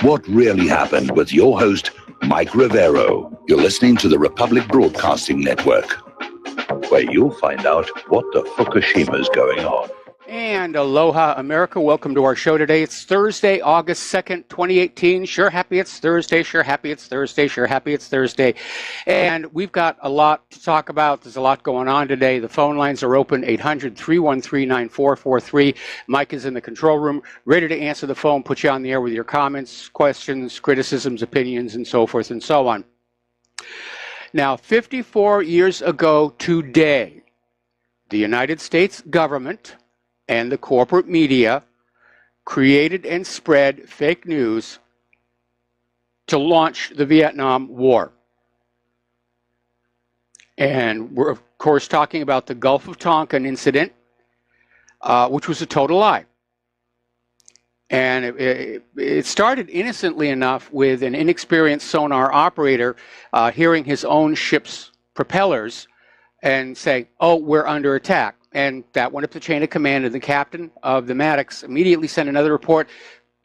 What Really Happened with your host, Mike Rivero. You're listening to the Republic Broadcasting Network, where you'll find out what the Fukushima's going on. And aloha, America. Welcome to our show today. It's Thursday, August 2nd, 2018. Sure happy it's Thursday. Sure happy it's Thursday. Sure happy it's Thursday. And we've got a lot to talk about. There's a lot going on today. The phone lines are open, 800-313-9443. Mike is in the control room, ready to answer the phone, put you on the air with your comments, questions, criticisms, opinions, and so forth and so on. Now, 54 years ago today, the United States government and the corporate media created and spread fake news to launch the Vietnam War. And we're, of course, talking about the Gulf of Tonkin incident, which was a total lie. And it started innocently enough with an inexperienced sonar operator hearing his own ship's propellers and saying, "Oh, we're under attack." And that went up the chain of command, and the captain of the Maddox immediately sent another report.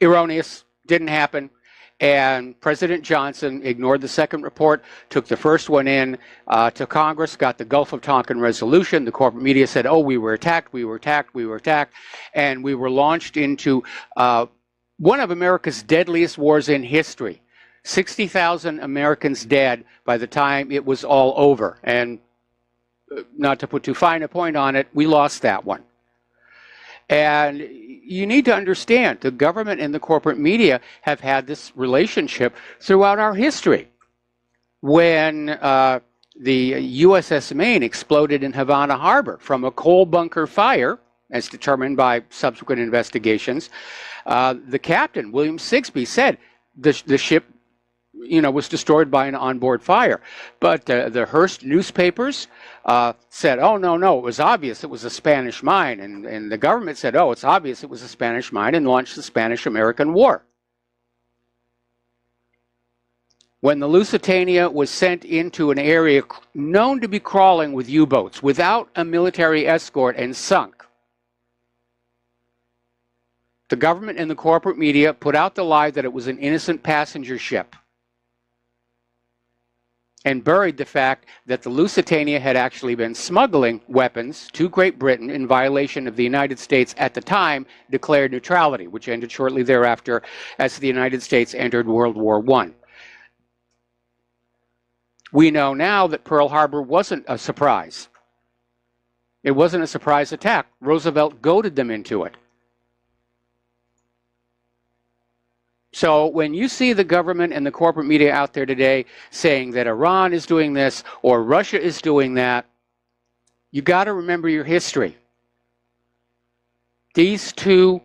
Erroneous, didn't happen. And President Johnson ignored the second report, took the first one in to Congress, got the Gulf of Tonkin resolution. The corporate media said, "Oh, we were attacked, we were attacked, we were attacked." And we were launched into one of America's deadliest wars in history. 60,000 Americans dead by the time it was all over. And not to put too fine a point on it, we lost that one. And you need to understand, the government and the corporate media have had this relationship throughout our history. When the USS Maine exploded in Havana Harbor from a coal bunker fire, as determined by subsequent investigations, the captain, William Sigsbee, said the ship was destroyed by an onboard fire. But the Hearst newspapers said, "Oh, no, it was obvious it was a Spanish mine." And the government said, "Oh, it's obvious it was a Spanish mine," and launched the Spanish-American War. When the Lusitania was sent into an area known to be crawling with U-boats without a military escort and sunk, the government and the corporate media put out the lie that it was an innocent passenger ship, and buried the fact that the Lusitania had actually been smuggling weapons to Great Britain in violation of the United States at the time declared neutrality, which ended shortly thereafter as the United States entered World War I. We know now that Pearl Harbor wasn't a surprise. It wasn't a surprise attack. Roosevelt goaded them into it. So when you see the government and the corporate media out there today saying that Iran is doing this or Russia is doing that, you got to remember your history. These two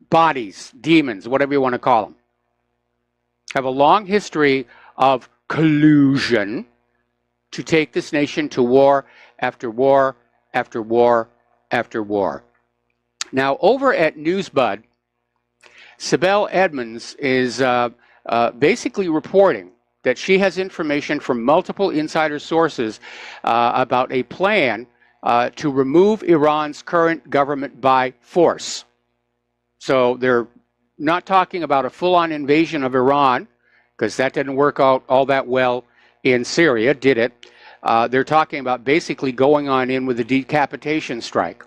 bodies, demons, whatever you want to call them, have a long history of collusion to take this nation to war after war after war after war. Now, over at NewsBud, Sibel Edmonds is basically reporting that she has information from multiple insider sources about a plan to remove Iran's current government by force. So they're not talking about a full-on invasion of Iran, because that didn't work out all that well in Syria, did it? They're talking about basically going on in with a decapitation strike.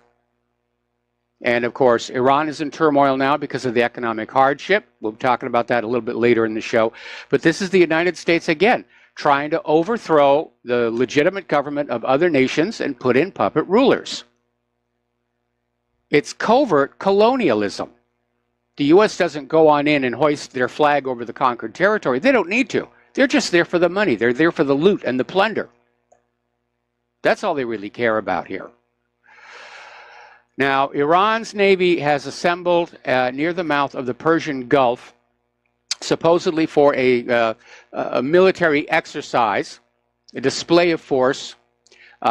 And of course, Iran is in turmoil now because of the economic hardship. We'll be talking about that a little bit later in the show. But this is the United States again, trying to overthrow the legitimate government of other nations and put in puppet rulers. It's covert colonialism. The U.S. doesn't go on in and hoist their flag over the conquered territory. They don't need to. They're just there for the money. They're there for the loot and the plunder. That's all they really care about here. Now, Iran's Navy has assembled near the mouth of the Persian Gulf, supposedly for a military exercise, a display of force,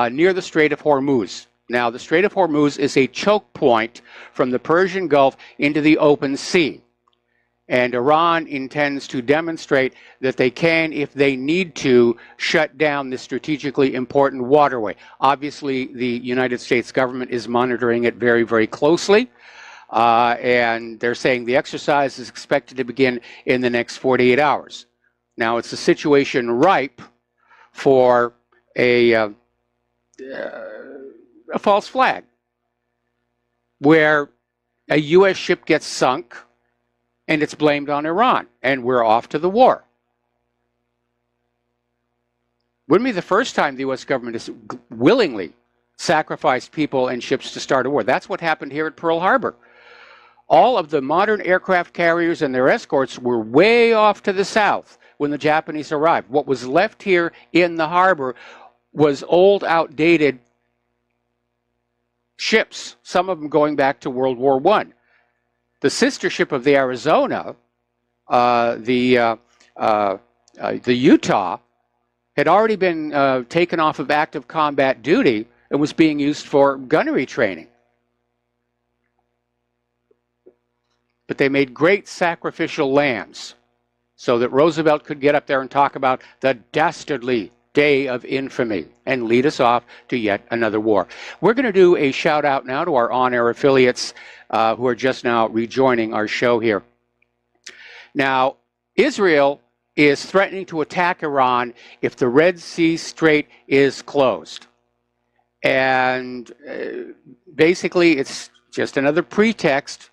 near the Strait of Hormuz. Now, the Strait of Hormuz is a choke point from the Persian Gulf into the open sea. And Iran intends to demonstrate that they can, if they need to, shut down this strategically important waterway. Obviously, the United States government is monitoring it very, very closely. and they're saying the exercise is expected to begin in the next 48 hours. Now, it's a situation ripe for a false flag, where a U.S. ship gets sunk and it's blamed on Iran, and we're off to the war. Wouldn't be the first time the U.S. government has willingly sacrificed people and ships to start a war. That's what happened here at Pearl Harbor. All of the modern aircraft carriers and their escorts were way off to the south when the Japanese arrived. What was left here in the harbor was old, outdated ships, some of them going back to World War I. The sister ship of the Arizona, the Utah, had already been taken off of active combat duty and was being used for gunnery training. But they made great sacrificial lambs so that Roosevelt could get up there and talk about the dastardly day of infamy and lead us off to yet another war. We're going to do a shout out now to our on-air affiliates who are just now rejoining our show here. Now, Israel is threatening to attack Iran if the Red Sea Strait is closed. And basically, it's just another pretext.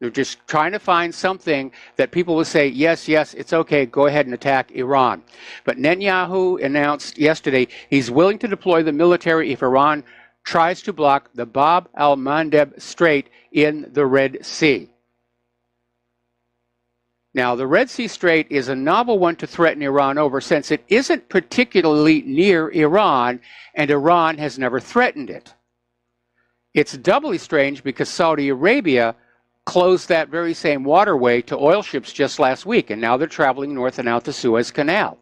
They're just trying to find something that people will say, yes, yes, it's okay, go ahead and attack Iran. But Netanyahu announced yesterday he's willing to deploy the military if Iran tries to block the Bab al-Mandeb Strait in the Red Sea. Now, the Red Sea Strait is a novel one to threaten Iran over, since it isn't particularly near Iran, and Iran has never threatened it. It's doubly strange because Saudi Arabia closed that very same waterway to oil ships just last week, and now they're traveling north and out the Suez Canal.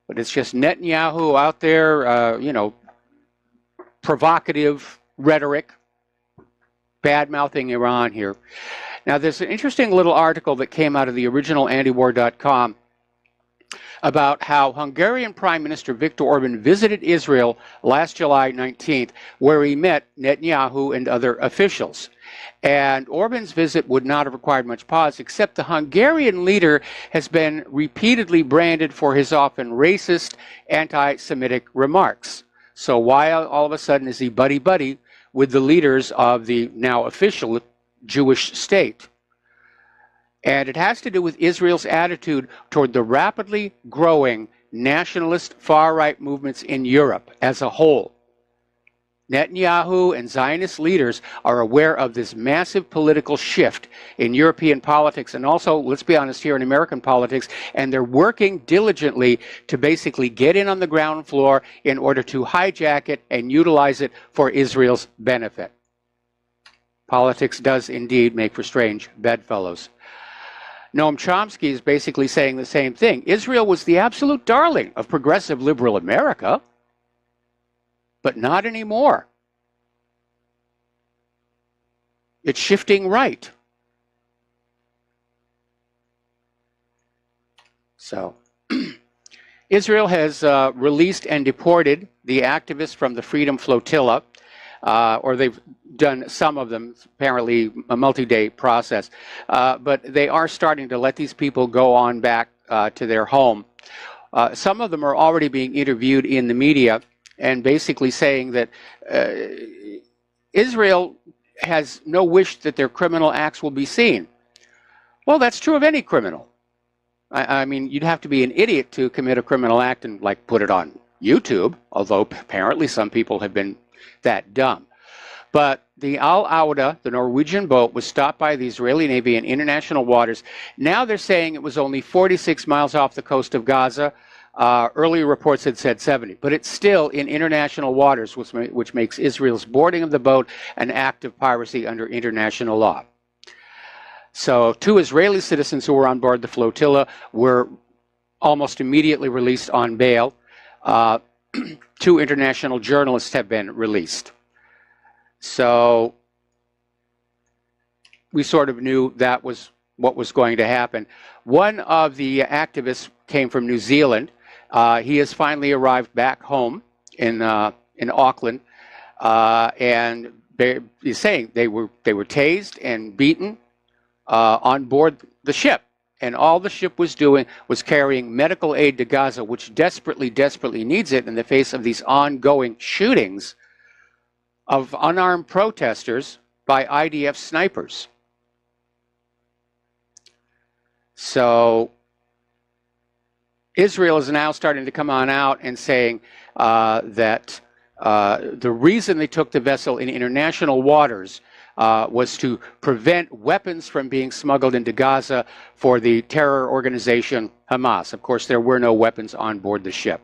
But it's just Netanyahu out there, provocative rhetoric, bad-mouthing Iran here. Now, there's an interesting little article that came out of the original antiwar.com about how Hungarian Prime Minister Viktor Orban visited Israel last July 19th, where he met Netanyahu and other officials. And Orban's visit would not have required much pause, except the Hungarian leader has been repeatedly branded for his often racist, anti-Semitic remarks. So why all of a sudden is he buddy-buddy with the leaders of the now official Jewish state? And it has to do with Israel's attitude toward the rapidly growing nationalist far-right movements in Europe as a whole. Netanyahu and Zionist leaders are aware of this massive political shift in European politics, and also, let's be honest, here in American politics, and they're working diligently to basically get in on the ground floor in order to hijack it and utilize it for Israel's benefit. Politics does indeed make for strange bedfellows. Noam Chomsky is basically saying the same thing. Israel was the absolute darling of progressive liberal America, but not anymore. It's shifting right. So, Israel has released and deported the activists from the Freedom Flotilla, or they've done some of them, apparently a multi-day process. But they are starting to let these people go on back to their home. Some of them are already being interviewed in the media and basically saying that Israel has no wish that their criminal acts will be seen. Well, that's true of any criminal. I mean, you'd have to be an idiot to commit a criminal act and, like, put it on YouTube, although apparently some people have been that dumb. But the Al Auda, the Norwegian boat, was stopped by the Israeli Navy in international waters. Now they're saying it was only 46 miles off the coast of Gaza. Earlier reports had said 70, but it's still in international waters, which makes Israel's boarding of the boat an act of piracy under international law. So 2 Israeli citizens who were on board the flotilla were almost immediately released on bail. 2 international journalists have been released. So we sort of knew that was what was going to happen. One of the activists came from New Zealand. He has finally arrived back home in Auckland, and he's saying they were tased and beaten on board the ship. And all the ship was doing was carrying medical aid to Gaza, which desperately, desperately needs it in the face of these ongoing shootings of unarmed protesters by IDF snipers. So Israel is now starting to come on out and saying that the reason they took the vessel in international waters was to prevent weapons from being smuggled into Gaza for the terror organization Hamas. Of course, there were no weapons on board the ship.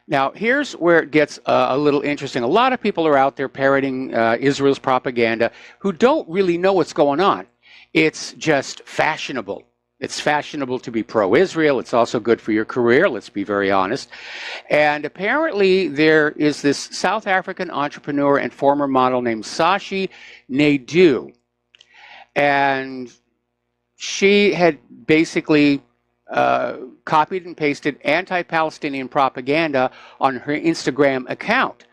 Now, here's where it gets a little interesting. A lot of people are out there parroting Israel's propaganda who don't really know what's going on. It's just fashionable. It's fashionable to be pro-Israel. It's also good for your career, let's be very honest. And apparently there is this South African entrepreneur and former model named Sashi Naidoo. And she had basically copied and pasted anti-Palestinian propaganda on her Instagram account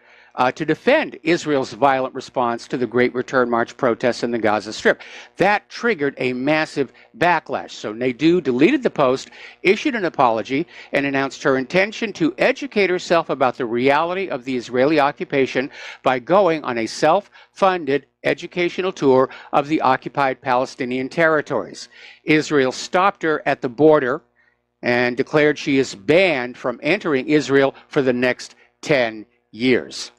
to defend Israel's violent response to the Great Return March protests in the Gaza Strip. That triggered a massive backlash. So Naidoo deleted the post, issued an apology, and announced her intention to educate herself about the reality of the Israeli occupation by going on a self-funded educational tour of the occupied Palestinian territories. Israel stopped her at the border and declared she is banned from entering Israel for the next 10 years.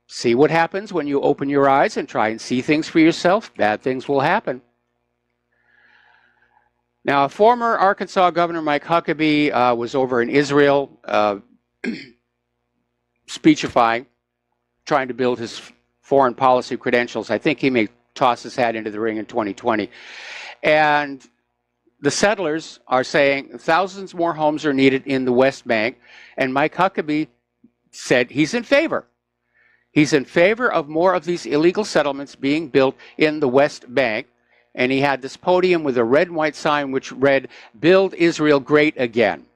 See what happens when you open your eyes and try and see things for yourself? Bad things will happen. Now, former Arkansas Governor Mike Huckabee was over in Israel speechifying, trying to build his foreign policy credentials. I think he may toss his hat into the ring in 2020. And the settlers are saying thousands more homes are needed in the West Bank. And Mike Huckabee said he's in favor. He's in favor of more of these illegal settlements being built in the West Bank. And he had this podium with a red and white sign which read, "Build Israel Great Again,"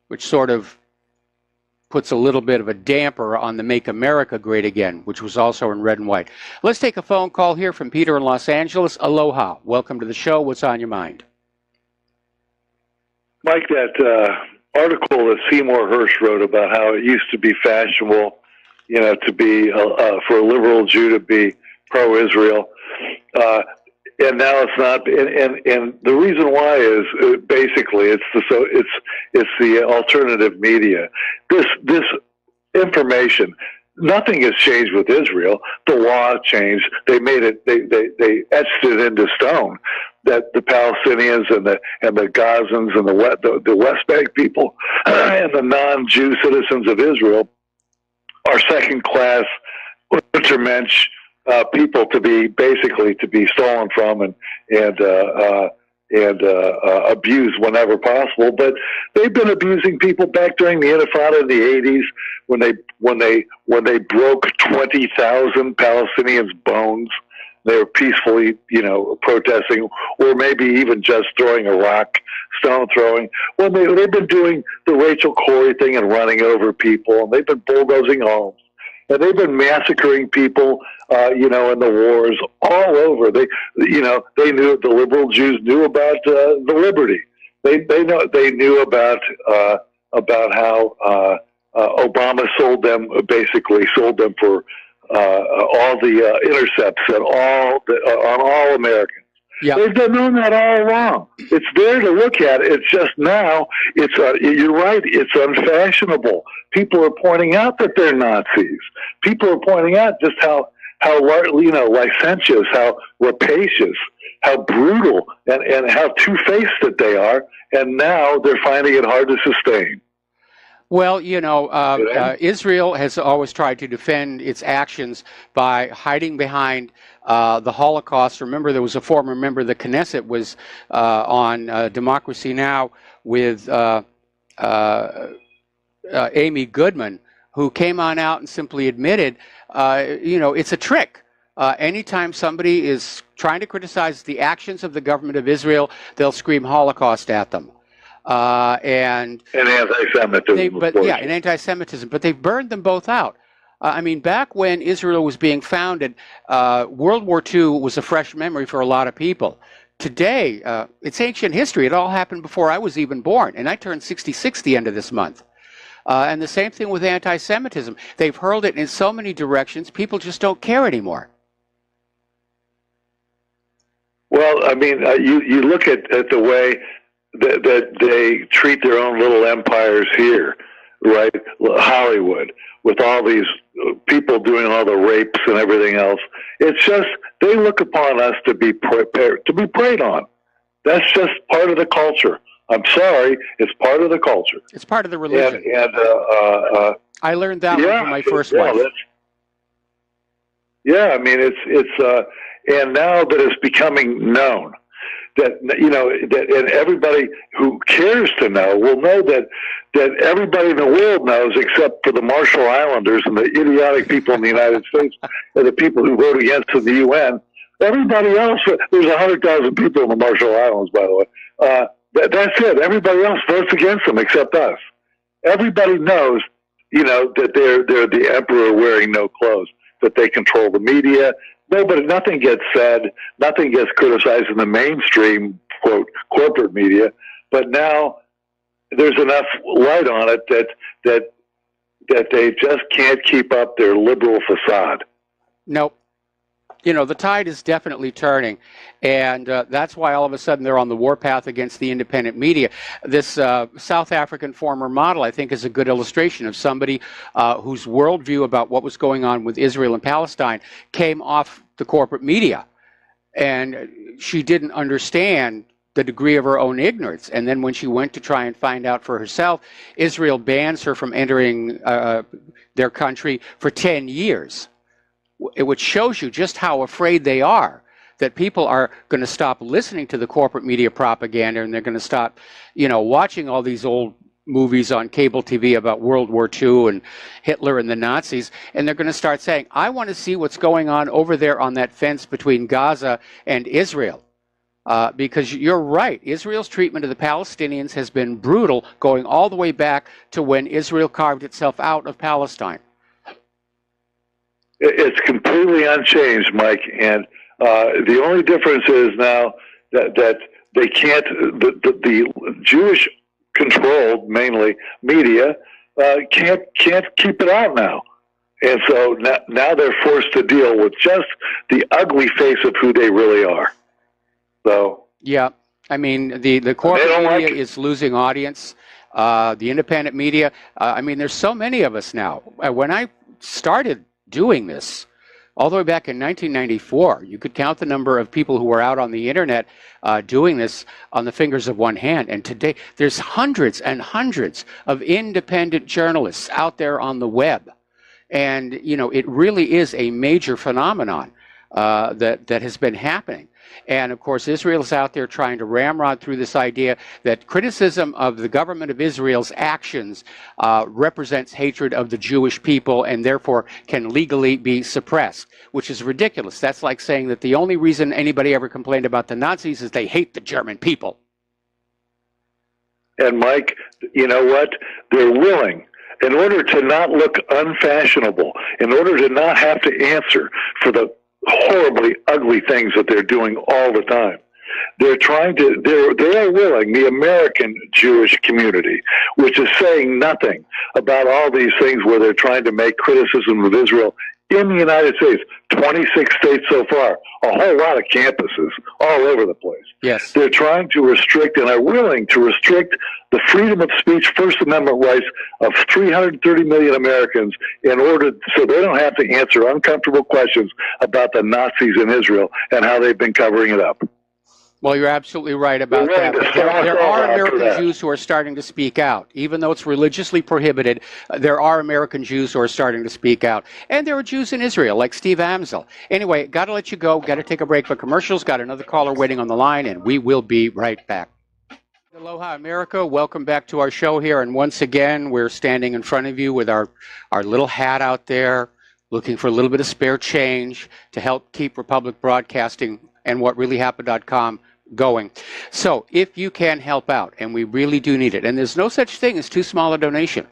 which sort of puts a little bit of a damper on the "Make America Great Again," which was also in red and white. Let's take a phone call here from Peter in Los Angeles. Aloha. Welcome to the show. What's on your mind? Mike, that article that Seymour Hersh wrote about how it used to be fashionable, to be for a liberal Jew to be pro-Israel, and now it's not. And the reason why is basically it's the alternative media. This information. Nothing has changed with Israel. The law changed. They made it. They etched it into stone that the Palestinians and the Gazans and the West Bank people and the non-Jew citizens of Israel are second-class Untermensch people to be stolen from and abused whenever possible. But they've been abusing people back during the Intifada in the 80s when they broke 20,000 Palestinians' bones. They were peacefully, protesting, or maybe even just throwing a rock, stone throwing. Well, they've been doing the Rachel Corrie thing and running over people, and they've been bulldozing homes, and they've been massacring people, in the wars all over. They knew, the liberal Jews knew about the liberty. They knew about how Obama sold them for all the intercepts and on all Americans. Yeah. They've known that all along. It's there to look at. It's just now. You're right. It's unfashionable. People are pointing out that they're Nazis. People are pointing out just how licentious, how rapacious, how brutal, and how two-faced that they are. And now they're finding it hard to sustain. Well, Israel has always tried to defend its actions by hiding behind the Holocaust. Remember, there was a former member of the Knesset was on Democracy Now! With Amy Goodman, who came on out and simply admitted, it's a trick. Anytime somebody is trying to criticize the actions of the government of Israel, they'll scream Holocaust at them. and anti-Semitism. And anti-Semitism. But they've burned them both out. I mean, back when Israel was being founded, World War II was a fresh memory for a lot of people. Today, it's ancient history. It all happened before I was even born, and I turned 66 the end of this month. And the same thing with anti-Semitism. They've hurled it in so many directions, people just don't care anymore. Well, I mean, you look at the way that they treat their own little empires here, right? Hollywood, with all these people doing all the rapes and everything else. It's just, they look upon us to be preyed on. That's just part of the culture. I'm sorry, it's part of the culture. It's part of the religion. I learned that from my first wife. Yeah, I mean, it's and now that it's becoming known that, you know, that, and everybody who cares to know will know that everybody in the world knows, except for the Marshall Islanders and the idiotic people in the United States and the people who vote against in the UN. Everybody else, there's 100,000 people in the Marshall Islands, by the way. That's it. Everybody else votes against them except us. Everybody knows, you know, that they're the emperor wearing no clothes, that they control the media. Nothing gets said, nothing gets criticized in the mainstream, quote, corporate media. But now there's enough light on it that they just can't keep up their liberal facade. Nope. You know, the tide is definitely turning, and that's why all of a sudden they're on the warpath against the independent media. This South African former model, I think, is a good illustration of somebody whose worldview about what was going on with Israel and Palestine came off the corporate media, and she didn't understand the degree of her own ignorance. And then when she went to try and find out for herself, Israel bans her from entering their country for 10 years. Which shows you just how afraid they are that people are going to stop listening to the corporate media propaganda, and they're going to stop, you know, watching all these old movies on cable TV about World War II and Hitler and the Nazis, and they're going to start saying, I want to see what's going on over there on that fence between Gaza and Israel. Because you're right, Israel's treatment of the Palestinians has been brutal, going all the way back to when Israel carved itself out of Palestine. It's completely unchanged, Mike, and the only difference is now that they can't, the Jewish-controlled, mainly, media can't keep it out now. And so now they're forced to deal with just the ugly face of who they really are. So yeah, I mean, the corporate media is losing audience. The independent media, I mean, there's so many of us now. When I started doing this all the way back in 1994, you could count the number of people who were out on the internet doing this on the fingers of one hand. And today there's hundreds and hundreds of independent journalists out there on the web. And, you know, it really is a major phenomenon that has been happening. And of course, Israel's out there trying to ramrod through this idea that criticism of the government of Israel's actions represents hatred of the Jewish people and therefore can legally be suppressed, which is ridiculous. That's like saying that the only reason anybody ever complained about the Nazis is they hate the German people. And Mike, you know what? They're willing, in order to not look unfashionable, in order to not have to answer for the horribly ugly things that they're doing all the time. They're trying to, they are willing, the American Jewish community, which is saying nothing about all these things where they're trying to make criticism of Israel in the United States, 26 states so far, a whole lot of campuses all over the place. Yes. They're trying to restrict and are willing to restrict the freedom of speech, First Amendment rights of 330 million Americans in order so they don't have to answer uncomfortable questions about the Nazis in Israel and how they've been covering it up. Well, you're absolutely right about that. But there are American Jews who are starting to speak out. Even though it's religiously prohibited, there are American Jews who are starting to speak out. And there are Jews in Israel, like Steve Amsel. Anyway, got to let you go. Got to take a break for commercials. Got another caller waiting on the line, and we will be right back. Aloha, America. Welcome back to our show here. And once again, we're standing in front of you with our little hat out there, looking for a little bit of spare change to help keep Republic Broadcasting and WhatReallyHappened.com going. So if you can help out, and we really do need it, and there's no such thing as too small a donation.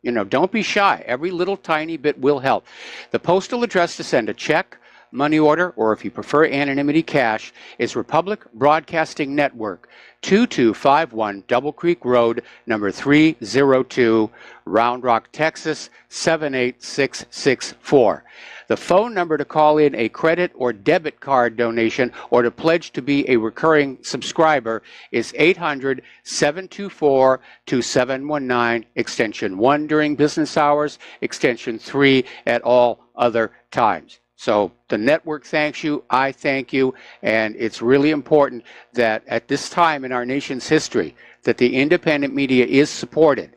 You know, don't be shy. Every little tiny bit will help. The postal address to send a check, money order, or if you prefer anonymity, cash, is Republic Broadcasting Network, 2251 Double Creek Road, number 302, Round Rock, Texas, 78664. The phone number to call in a credit or debit card donation or to pledge to be a recurring subscriber is 800-724-2719, extension 1 during business hours, extension 3 at all other times. So the network thanks you, I thank you, and it's really important that at this time in our nation's history that the independent media is supported,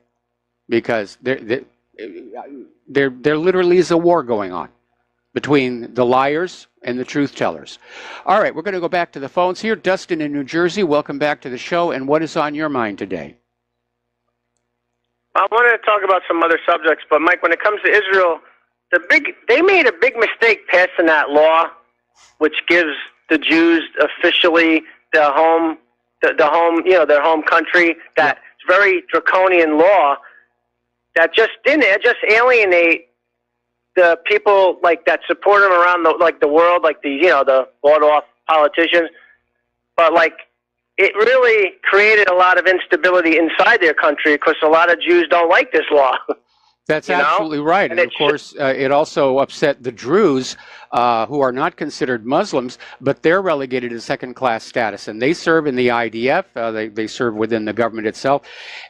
because there literally is a war going on between the liars and the truth tellers. All right, we're going to go back to the phones here. Dustin in New Jersey, welcome back to the show, and what is on your mind today? I wanted to talk about some other subjects, but Mike, when it comes to Israel, they made a big mistake passing that law, which gives the Jews officially their home, their home country. That's very draconian law that just alienate the people like that support them around the world, like the bought off politicians. But like it really created a lot of instability inside their country because a lot of Jews don't like this law. That's absolutely right. And of course, it also upset the Druze, who are not considered Muslims, but they're relegated to second-class status. And they serve in the IDF. They serve within the government itself.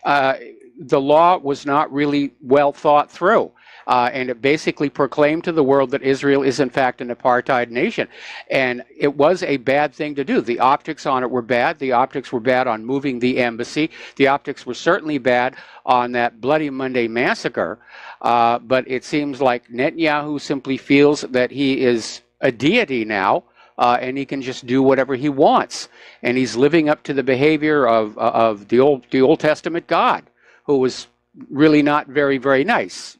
The law was not really well thought through. And it basically proclaimed to the world that Israel is in fact an apartheid nation. And it was a bad thing to do. The optics on it were bad. The optics were bad on moving the embassy. The optics were certainly bad on that Bloody Monday massacre. But it seems like Netanyahu simply feels that he is a deity now, and he can just do whatever he wants. And he's living up to the behavior of the Old Testament God, who was really not very, very nice,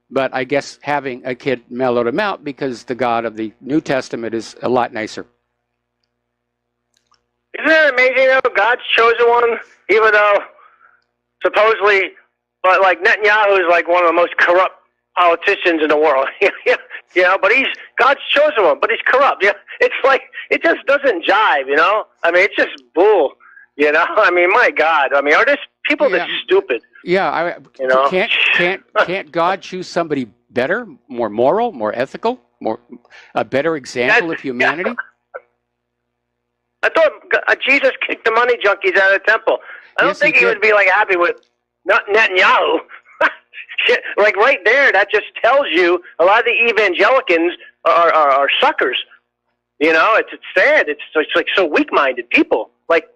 But I guess having a kid mellowed him out because the God of the New Testament is a lot nicer. Isn't it amazing, though? God's chosen one, even though supposedly, but like Netanyahu is like one of the most corrupt politicians in the world. But God's chosen one, but he's corrupt. Yeah, it's like it just doesn't jive. I mean, it's just bull. I mean, my God. I mean, are there people that stupid? Yeah, can't God choose somebody better, more moral, more ethical, a better example of humanity? I thought Jesus kicked the money junkies out of the temple. I don't think he would be like happy with Netanyahu. Like right there, that just tells you a lot of the evangelicals are suckers. It's sad. It's like so weak-minded people. Like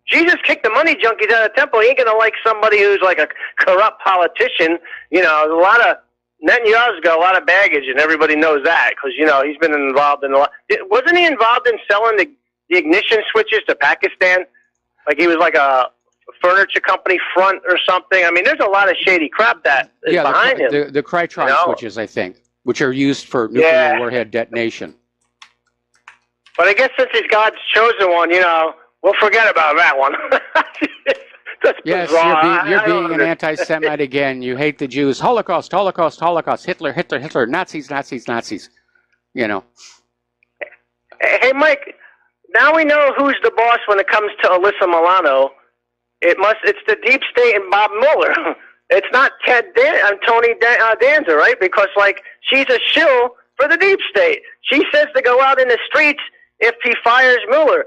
Jesus kicked the money junkies out of the temple. He ain't gonna like somebody who's like a corrupt politician. Netanyahu's got a lot of baggage, and everybody knows that because he's been involved in a lot. Wasn't he involved in selling the ignition switches to Pakistan? Like he was like a furniture company front or something. I mean, there's a lot of shady crap that is behind him. The Krytron switches, I think, which are used for nuclear warhead detonation. But I guess since he's God's chosen one, we'll forget about that one. Yes, you're being an anti-Semite again. You hate the Jews. Holocaust, Holocaust, Holocaust. Hitler, Hitler, Hitler. Nazis, Nazis, Nazis. Hey, Mike. Now we know who's the boss when it comes to Alyssa Milano. It's the deep state and Bob Mueller. It's not Tony Danza, right? Because she's a shill for the deep state. She says to go out in the streets if he fires Mueller.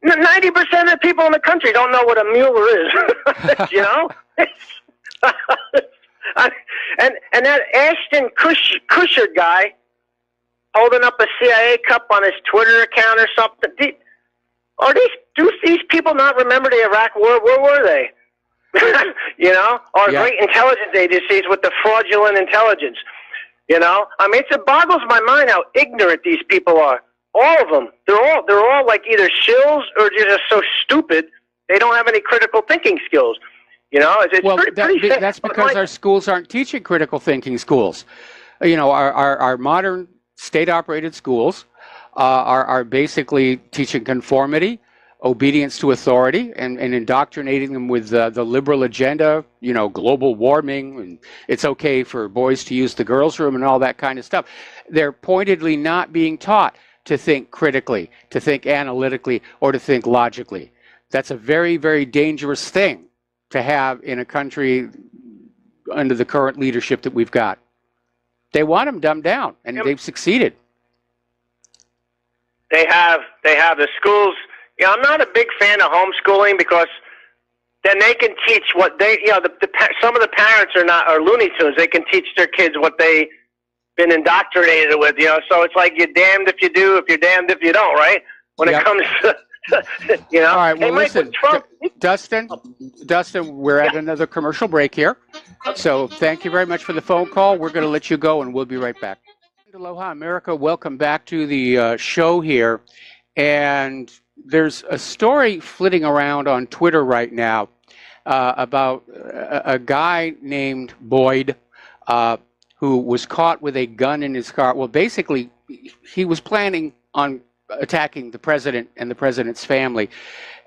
90% of the people in the country don't know what a Mueller is. And that Ashton Kutcher guy holding up a CIA cup on his Twitter account or something. Do these people not remember the Iraq War? Where were they? Great intelligence agencies with the fraudulent intelligence. I mean, it boggles my mind how ignorant these people are. All of them. They're all like either shills or they're just so stupid they don't have any critical thinking skills. It's pretty sad. That's because our schools aren't teaching critical thinking schools. Our modern state-operated schools are basically teaching conformity, obedience to authority, and indoctrinating them with the liberal agenda, global warming, and it's okay for boys to use the girls' room and all that kind of stuff. They're pointedly not being taught to think critically, to think analytically, or to think logically. That's a very, very dangerous thing to have in a country under the current leadership that we've got. They want them dumbed down, and they've succeeded. They have the schools. I'm not a big fan of homeschooling because then they can teach what they, some of the parents are Looney Tunes. They can teach their kids what they've been indoctrinated with, So it's like you're damned if you do, if you're damned if you don't, right? When it comes to, All right, well, listen, Dustin, we're at another commercial break here. So thank you very much for the phone call. We're going to let you go, and we'll be right back. Aloha, America. Welcome back to the show here. And there's a story flitting around on Twitter right now about a guy named Boyd who was caught with a gun in his car. Well, basically, he was planning on attacking the president and the president's family.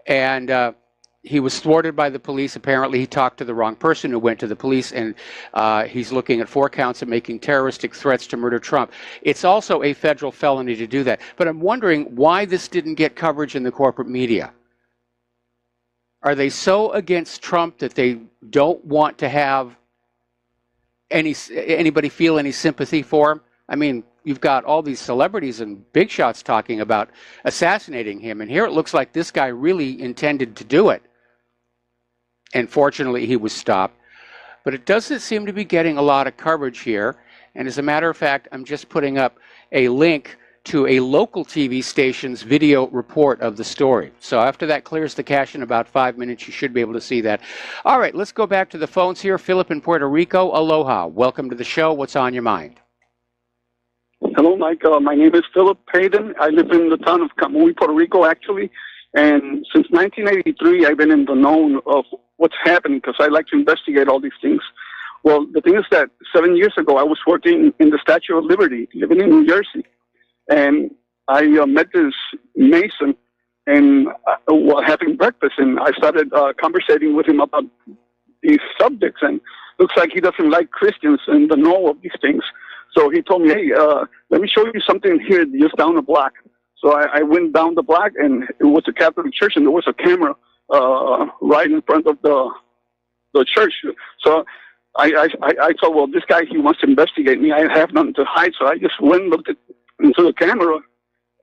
And he was thwarted by the police. Apparently, he talked to the wrong person who went to the police, and he's looking at 4 counts of making terroristic threats to murder Trump. It's also a federal felony to do that. But I'm wondering why this didn't get coverage in the corporate media. Are they so against Trump that they don't want to have anybody feel any sympathy for him? I mean, you've got all these celebrities and big shots talking about assassinating him, and here it looks like this guy really intended to do it. And fortunately, he was stopped. But it doesn't seem to be getting a lot of coverage here. And as a matter of fact, I'm just putting up a link to a local TV station's video report of the story. So after that clears the cache in about 5 minutes, you should be able to see that. All right, let's go back to the phones here. Philip in Puerto Rico, aloha. Welcome to the show. What's on your mind? Hello, Mike. My name is Philip Hayden. I live in the town of Kaonohi, Puerto Rico, actually. And since 1983, I've been in the know of what's happening because I like to investigate all these things. Well, the thing is that 7 years ago, I was working in the Statue of Liberty, living in New Jersey. And I met this Mason and while having breakfast, and I started conversating with him about these subjects. And looks like he doesn't like Christians and the know of these things. So he told me, hey, let me show you something here just down the block. So I went down the block, and it was a Catholic church, and there was a camera right in front of the church. So I thought, well, this guy, he wants to investigate me. I have nothing to hide. So I just went and looked into the camera,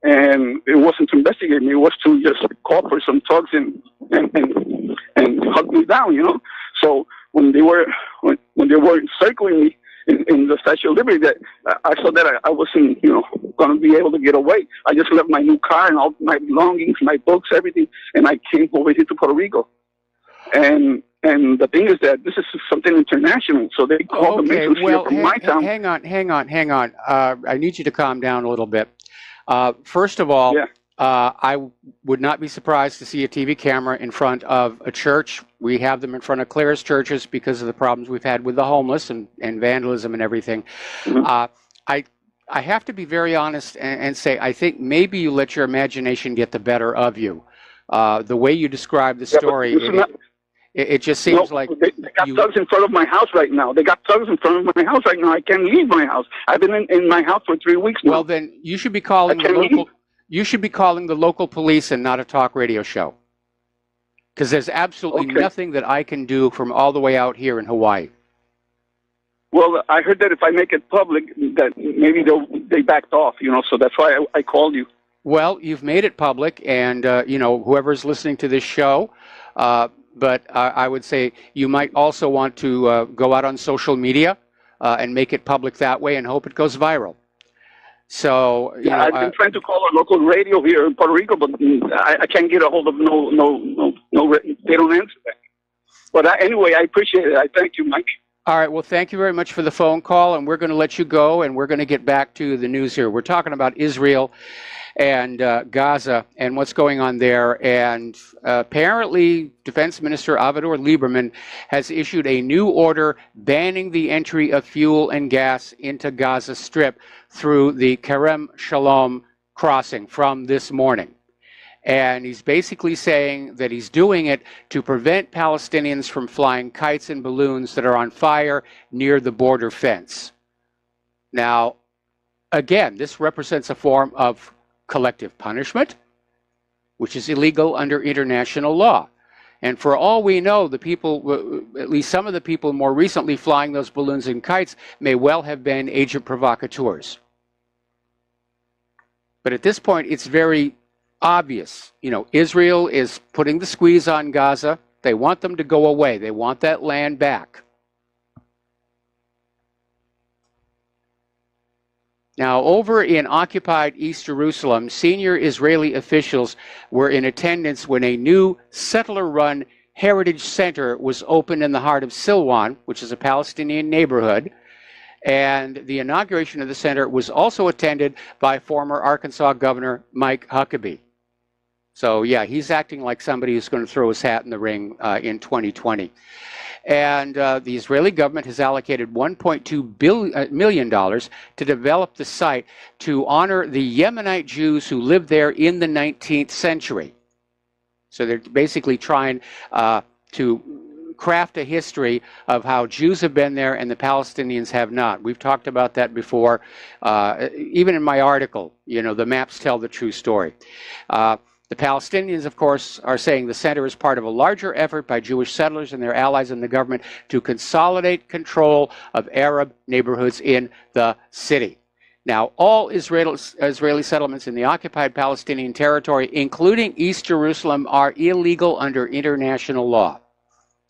and it wasn't to investigate me. It was to just call for some thugs and hug me down, So when they were encircling me in the Statue of Liberty, that I saw that I wasn't, going to be able to get away. I just left my new car and all my belongings, my books, everything, and I came over here to Puerto Rico. And the thing is that this is something international, so they call the Masons here from my town. Hang on. I need you to calm down a little bit. First of all, I would not be surprised to see a TV camera in front of a church. We have them in front of clearest churches because of the problems we've had with the homeless and vandalism and everything. Mm-hmm. I have to be very honest and say I think maybe you let your imagination get the better of you. The way you describe the story, it just seems like... They got thugs in front of my house right now. They got thugs in front of my house right now. I can't leave my house. I've been in my house for 3 weeks now. Well, then you should be calling the local... You should be calling the local police and not a talk radio show. Because there's absolutely nothing that I can do from all the way out here in Hawaii. Well, I heard that if I make it public, that maybe they backed off, so that's why I called you. Well, you've made it public, and, whoever's listening to this show, but I would say you might also want to go out on social media and make it public that way and hope it goes viral. So, I've been trying to call a local radio here in Puerto Rico, but I can't get a hold of no, they don't answer that. But anyway, I appreciate it. I thank you, Mike. All right. Well, thank you very much for the phone call, and we're going to let you go, and we're going to get back to the news here. We're talking about Israel and Gaza and what's going on there. And apparently, Defense Minister Avigdor Lieberman has issued a new order banning the entry of fuel and gas into Gaza Strip through the Kerem Shalom crossing from this morning. And he's basically saying that he's doing it to prevent Palestinians from flying kites and balloons that are on fire near the border fence. Now, again, this represents a form of collective punishment, which is illegal under international law. And for all we know, the people, at least some of the people more recently flying those balloons and kites, may well have been agent provocateurs. But at this point, it's very obvious. You know, Israel is putting the squeeze on Gaza. They want them to go away. They want that land back. Now, over in occupied East Jerusalem, senior Israeli officials were in attendance when a new settler-run heritage center was opened in the heart of Silwan, which is a Palestinian neighborhood. And the inauguration of the center was also attended by former Arkansas Governor Mike Huckabee. So, yeah, he's acting like somebody who's going to throw his hat in the ring in 2020. And the Israeli government has allocated $1.2 million to develop the site to honor the Yemenite Jews who lived there in the 19th century. So they're basically trying to craft a history of how Jews have been there and the Palestinians have not. We've talked about that before. Even in my article, you know, the maps tell the true story. The Palestinians, of course, are saying the center is part of a larger effort by Jewish settlers and their allies in the government to consolidate control of Arab neighborhoods in the city. Now, all Israeli settlements in the occupied Palestinian territory, including East Jerusalem, are illegal under international law.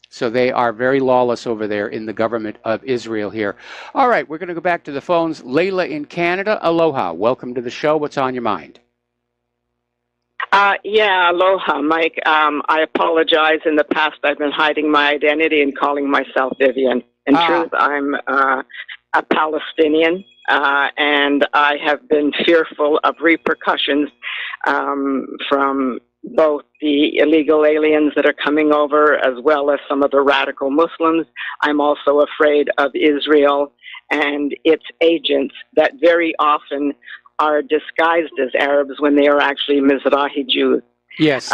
So they are very lawless over there in the government of Israel here. All right, we're going to go back to the phones. Layla in Canada, aloha. Welcome to the show. What's on your mind? Yeah, aloha, Mike. I apologize. In the past, I've been hiding my identity and calling myself Vivian. In truth, I'm a Palestinian, and I have been fearful of repercussions from both the illegal aliens that are coming over as well as some of the radical Muslims. I'm also afraid of Israel and its agents that very often are disguised as Arabs when they are actually Mizrahi Jews. Yes.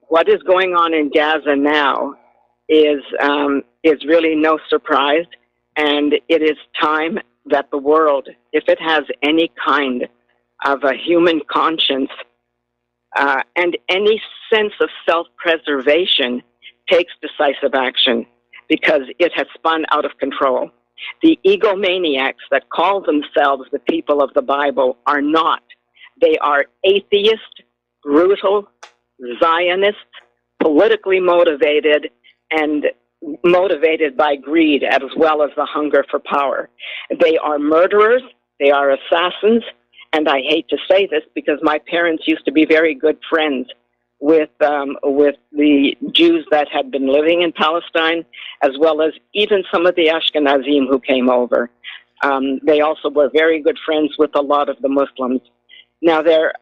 What is going on in Gaza now is really no surprise, and it is time that the world, if it has any kind of a human conscience and any sense of self-preservation, takes decisive action, because it has spun out of control. The egomaniacs that call themselves the people of the Bible are not. They are atheist, brutal, Zionist, politically motivated, and motivated by greed as well as the hunger for power. They are murderers, they are assassins, and I hate to say this because my parents used to be very good friends with the Jews that had been living in Palestine, as well as even some of the Ashkenazim who came over. They also were very good friends with a lot of the Muslims. Now, the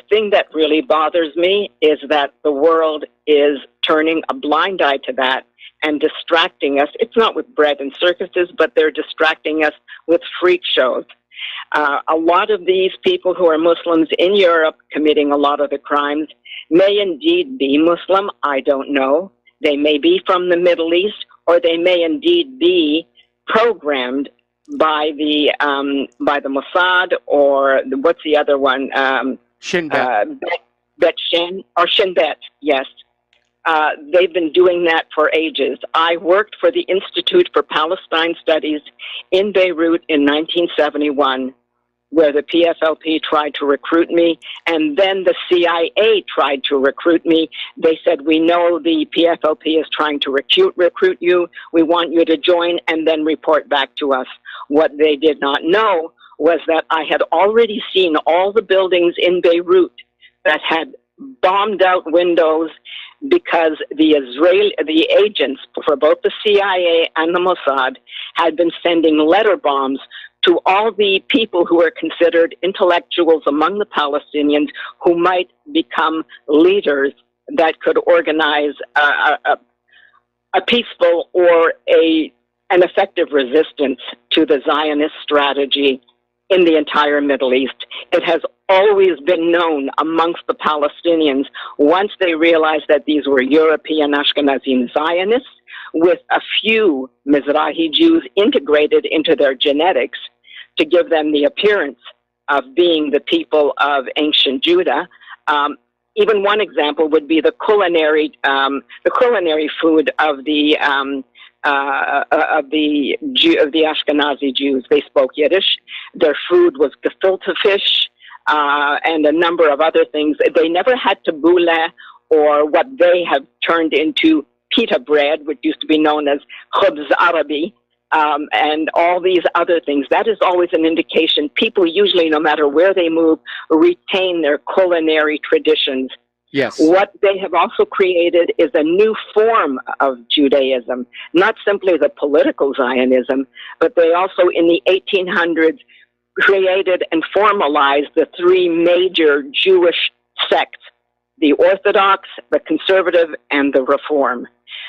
thing that really bothers me is that the world is turning a blind eye to that and distracting us. It's not with bread and circuses, but they're distracting us with freak shows. A lot of these people who are Muslims in Europe committing a lot of the crimes may indeed be Muslim. I don't know. They may be from the Middle East, or they may indeed be programmed by the Mossad, or what's the other one? Shin Bet. Shin Bet, yes. They've been doing that for ages. I worked for the Institute for Palestine Studies in Beirut in 1971, where the PFLP tried to recruit me, and then the CIA tried to recruit me. They said, we know the PFLP is trying to recruit you. We want you to join and then report back to us. What they did not know was that I had already seen all the buildings in Beirut that had bombed out windows because the agents for both the CIA and the Mossad had been sending letter bombs to all the people who are considered intellectuals among the Palestinians who might become leaders that could organize a peaceful or an effective resistance to the Zionist strategy in the entire Middle East. It has always been known amongst the Palestinians once they realized that these were European Ashkenazim Zionists with a few Mizrahi Jews integrated into their genetics to give them the appearance of being the people of ancient Judah. Even one example would be the culinary food of the Ashkenazi Jews. They spoke Yiddish. Their food was gefilte fish and a number of other things. They never had tabbouleh, or what they have turned into pita bread, which used to be known as khubz Arabi, and all these other things. That is always an indication. People usually, no matter where they move, retain their culinary traditions. Yes. What they have also created is a new form of Judaism, not simply the political Zionism, but they also in the 1800s created and formalized the three major Jewish sects: the Orthodox, the Conservative, and the Reform.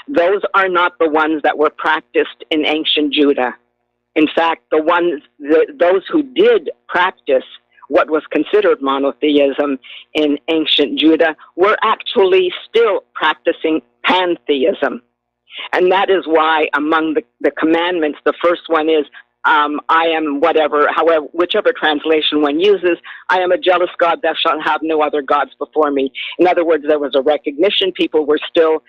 Those are not the ones that were practiced in ancient Judah. In fact, those who did practice what was considered monotheism in ancient Judah were actually still practicing pantheism. And that is why among the commandments, the first one is, I am whatever, however, whichever translation one uses, I am a jealous God, thou shalt have no other gods before me. In other words, there was a recognition. People were still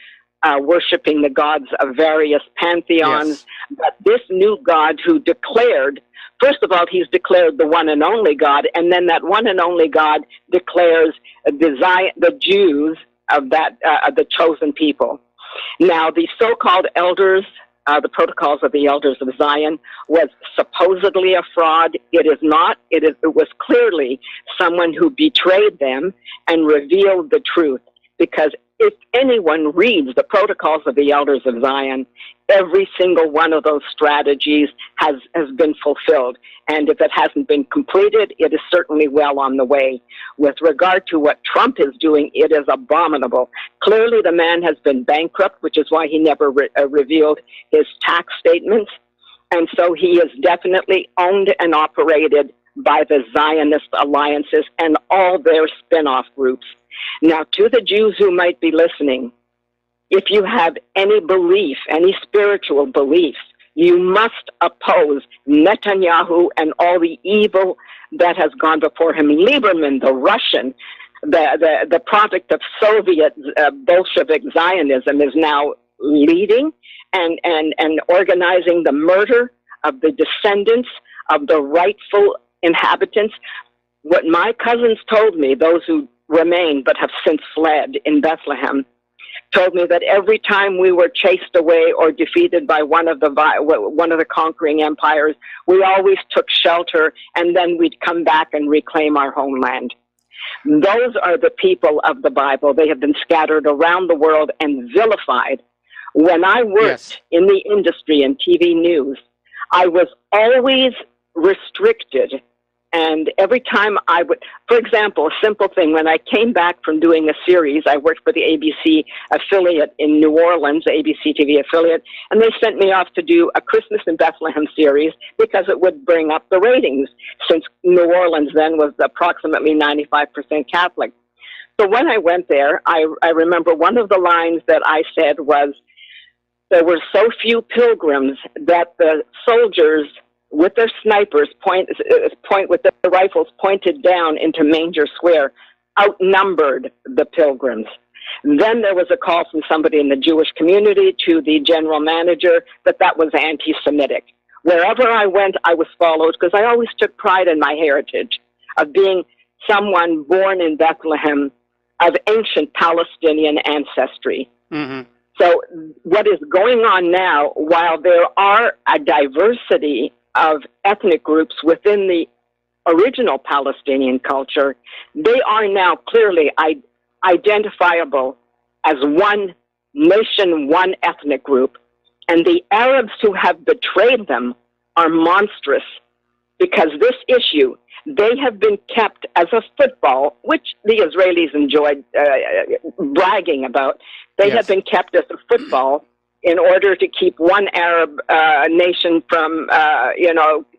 worshiping the gods of various pantheons. Yes. But this new God who declared, first of all, he's declared the one and only God, and then that one and only God declares the Jews of that the chosen people. Now, the so-called elders, the Protocols of the Elders of Zion, was supposedly a fraud. It is not. It was clearly someone who betrayed them and revealed the truth. Because if anyone reads the Protocols of the Elders of Zion, every single one of those strategies has been fulfilled. And if it hasn't been completed, it is certainly well on the way. With regard to what Trump is doing, it is abominable. Clearly, the man has been bankrupt, which is why he never revealed his tax statements. And so he is definitely owned and operated by the Zionist alliances and all their spin-off groups. Now, to the Jews who might be listening, if you have any belief, any spiritual belief, you must oppose Netanyahu and all the evil that has gone before him. Lieberman, the Russian, the product of Soviet Bolshevik Zionism, is now leading and organizing the murder of the descendants of the rightful inhabitants. What my cousins told me, those who remain but have since fled in Bethlehem, told me that every time we were chased away or defeated by one of the conquering empires, we always took shelter, and then we'd come back and reclaim our homeland. Those are the people of the Bible. They have been scattered around the world and vilified. When I worked in the industry and TV news, I was always restricted. And every time I would, for example, a simple thing, when I came back from doing a series, I worked for the ABC affiliate in New Orleans, the ABC TV affiliate, and they sent me off to do a Christmas in Bethlehem series because it would bring up the ratings, since New Orleans then was approximately 95% Catholic. So when I went there, I remember one of the lines that I said was, there were so few pilgrims that the soldiers with their snipers point with their rifles pointed down into Manger Square, outnumbered the pilgrims. Then there was a call from somebody in the Jewish community to the general manager that was anti-Semitic. Wherever I went, I was followed, because I always took pride in my heritage of being someone born in Bethlehem of ancient Palestinian ancestry. Mm-hmm. So what is going on now, while there are a diversity of ethnic groups within the original Palestinian culture, they are now clearly identifiable as one nation, one ethnic group. And the Arabs who have betrayed them are monstrous, because this issue, they have been kept as a football, which the Israelis enjoyed bragging about. They have been kept as a football in order to keep one Arab nation from,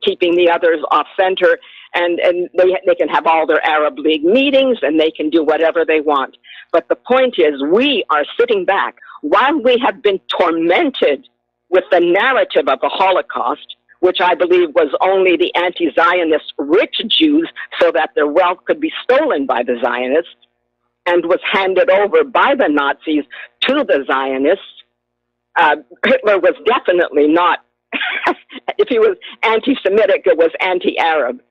keeping the others off center, and they can have all their Arab League meetings, and they can do whatever they want. But the point is, we are sitting back while we have been tormented with the narrative of the Holocaust, which I believe was only the anti-Zionist rich Jews so that their wealth could be stolen by the Zionists, and was handed over by the Nazis to the Zionists. Hitler was definitely not, if he was anti-Semitic, it was anti-Arab.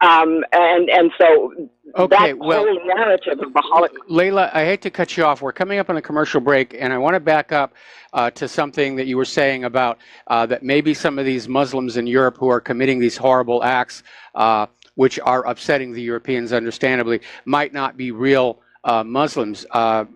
And so okay, that whole narrative of the Holocaust. Leila, I hate to cut you off. We're coming up on a commercial break, and I want to back up to something that you were saying about that maybe some of these Muslims in Europe who are committing these horrible acts, which are upsetting the Europeans, understandably, might not be real Muslims.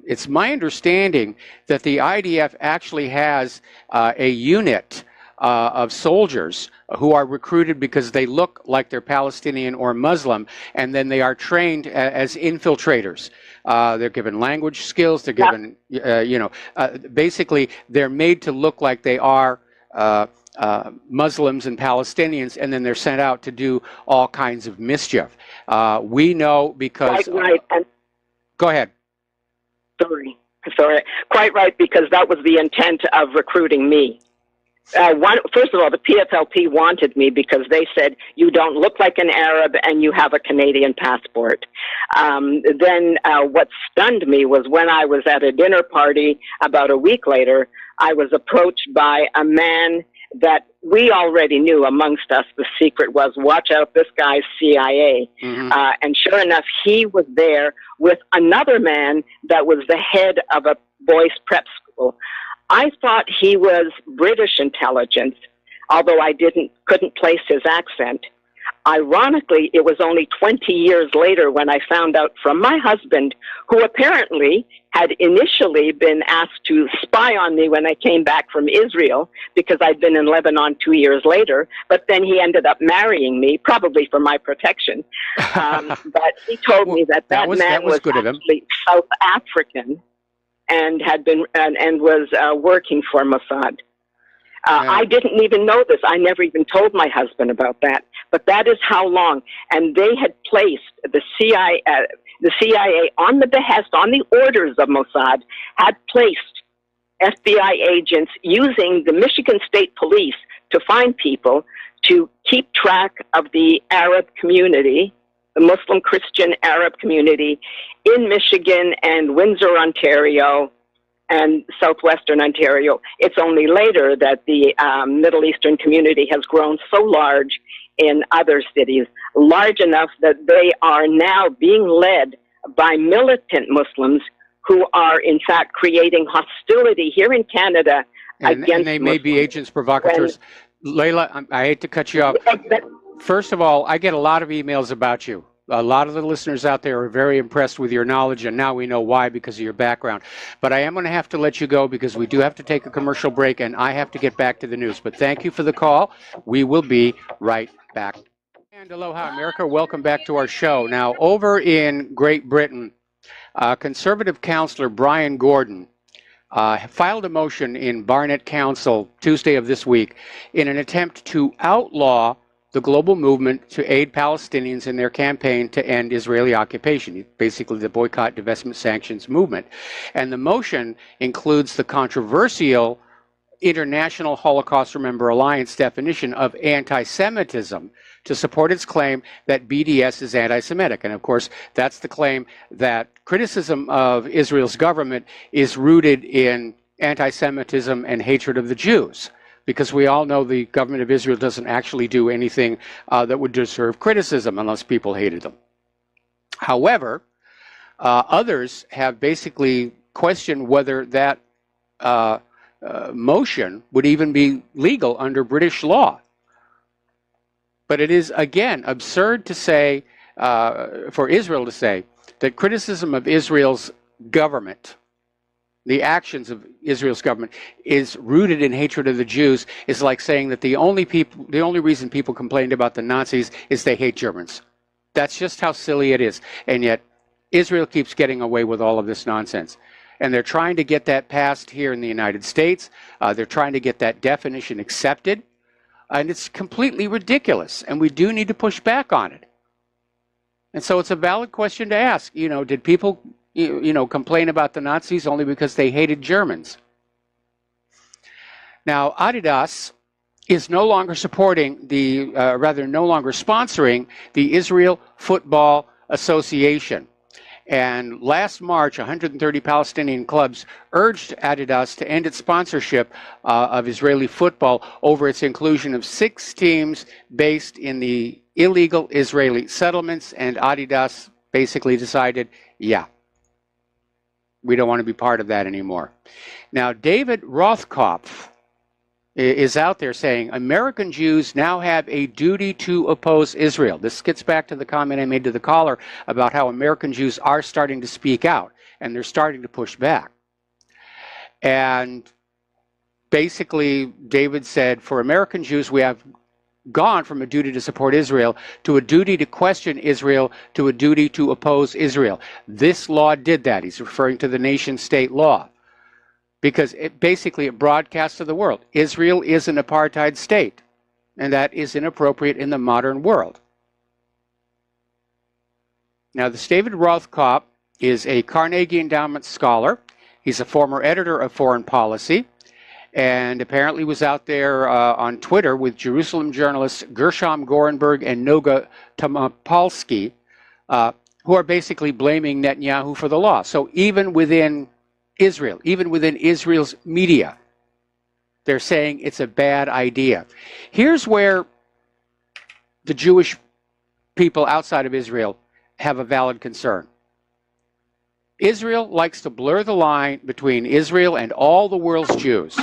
It's my understanding that the IDF actually has a unit of soldiers who are recruited because they look like they're Palestinian or Muslim, and then they are trained as infiltrators. They're given language skills. They're given, basically they're made to look like they are Muslims and Palestinians, and then they're sent out to do all kinds of mischief. We know because... Right. Go ahead. Sorry. Quite right, because that was the intent of recruiting me. First of all, the PFLP wanted me because they said, you don't look like an Arab and you have a Canadian passport. Then what stunned me was when I was at a dinner party about a week later, I was approached by a man that we already knew amongst us. The secret was, watch out, this guy's CIA. Mm-hmm. And sure enough, he was there with another man that was the head of a boys' prep school. I thought he was British intelligence, although I couldn't place his accent. Ironically, it was only 20 years later when I found out from my husband, who apparently had initially been asked to spy on me when I came back from Israel, because I'd been in Lebanon 2 years later, but then he ended up marrying me, probably for my protection. But he told me that man was actually South African and had been and was working for Mossad. I didn't even know this. I never even told my husband about that. But that is how long. And they had placed the CIA on the behest, on the orders of Mossad, had placed FBI agents using the Michigan State Police to find people to keep track of the Arab community, the Muslim Christian Arab community in Michigan and Windsor, Ontario, and southwestern Ontario. It's only later that the Middle Eastern community has grown so large in other cities, large enough that they are now being led by militant Muslims who are in fact creating hostility here in Canada against and they may Muslims. be agents provocateurs. Leila, I hate to cut you off. First of all, I get a lot of emails about you. A lot of the listeners out there are very impressed with your knowledge, and now we know why, because of your background. But I am going to have to let you go because we do have to take a commercial break, and I have to get back to the news. But thank you for the call. We will be right back. And aloha, America. Welcome back to our show. Now, over in Great Britain, conservative counselor Brian Gordon filed a motion in Barnet Council Tuesday of this week in an attempt to outlaw the global movement to aid Palestinians in their campaign to end Israeli occupation, basically the boycott, divestment, sanctions movement. And the motion includes the controversial International Holocaust Remember Alliance definition of anti-Semitism to support its claim that BDS is anti-Semitic. And of course, that's the claim that criticism of Israel's government is rooted in anti-Semitism and hatred of the Jews, because we all know the government of Israel doesn't actually do anything that would deserve criticism unless people hated them. However, others have basically questioned whether that motion would even be legal under British law. But it is, again, absurd to say, for Israel to say, that criticism of Israel's government, the actions of Israel's government, is rooted in hatred of the Jews. Is like saying that the only reason people complained about the Nazis is they hate Germans. That's just how silly it is. And yet Israel keeps getting away with all of this nonsense. And they're trying to get that passed here in the United States. They're trying to get that definition accepted. And it's completely ridiculous. And we do need to push back on it. And so it's a valid question to ask. Did people, complain about the Nazis only because they hated Germans? Now, Adidas is no longer supporting no longer sponsoring the Israel Football Association. And last March, 130 Palestinian clubs urged Adidas to end its sponsorship of Israeli football over its inclusion of 6 teams based in the illegal Israeli settlements. And Adidas basically decided, yeah, we don't want to be part of that anymore. Now, David Rothkopf is out there saying American Jews now have a duty to oppose Israel. This gets back to the comment I made to the caller about how American Jews are starting to speak out and they're starting to push back. And basically, David said, for American Jews, we have gone from a duty to support Israel to a duty to question Israel to a duty to oppose Israel. This law did that. He's referring to the nation-state law, because it broadcasts to the world, Israel is an apartheid state, and that is inappropriate in the modern world. Now, this David Rothkopf is a Carnegie Endowment scholar. He's a former editor of Foreign Policy, and apparently was out there on Twitter with Jerusalem journalists Gershom Gorenberg and Noga Tomopolsky, who are basically blaming Netanyahu for the law. So even within Israel, even within Israel's media, they're saying it's a bad idea. Here's where the Jewish people outside of Israel have a valid concern. Israel likes to blur the line between Israel and all the world's Jews.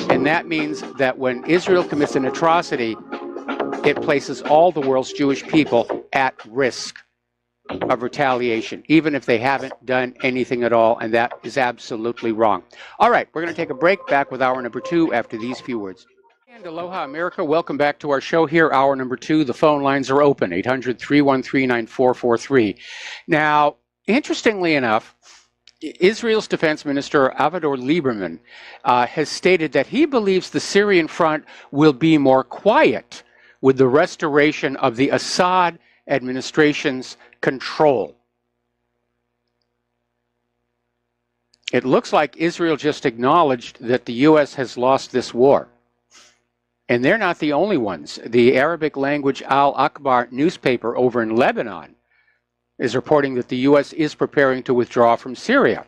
And that means that when Israel commits an atrocity, it places all the world's Jewish people at risk of retaliation, even if they haven't done anything at all, and that is absolutely wrong. All right, we're going to take a break. Back with hour number 2 after these few words. And aloha, America. Welcome back to our show here, hour number 2. The phone lines are open, 800-313-9443. Now, interestingly enough, Israel's defense minister, Avigdor Lieberman, has stated that he believes the Syrian front will be more quiet with the restoration of the Assad administration's control. It looks like Israel just acknowledged that the U.S. has lost this war. And they're not the only ones. The Arabic language Al-Akbar newspaper over in Lebanon is reporting that the U.S. is preparing to withdraw from Syria.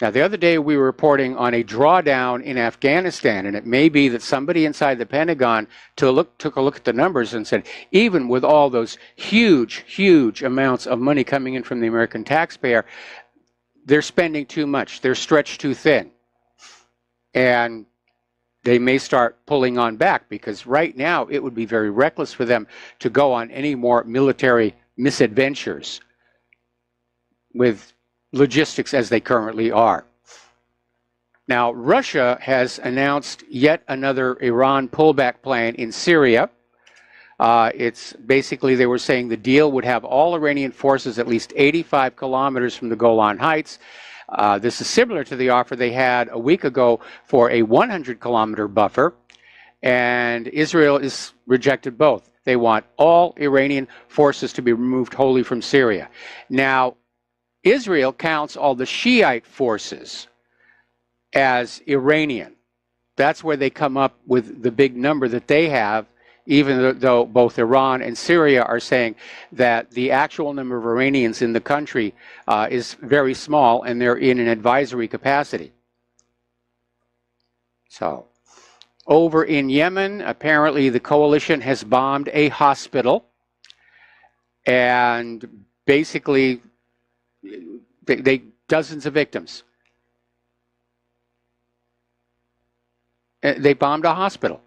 Now, the other day we were reporting on a drawdown in Afghanistan, and it may be that somebody inside the Pentagon took a look at the numbers and said, even with all those huge, huge amounts of money coming in from the American taxpayer, they're spending too much. They're stretched too thin. And they may start pulling on back, because right now it would be very reckless for them to go on any more military misadventures with logistics as they currently are. Now, Russia has announced yet another Iran pullback plan in Syria. It's basically, they were saying the deal would have all Iranian forces at least 85 kilometers from the Golan Heights. This is similar to the offer they had a week ago for a 100-kilometer buffer, and Israel has rejected both. They want all Iranian forces to be removed wholly from Syria. Now, Israel counts all the Shiite forces as Iranian. That's where they come up with the big number that they have, even though both Iran and Syria are saying that the actual number of Iranians in the country is very small, and they're in an advisory capacity. So, over in Yemen, apparently the coalition has bombed a hospital, and basically they dozens of victims. They bombed a hospital.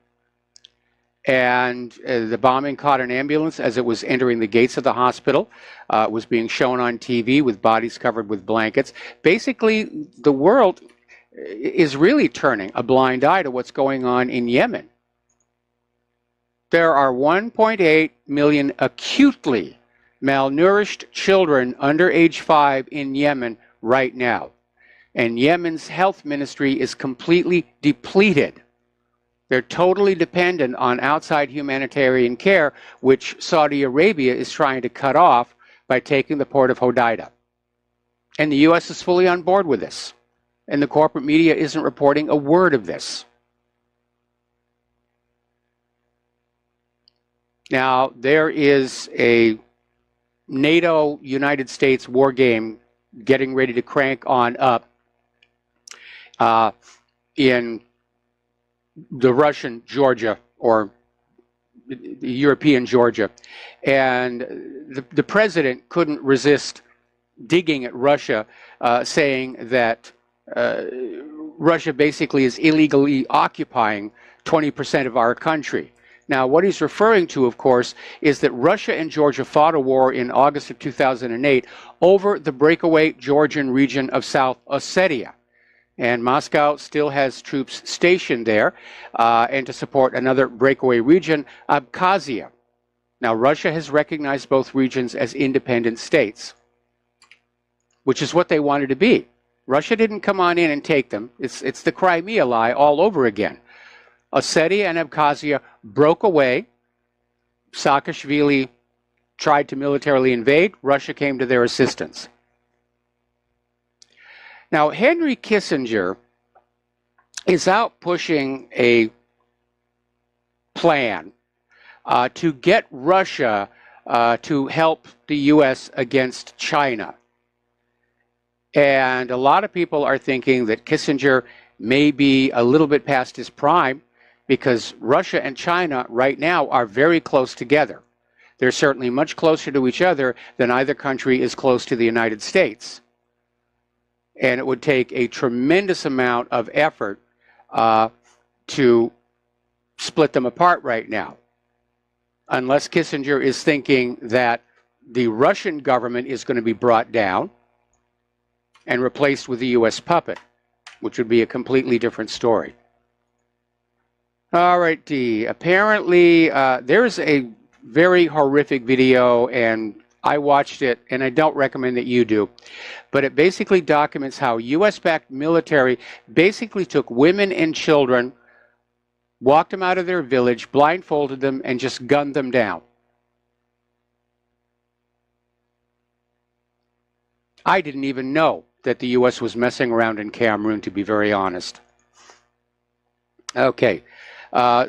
And the bombing caught an ambulance as it was entering the gates of the hospital. It was being shown on TV with bodies covered with blankets. Basically, the world is really turning a blind eye to what's going on in Yemen. There are 1.8 million acutely malnourished children under age 5 in Yemen right now. And Yemen's health ministry is completely depleted. They're totally dependent on outside humanitarian care, which Saudi Arabia is trying to cut off by taking the port of Hodeida. And the U.S. is fully on board with this. And the corporate media isn't reporting a word of this. Now, there is a NATO-United States war game getting ready to crank on up in the Russian Georgia, or the European Georgia. And the president couldn't resist digging at Russia, saying that Russia basically is illegally occupying 20% of our country. Now, what he's referring to, of course, is that Russia and Georgia fought a war in August of 2008 over the breakaway Georgian region of South Ossetia. And Moscow still has troops stationed there, and to support another breakaway region, Abkhazia. Now, Russia has recognized both regions as independent states, which is what they wanted to be. Russia didn't come on in and take them. It's the Crimea lie all over again. Ossetia and Abkhazia broke away. Saakashvili tried to militarily invade. Russia came to their assistance. Now, Henry Kissinger is out pushing a plan to get Russia to help the U.S. against China. And a lot of people are thinking that Kissinger may be a little bit past his prime, because Russia and China right now are very close together. They're certainly much closer to each other than either country is close to the United States. And it would take a tremendous amount of effort to split them apart right now, unless Kissinger is thinking that the Russian government is going to be brought down and replaced with the U.S. puppet, which would be a completely different story. All right, D. Apparently, there's a very horrific video, and I watched it, and I don't recommend that you do. But it basically documents how U.S.-backed military basically took women and children, walked them out of their village, blindfolded them, and just gunned them down. I didn't even know that the U.S. was messing around in Cameroon, to be very honest. Okay.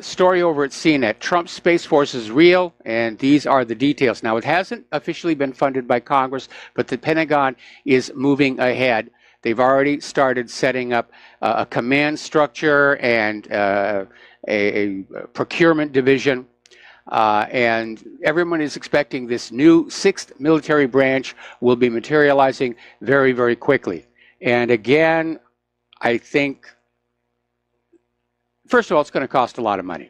Story over at CNET. Trump's Space Force is real, and these are the details. Now, it hasn't officially been funded by Congress, but the Pentagon is moving ahead. They've already started setting up a command structure and a procurement division, and everyone is expecting this new 6th military branch will be materializing very, very quickly. And again, I think, first of all, it's going to cost a lot of money.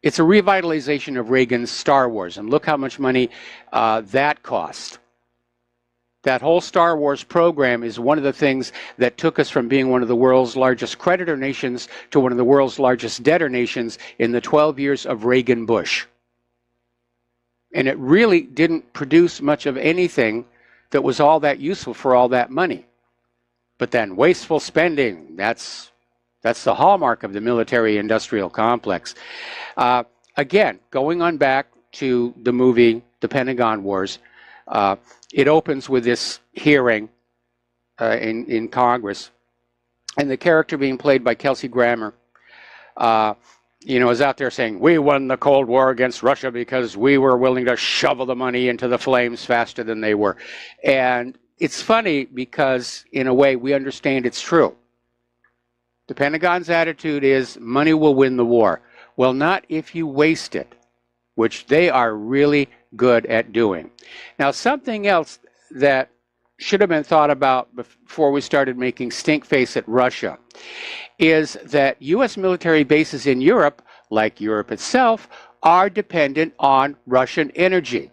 It's a revitalization of Reagan's Star Wars, and look how much money that cost. That whole Star Wars program is one of the things that took us from being one of the world's largest creditor nations to one of the world's largest debtor nations in the 12 years of Reagan-Bush. And it really didn't produce much of anything that was all that useful for all that money. But then wasteful spending, that's the hallmark of the military-industrial complex. Again, going on back to the movie, The Pentagon Wars, it opens with this hearing in Congress, and the character being played by Kelsey Grammer, is out there saying, we won the Cold War against Russia because we were willing to shovel the money into the flames faster than they were. And it's funny because, in a way, we understand it's true. The Pentagon's attitude is money will win the war. Well, not if you waste it, which they are really good at doing. Now, something else that should have been thought about before we started making stink face at Russia is that U.S. military bases in Europe, like Europe itself, are dependent on Russian energy.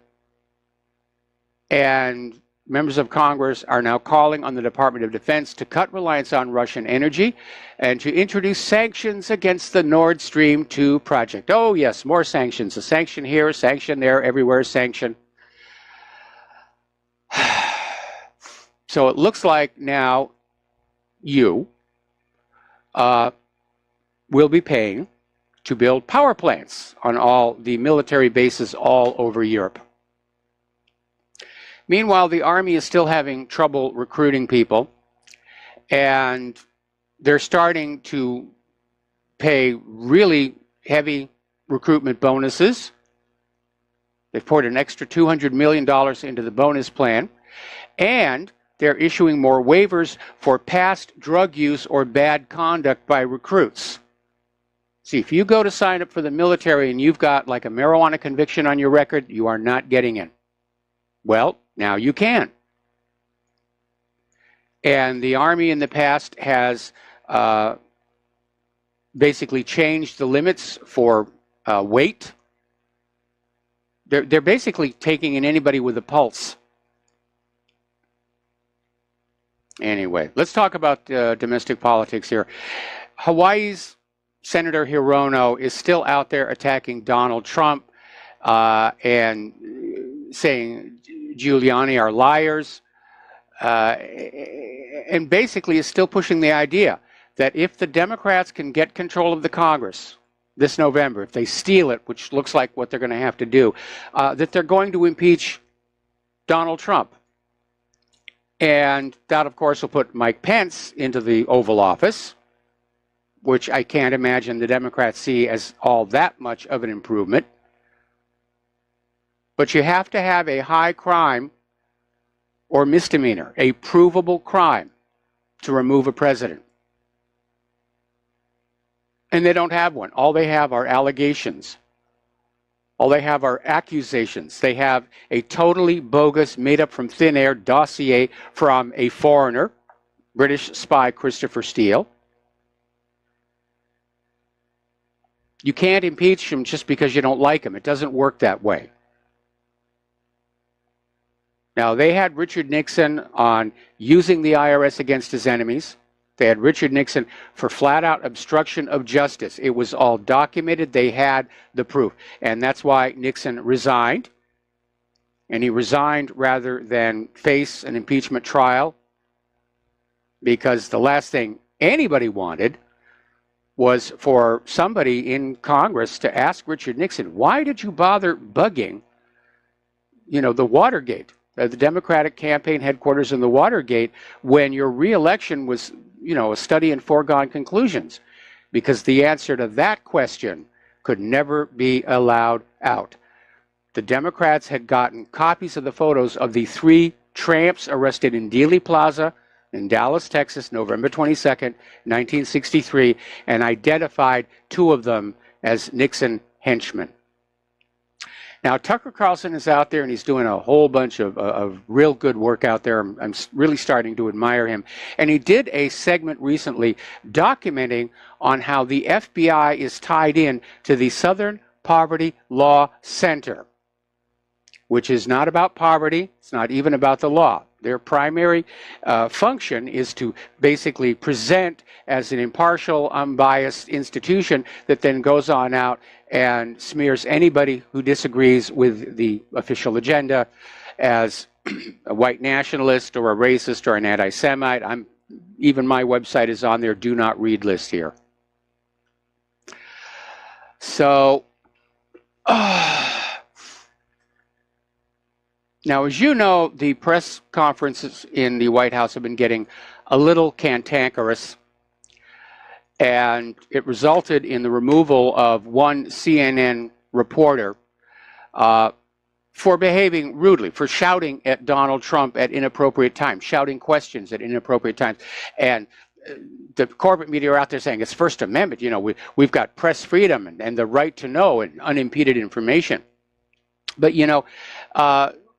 And members of Congress are now calling on the Department of Defense to cut reliance on Russian energy and to introduce sanctions against the Nord Stream 2 project. Oh, yes, more sanctions. A sanction here, a sanction there, everywhere, sanction. So it looks like now you will be paying to build power plants on all the military bases all over Europe. Meanwhile, the Army is still having trouble recruiting people, and they're starting to pay really heavy recruitment bonuses. They've poured an extra $200 million into the bonus plan, and they're issuing more waivers for past drug use or bad conduct by recruits. See, if you go to sign up for the military and you've got like a marijuana conviction on your record, you are not getting in. Well, now you can. And the Army in the past has basically changed the limits for weight. They're basically taking in anybody with a pulse. Anyway, let's talk about domestic politics here. Hawaii's Senator Hirono is still out there attacking Donald Trump and saying Giuliani are liars, and basically is still pushing the idea that if the Democrats can get control of the Congress this November, if they steal it, which looks like what they're going to have to do, that they're going to impeach Donald Trump. And that, of course, will put Mike Pence into the Oval Office, which I can't imagine the Democrats see as all that much of an improvement. But you have to have a high crime or misdemeanor, a provable crime, to remove a president. And they don't have one. All they have are allegations. All they have are accusations. They have a totally bogus, made up from thin air dossier from a foreigner, British spy Christopher Steele. You can't impeach him just because you don't like him. It doesn't work that way. Now, they had Richard Nixon on using the IRS against his enemies. They had Richard Nixon for flat-out obstruction of justice. It was all documented. They had the proof. And that's why Nixon resigned. And he resigned rather than face an impeachment trial, because the last thing anybody wanted was for somebody in Congress to ask Richard Nixon, why did you bother bugging, the Watergate, the Democratic campaign headquarters in the Watergate, when your reelection was, a study in foregone conclusions? Because the answer to that question could never be allowed out. The Democrats had gotten copies of the photos of the 3 tramps arrested in Dealey Plaza in Dallas, Texas, November 22nd, 1963, and identified 2 of them as Nixon henchmen. Now, Tucker Carlson is out there, and he's doing a whole bunch of real good work out there. I'm really starting to admire him. And he did a segment recently documenting on how the FBI is tied in to the Southern Poverty Law Center, which is not about poverty. It's not even about the law. Their primary function is to basically present as an impartial, unbiased institution that then goes on out and smears anybody who disagrees with the official agenda as a white nationalist or a racist or an anti-Semite. Even my website is on their do not read list here. So, now, as you know, the press conferences in the White House have been getting a little cantankerous, and it resulted in the removal of one CNN reporter for behaving rudely, for shouting at Donald Trump at inappropriate times, shouting questions at inappropriate times. And the corporate media are out there saying it's First Amendment, we've got press freedom and the right to know and unimpeded information. But,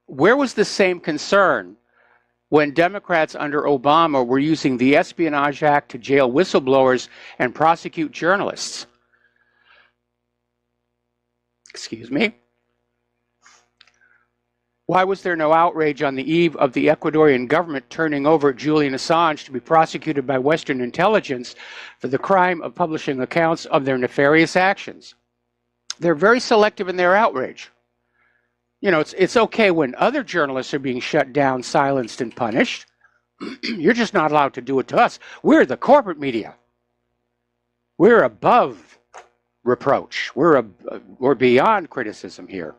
where was the same concern when Democrats under Obama were using the Espionage Act to jail whistleblowers and prosecute journalists? Excuse me? Why was there no outrage on the eve of the Ecuadorian government turning over Julian Assange to be prosecuted by Western intelligence for the crime of publishing accounts of their nefarious actions? They're very selective in their outrage. It's okay when other journalists are being shut down, silenced, and punished. You're just not allowed to do it to us. We're the corporate media. We're above reproach. We're beyond criticism here.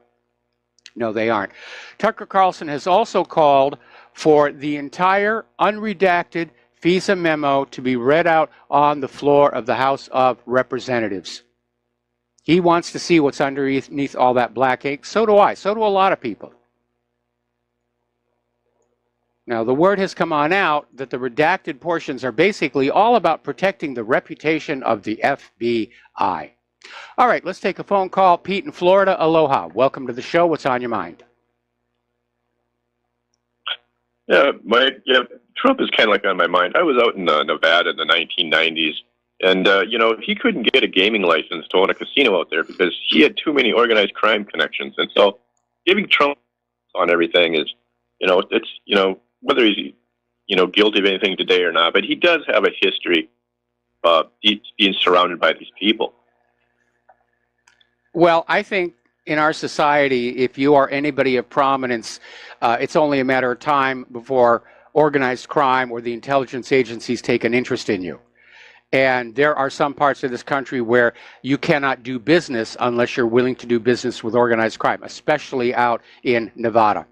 No, they aren't. Tucker Carlson has also called for the entire unredacted FISA memo to be read out on the floor of the House of Representatives. He wants to see what's underneath all that black ink. So do I. So do a lot of people. Now, the word has come on out that the redacted portions are basically all about protecting the reputation of the FBI. All right, let's take a phone call. Pete in Florida, aloha. Welcome to the show. What's on your mind? Yeah, Trump is kind of like on my mind. I was out in Nevada in the 1990s, and, he couldn't get a gaming license to own a casino out there because he had too many organized crime connections. And so giving Trump on everything is, whether he's, guilty of anything today or not, but he does have a history of being surrounded by these people. Well, I think in our society, if you are anybody of prominence, it's only a matter of time before organized crime or the intelligence agencies take an interest in you. And there are some parts of this country where you cannot do business unless you're willing to do business with organized crime, especially out in Nevada.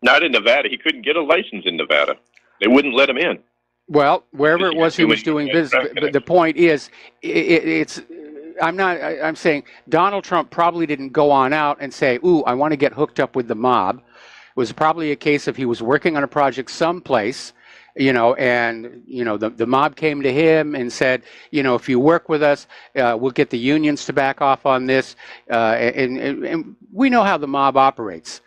Not in Nevada. He couldn't get a license in Nevada. They wouldn't let him in. Well, wherever it was he was doing business, but the point is, I'm saying Donald Trump probably didn't go on out and say, ooh, I want to get hooked up with the mob. It was probably a case of he was working on a project someplace, and, the mob came to him and said, if you work with us, we'll get the unions to back off on this. And we know how the mob operates.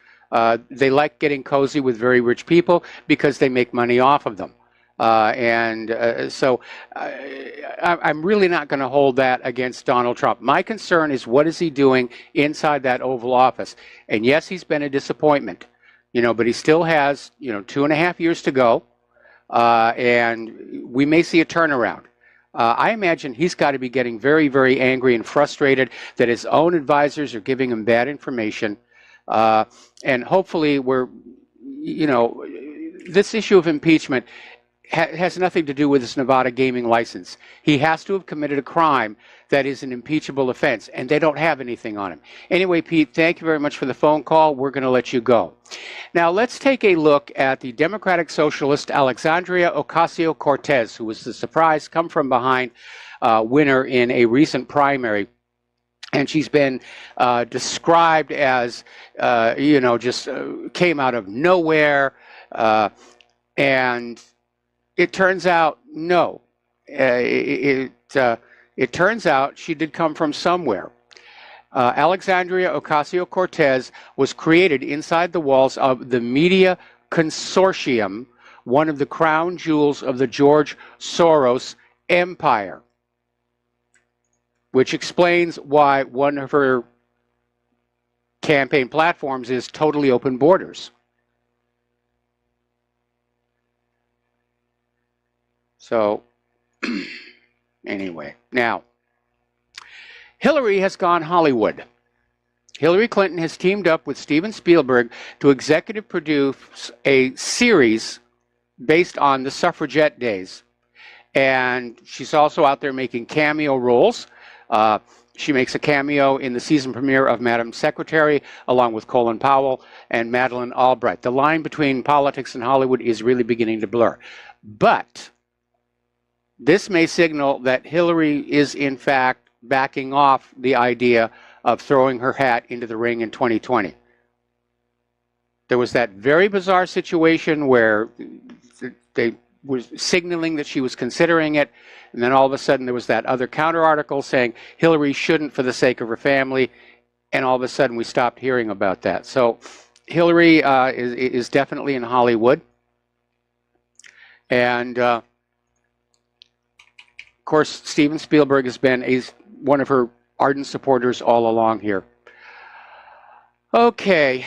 They like getting cozy with very rich people because they make money off of them. So I'm really not going to hold that against Donald Trump. My concern is what is he doing inside that Oval Office? And yes, he's been a disappointment, but he still has, 2.5 years to go. And we may see a turnaround. I imagine he's got to be getting very, very angry and frustrated that his own advisors are giving him bad information. And hopefully this issue of impeachment has nothing to do with his Nevada gaming license. He has to have committed a crime that is an impeachable offense, and they don't have anything on him. Anyway, Pete, thank you very much for the phone call. We're going to let you go. Now, let's take a look at the Democratic Socialist Alexandria Ocasio-Cortez, who was the surprise come-from-behind winner in a recent primary. And she's been described as, just came out of nowhere. And it turns out, no. It turns out she did come from somewhere. Alexandria Ocasio-Cortez was created inside the walls of the Media Consortium, one of the crown jewels of the George Soros empire, which explains why one of her campaign platforms is totally open borders. So, anyway, now, Hillary has gone Hollywood. Hillary Clinton has teamed up with Steven Spielberg to executive produce a series based on the suffragette days. And she's also out there making cameo roles. She makes a cameo in the season premiere of Madam Secretary, along with Colin Powell and Madeleine Albright. The line between politics and Hollywood is really beginning to blur. But this may signal that Hillary is, in fact, backing off the idea of throwing her hat into the ring in 2020. There was that very bizarre situation where they were signaling that she was considering it, and then all of a sudden there was that other counter article saying Hillary shouldn't for the sake of her family, and all of a sudden we stopped hearing about that. So Hillary is definitely in Hollywood, and of course Steven Spielberg has been one of her ardent supporters all along here. Okay,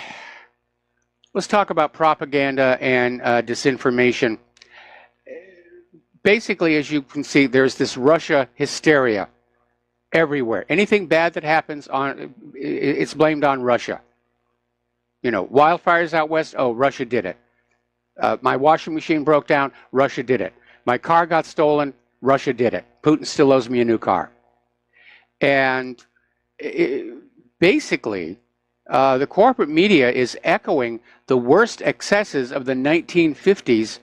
let's talk about propaganda and disinformation. Basically, as you can see, there's this Russia hysteria everywhere. Anything bad that happens, it's blamed on Russia. Wildfires out west, oh, Russia did it. My washing machine broke down, Russia did it. My car got stolen, Russia did it. Putin still owes me a new car. And basically, the corporate media is echoing the worst excesses of the 1950s,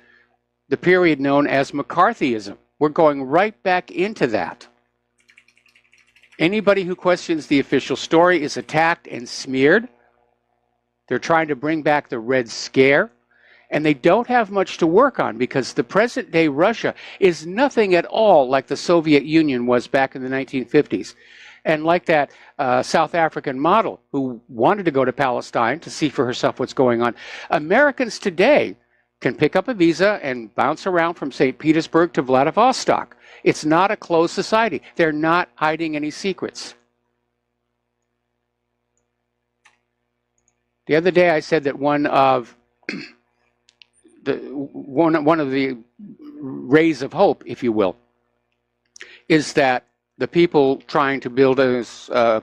the period known as McCarthyism. We're going right back into that. Anybody who questions the official story is attacked and smeared. They're trying to bring back the Red Scare. And they don't have much to work on because the present-day Russia is nothing at all like the Soviet Union was back in the 1950s. And like that South African model who wanted to go to Palestine to see for herself what's going on, Americans today can pick up a visa and bounce around from St. Petersburg to Vladivostok. It's not a closed society. They're not hiding any secrets. The other day I said that one of the rays of hope, if you will, is that the people trying to build a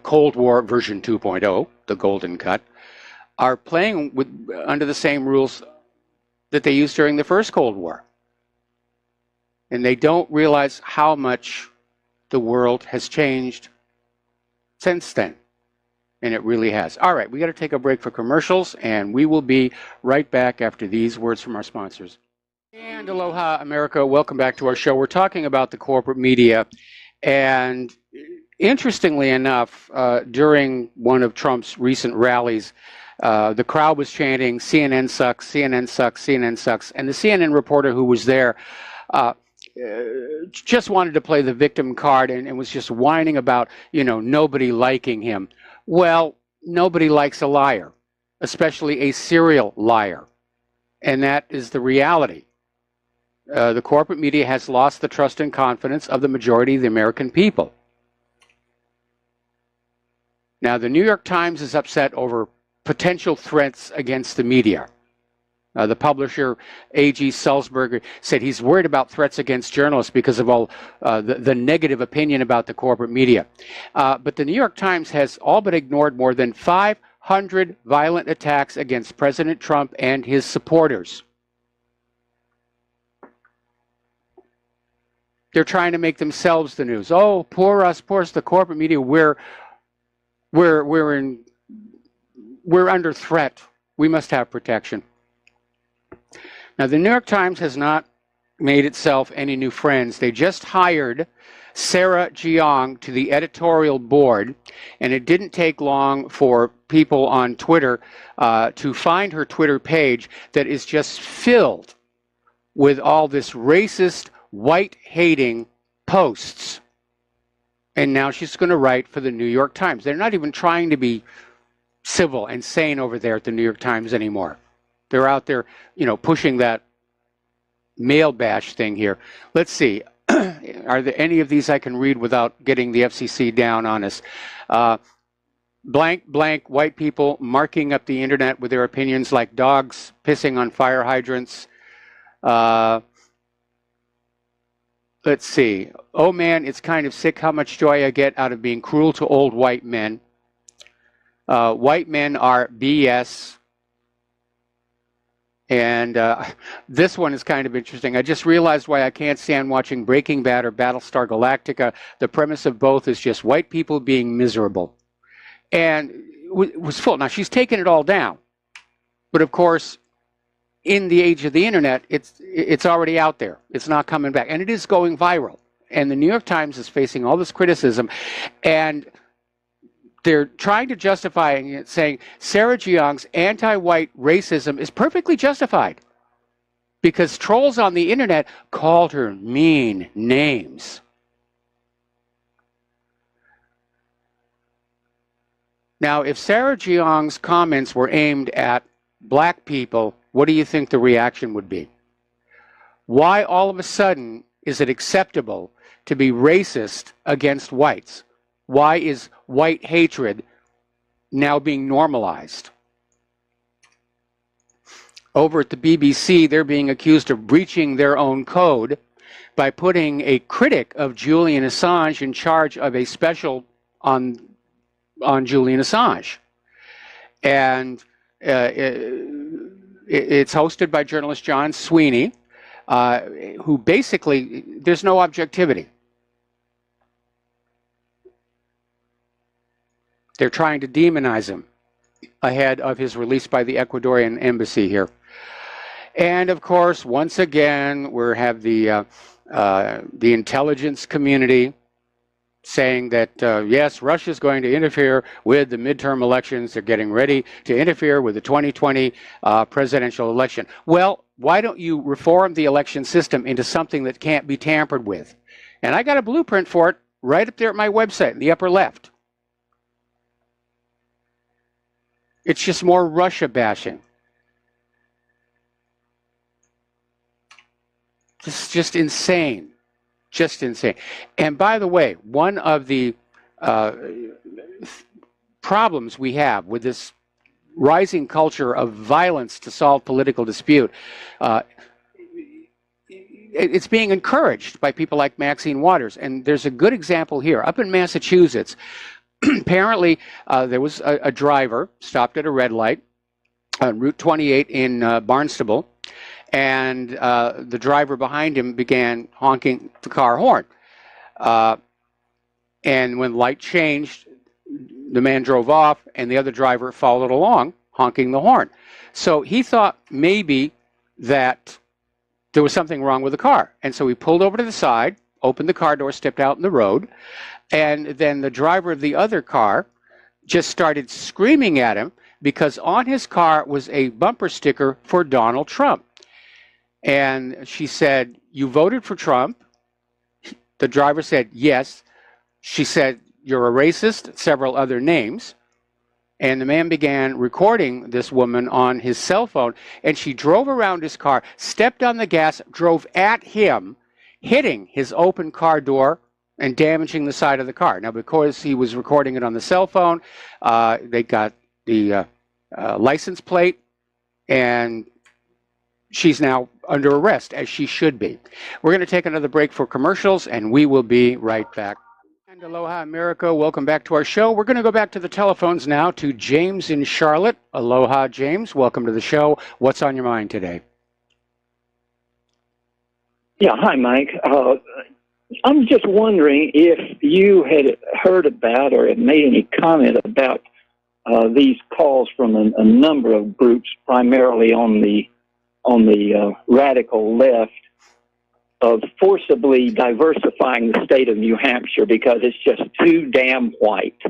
Cold War version 2.0, the Golden Cut, are playing under the same rules that they used during the first Cold War. And they don't realize how much the world has changed since then. And it really has. All right, we got to take a break for commercials, and we will be right back after these words from our sponsors. And aloha, America. Welcome back to our show. We're talking about the corporate media. And interestingly enough, during one of Trump's recent rallies, the crowd was chanting, CNN sucks, CNN sucks, CNN sucks. And the CNN reporter who was there just wanted to play the victim card and was just whining about, nobody liking him. Well, nobody likes a liar, especially a serial liar. And that is the reality. The corporate media has lost the trust and confidence of the majority of the American people. Now, the New York Times is upset over potential threats against the media. The publisher, A.G. Sulzberger, said he's worried about threats against journalists because of all the negative opinion about the corporate media. But the New York Times has all but ignored more than 500 violent attacks against President Trump and his supporters. They're trying to make themselves the news. Oh, poor us, the corporate media. We're under threat. We must have protection. Now, the New York Times has not made itself any new friends. They just hired Sarah Jeong to the editorial board, and it didn't take long for people on Twitter to find her Twitter page that is just filled with all this racist, white-hating posts. And now she's going to write for the New York Times. They're not even trying to be civil and sane over there at the New York Times anymore. They're out there, pushing that male bash thing here. Let's see. Are there any of these I can read without getting the FCC down on us? Blank, white people marking up the internet with their opinions like dogs pissing on fire hydrants. Let's see. Oh, man, it's kind of sick how much joy I get out of being cruel to old white men. White men are BS. And this one is kind of interesting. I just realized why I can't stand watching Breaking Bad or Battlestar Galactica. The premise of both is just white people being miserable. And it was full. Now, she's taken it all down. But, of course, in the age of the internet, it's already out there. It's not coming back. And it is going viral. And the New York Times is facing all this criticism. And they're trying to justify it, saying Sarah Jeong's anti-white racism is perfectly justified because trolls on the internet called her mean names. Now, if Sarah Jeong's comments were aimed at black people, what do you think the reaction would be? Why all of a sudden is it acceptable to be racist against whites? Why is white hatred now being normalized? Over at the BBC, they're being accused of breaching their own code by putting a critic of Julian Assange in charge of a special on Julian Assange. And it's hosted by journalist John Sweeney. who basically, there's no objectivity. They're trying to demonize him ahead of his release by the Ecuadorian embassy here. And of course, once again, we have the intelligence community saying that, yes, Russia's going to interfere with the midterm elections. They're getting ready to interfere with the 2020 presidential election. Well, why don't you reform the election system into something that can't be tampered with? And I got a blueprint for it right up there at my website in the upper left. It's just more Russia bashing. Just insane. Just insane. And by the way, one of the problems we have with this rising culture of violence to solve political dispute, it's being encouraged by people like Maxine Waters. And there's a good example here. Up in Massachusetts, apparently there was a driver stopped at a red light on Route 28 in Barnstable. And the driver behind him began honking the car horn. And when the light changed, the man drove off, and the other driver followed along, honking the horn. So he thought maybe that there was something wrong with the car. And so he pulled over to the side, opened the car door, stepped out in the road, and then the driver of the other car just started screaming at him because on his car was a bumper sticker for Donald Trump. And she said, "You voted for Trump?" The driver said, "Yes." She said, "You're a racist," several other names. And the man began recording this woman on his cell phone. And she drove around his car, stepped on the gas, drove at him, hitting his open car door and damaging the side of the car. Now, because he was recording it on the cell phone, they got the license plate, and she's now under arrest, as she should be. We're going to take another break for commercials, and we will be right back. And aloha, America. Welcome back to our show. We're going to go back to the telephones now to James in Charlotte. Aloha, James. Welcome to the show. What's on your mind today? Yeah, hi, Mike. I'm just wondering if you had heard about or had made any comment about these calls from a number of groups, primarily on the radical left, of forcibly diversifying the state of New Hampshire because it's just too damn white.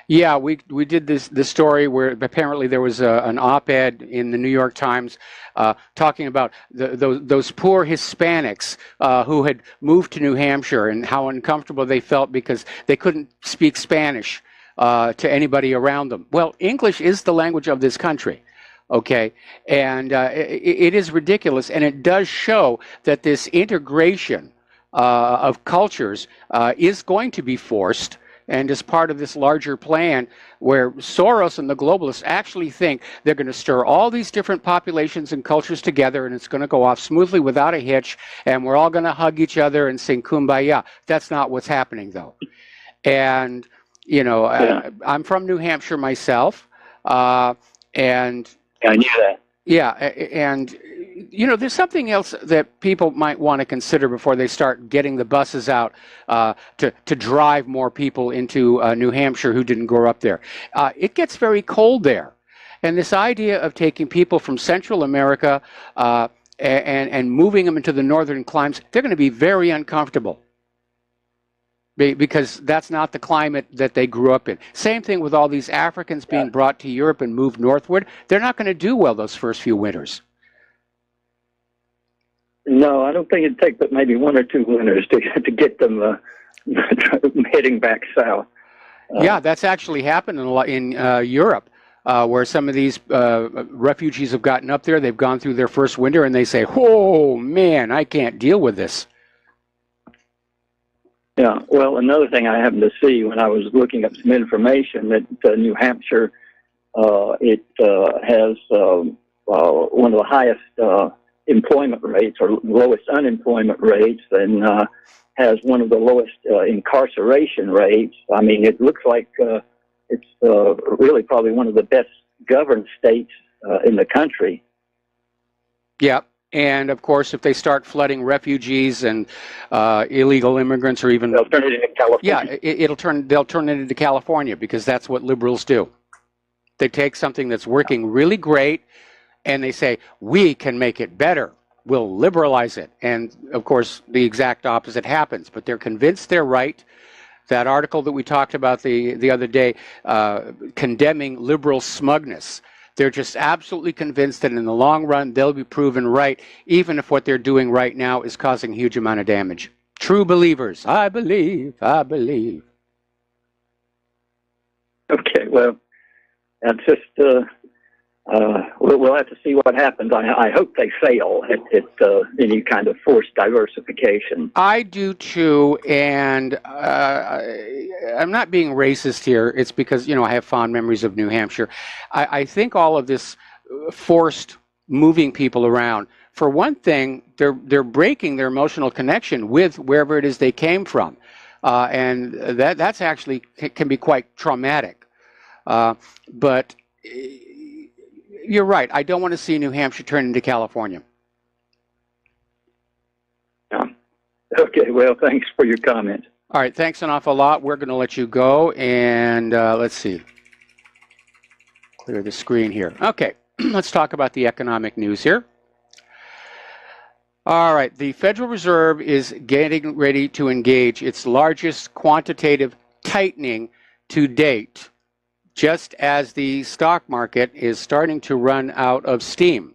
Yeah, we did this story where apparently there was an op-ed in the New York Times talking about those poor Hispanics who had moved to New Hampshire and how uncomfortable they felt because they couldn't speak Spanish to anybody around them. Well, English is the language of this country. Okay, and it is ridiculous, and it does show that this integration of cultures is going to be forced, and is part of this larger plan where Soros and the globalists actually think they're going to stir all these different populations and cultures together, and it's going to go off smoothly without a hitch, and we're all going to hug each other and sing Kumbaya. That's not what's happening, though. And, you know, I'm from New Hampshire myself, and I knew that. Yeah, and you know, there's something else that people might want to consider before they start getting the buses out to drive more people into New Hampshire who didn't grow up there. It gets very cold there, and this idea of taking people from Central America and moving them into the northern climes, they're going to be very uncomfortable. Because that's not the climate that they grew up in. Same thing with all these Africans being brought to Europe and moved northward. They're not going to do well those first few winters. No, I don't think it'd take but maybe 1 or 2 winters to get them heading back south. Yeah, that's actually happened in Europe, where some of these refugees have gotten up there. They've gone through their first winter, and they say, "Oh man, I can't deal with this." Yeah, well, another thing I happened to see when I was looking up some information that New Hampshire, it has one of the highest employment rates or lowest unemployment rates, and has one of the lowest incarceration rates. I mean, it looks like it's really probably one of the best governed states in the country. Yeah, And of course, if they start flooding refugees and illegal immigrants, or even they'll turn it into California. Yeah, they'll turn it into California, because that's what liberals do. They take something that's working really great, and they say, we can make it better. We'll liberalize it. And of course, the exact opposite happens. But they're convinced they're right. That article that we talked about the other day, condemning liberal smugness. They're just absolutely convinced that in the long run, they'll be proven right, even if what they're doing right now is causing a huge amount of damage. True believers. I believe, I believe. Okay, well, that's just, we'll have to see what happens. I hope they fail at any kind of forced diversification. I do too, and I'm not being racist here. It's because, I have fond memories of New Hampshire. I think all of this forced moving people around, for one thing, they're breaking their emotional connection with wherever it is they came from, and that's actually can be quite traumatic. But you're right. I don't want to see New Hampshire turn into California. Okay, well, thanks for your comment. All right, thanks an awful lot. We're going to let you go, and let's see. Clear the screen here. Okay, let's talk about the economic news here. All right, the Federal Reserve is getting ready to engage its largest quantitative tightening to date, just as the stock market is starting to run out of steam.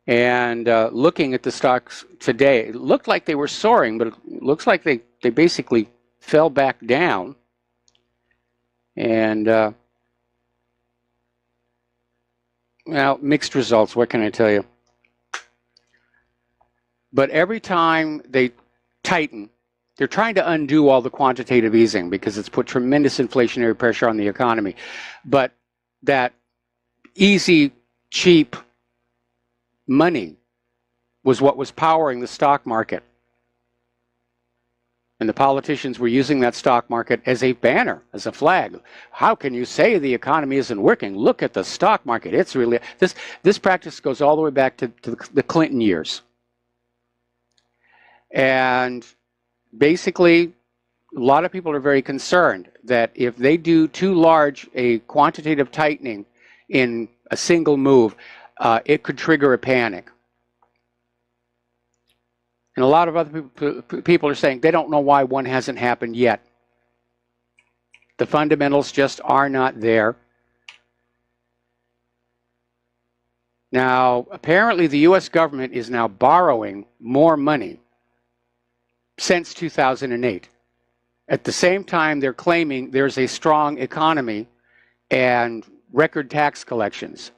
And looking at the stocks today, it looked like they were soaring, but it looks like they basically fell back down. And, well, mixed results, what can I tell you? But every time they tighten, they're trying to undo all the quantitative easing because it's put tremendous inflationary pressure on the economy. But that easy, cheap money was what was powering the stock market. And the politicians were using that stock market as a banner, as a flag. How can you say the economy isn't working? Look at the stock market. It's really, this practice goes all the way back to the Clinton years. And basically, a lot of people are very concerned that if they do too large a quantitative tightening in a single move, it could trigger a panic. And a lot of other people are saying they don't know why one hasn't happened yet. The fundamentals just are not there. Now, apparently the U.S. government is now borrowing more money since 2008. At the same time, they're claiming there's a strong economy and record tax collections.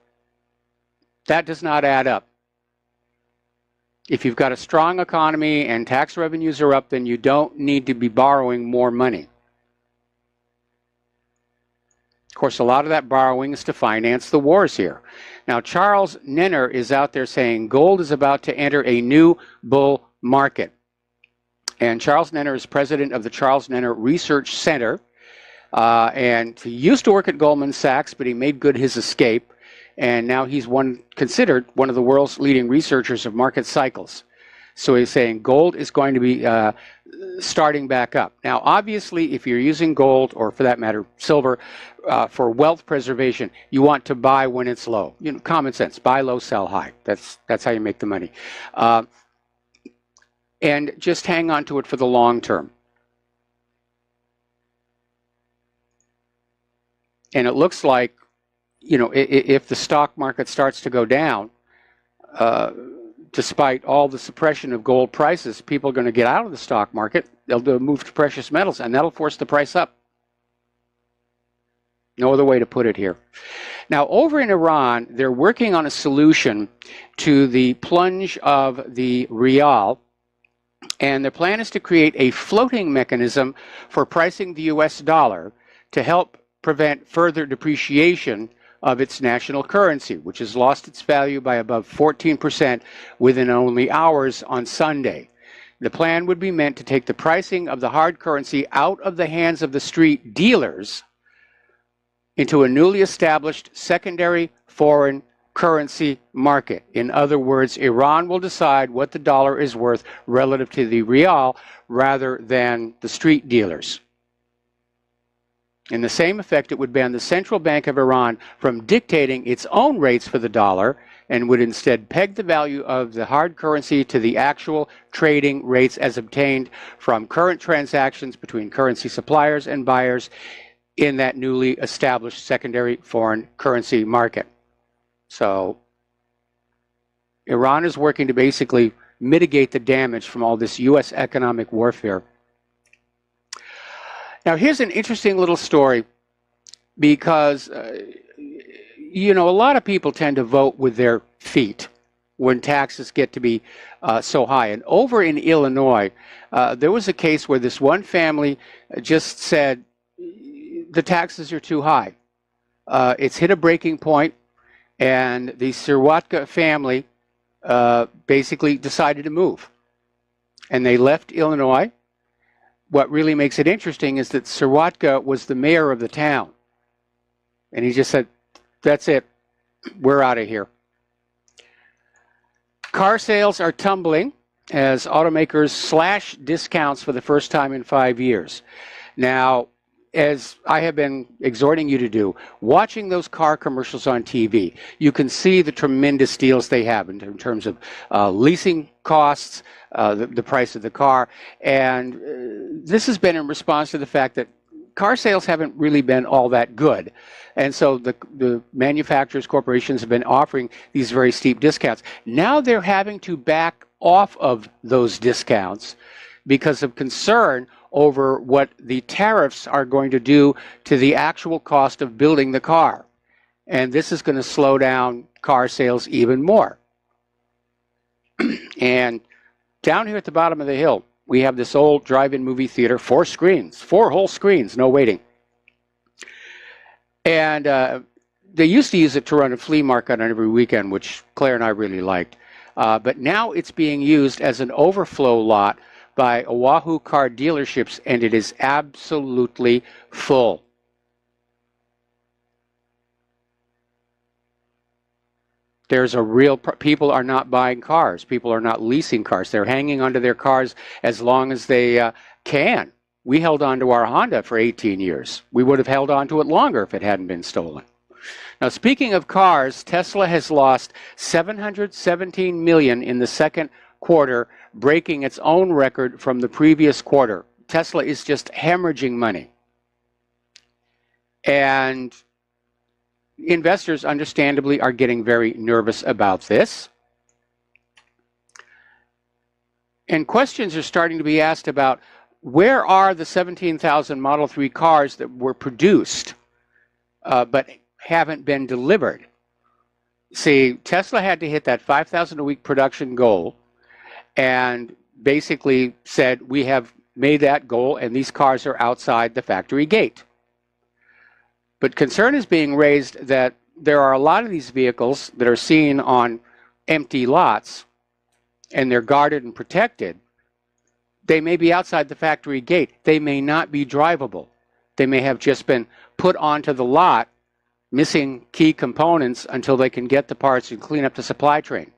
That does not add up. If you've got a strong economy and tax revenues are up, then you don't need to be borrowing more money. Of course, a lot of that borrowing is to finance the wars here. Now, Charles Nenner is out there saying gold is about to enter a new bull market. And Charles Nenner is president of the Charles Nenner Research Center. And he used to work at Goldman Sachs, but he made good his escape. And now he's considered one of the world's leading researchers of market cycles. So he's saying gold is going to be starting back up. Now, obviously, if you're using gold, or for that matter, silver, for wealth preservation, you want to buy when it's low. Common sense, buy low, sell high. That's how you make the money. And just hang on to it for the long term. And it looks like, if the stock market starts to go down, despite all the suppression of gold prices, people are going to get out of the stock market. They'll move to precious metals, and that'll force the price up. No other way to put it here. Now, over in Iran, they're working on a solution to the plunge of the rial. And their plan is to create a floating mechanism for pricing the U.S. dollar to help prevent further depreciation of its national currency, which has lost its value by above 14% within only hours on Sunday. The plan would be meant to take the pricing of the hard currency out of the hands of the street dealers into a newly established secondary foreign currency market. In other words, Iran will decide what the dollar is worth relative to the rial rather than the street dealers. In the same effect, it would ban the Central Bank of Iran from dictating its own rates for the dollar and would instead peg the value of the hard currency to the actual trading rates as obtained from current transactions between currency suppliers and buyers in that newly established secondary foreign currency market. So Iran is working to basically mitigate the damage from all this U.S. economic warfare. Now, here's an interesting little story because, you know, a lot of people tend to vote with their feet when taxes get to be so high. And over in Illinois, there was a case where this one family just said, the taxes are too high. It's hit a breaking point, and the Sirwatka family basically decided to move. And they left Illinois. What really makes it interesting is that Sirwatka was the mayor of the town. And he just said, that's it, we're out of here. Car sales are tumbling as automakers slash discounts for the first time in 5 years. Now, as I have been exhorting you to do, watching those car commercials on TV, you can see the tremendous deals they have in terms of leasing costs, the price of the car. And this has been in response to the fact that car sales haven't really been all that good. And so the manufacturers, corporations have been offering these very steep discounts. Now they're having to back off of those discounts because of concern over what the tariffs are going to do to the actual cost of building the car. And this is going to slow down car sales even more. And down here at the bottom of the hill, we have this old drive-in movie theater, 4 screens, 4 whole screens, no waiting. And they used to use it to run a flea market on every weekend, which Claire and I really liked. But now it's being used as an overflow lot by Oahu car dealerships, and it is absolutely full. There's a real, people are not buying cars. People are not leasing cars. They're hanging onto their cars as long as they can. We held on to our Honda for 18 years. We would have held on to it longer if it hadn't been stolen. Now, speaking of cars, Tesla has lost $717 million in the second quarter, breaking its own record from the previous quarter. Tesla is just hemorrhaging money. And investors, understandably, are getting very nervous about this. And questions are starting to be asked about where are the 17,000 Model 3 cars that were produced but haven't been delivered. See, Tesla had to hit that 5,000 a week production goal and basically said, we have made that goal and these cars are outside the factory gate. But concern is being raised that there are a lot of these vehicles that are seen on empty lots and they're guarded and protected. They may be outside the factory gate. They may not be drivable. They may have just been put onto the lot, missing key components until they can get the parts and clean up the supply train.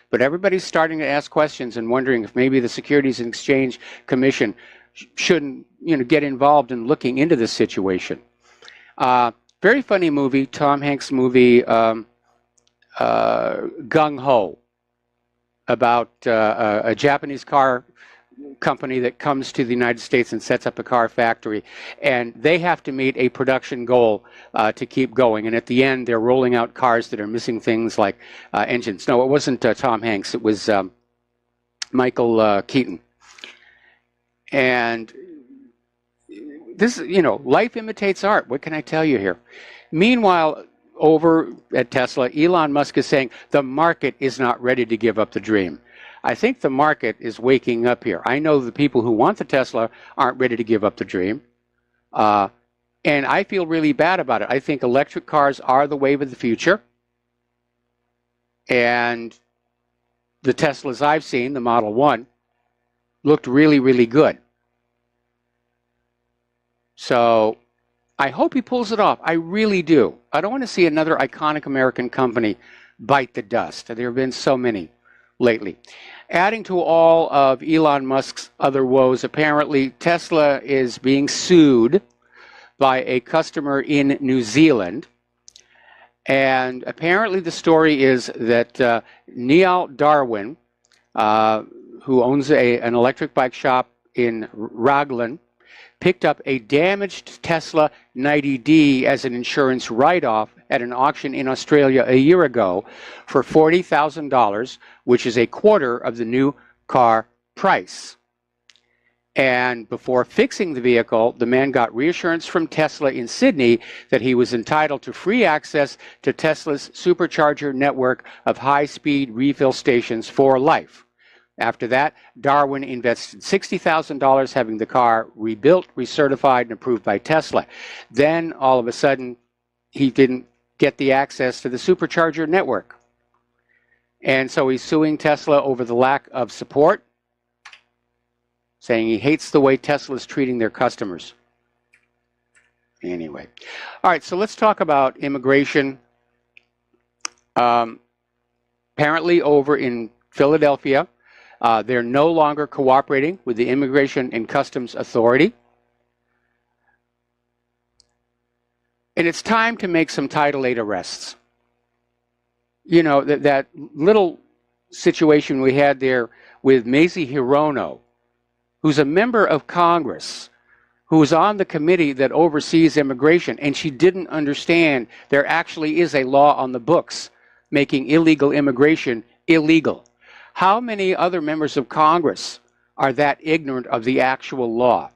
But everybody's starting to ask questions and wondering if maybe the Securities and Exchange Commission shouldn't, get involved in looking into this situation. Very funny movie, Tom Hanks movie, Gung Ho, about a Japanese car company that comes to the United States and sets up a car factory, and they have to meet a production goal to keep going. And at the end, they're rolling out cars that are missing things like engines. No, it wasn't Tom Hanks. It was Michael Keaton. And this, life imitates art. What can I tell you here? Meanwhile, over at Tesla, Elon Musk is saying the market is not ready to give up the dream. I think the market is waking up here. I know the people who want the Tesla aren't ready to give up the dream. And I feel really bad about it. I think electric cars are the wave of the future. And the Teslas I've seen, the Model 1, looked really, really good. So I hope he pulls it off. I really do. I don't want to see another iconic American company bite the dust. There have been so many lately. Adding to all of Elon Musk's other woes, apparently Tesla is being sued by a customer in New Zealand. And apparently the story is that Neil Darwin, who owns an electric bike shop in Raglan, picked up a damaged Tesla 90D as an insurance write-off at an auction in Australia a year ago for $40,000, which is a quarter of the new car price. And before fixing the vehicle, the man got reassurance from Tesla in Sydney that he was entitled to free access to Tesla's supercharger network of high-speed refill stations for life. After that, Darwin invested $60,000 having the car rebuilt, recertified, and approved by Tesla. Then, all of a sudden, he didn't get the access to the supercharger network. And so he's suing Tesla over the lack of support, saying he hates the way Tesla is treating their customers. Anyway. All right, so let's talk about immigration. Apparently over in Philadelphia, they're no longer cooperating with the Immigration and Customs Authority. And it's time to make some Title VIII arrests. You know, that little situation we had there with Mazie Hirono, who's a member of Congress, who was on the committee that oversees immigration, and she didn't understand there actually is a law on the books making illegal immigration illegal. How many other members of Congress are that ignorant of the actual law?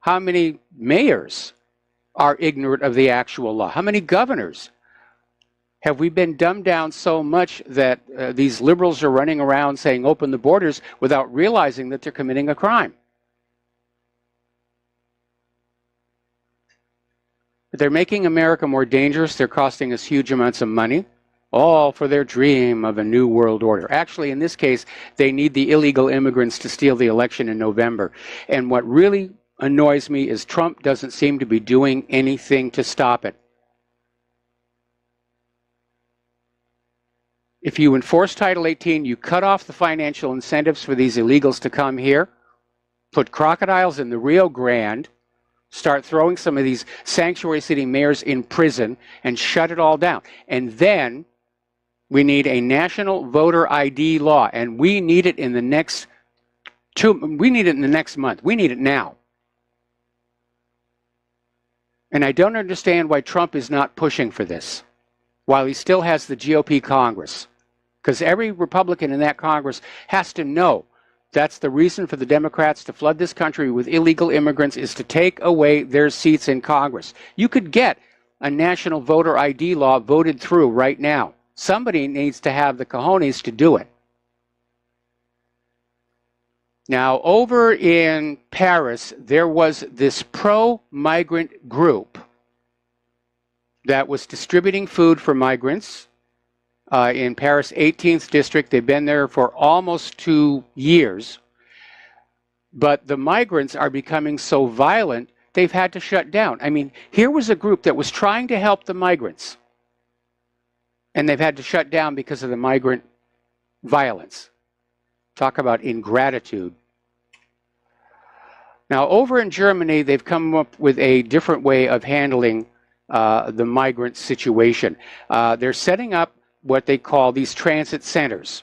How many mayors are ignorant of the actual law? How many governors? Have we been dumbed down so much that these liberals are running around saying open the borders without realizing that they're committing a crime? They're making America more dangerous. They're costing us huge amounts of money, all for their dream of a new world order. Actually, in this case, they need the illegal immigrants to steal the election in November. And what really annoys me is Trump doesn't seem to be doing anything to stop it. If you enforce Title 18, you cut off the financial incentives for these illegals to come here, put crocodiles in the Rio Grande, start throwing some of these sanctuary city mayors in prison, and shut it all down. And then we need a national voter ID law, and we need it in the next month. We need it now. And I don't understand why Trump is not pushing for this, while he still has the GOP Congress. Because every Republican in that Congress has to know that's the reason for the Democrats to flood this country with illegal immigrants is to take away their seats in Congress. You could get a national voter ID law voted through right now. Somebody needs to have the cojones to do it. Now, over in Paris, there was this pro-migrant group that was distributing food for migrants. In Paris 18th District. They've been there for almost 2 years. But the migrants are becoming so violent, they've had to shut down. I mean, here was a group that was trying to help the migrants, and they've had to shut down because of the migrant violence. Talk about ingratitude. Now, over in Germany, they've come up with a different way of handling the migrant situation. They're setting up what they call these transit centers.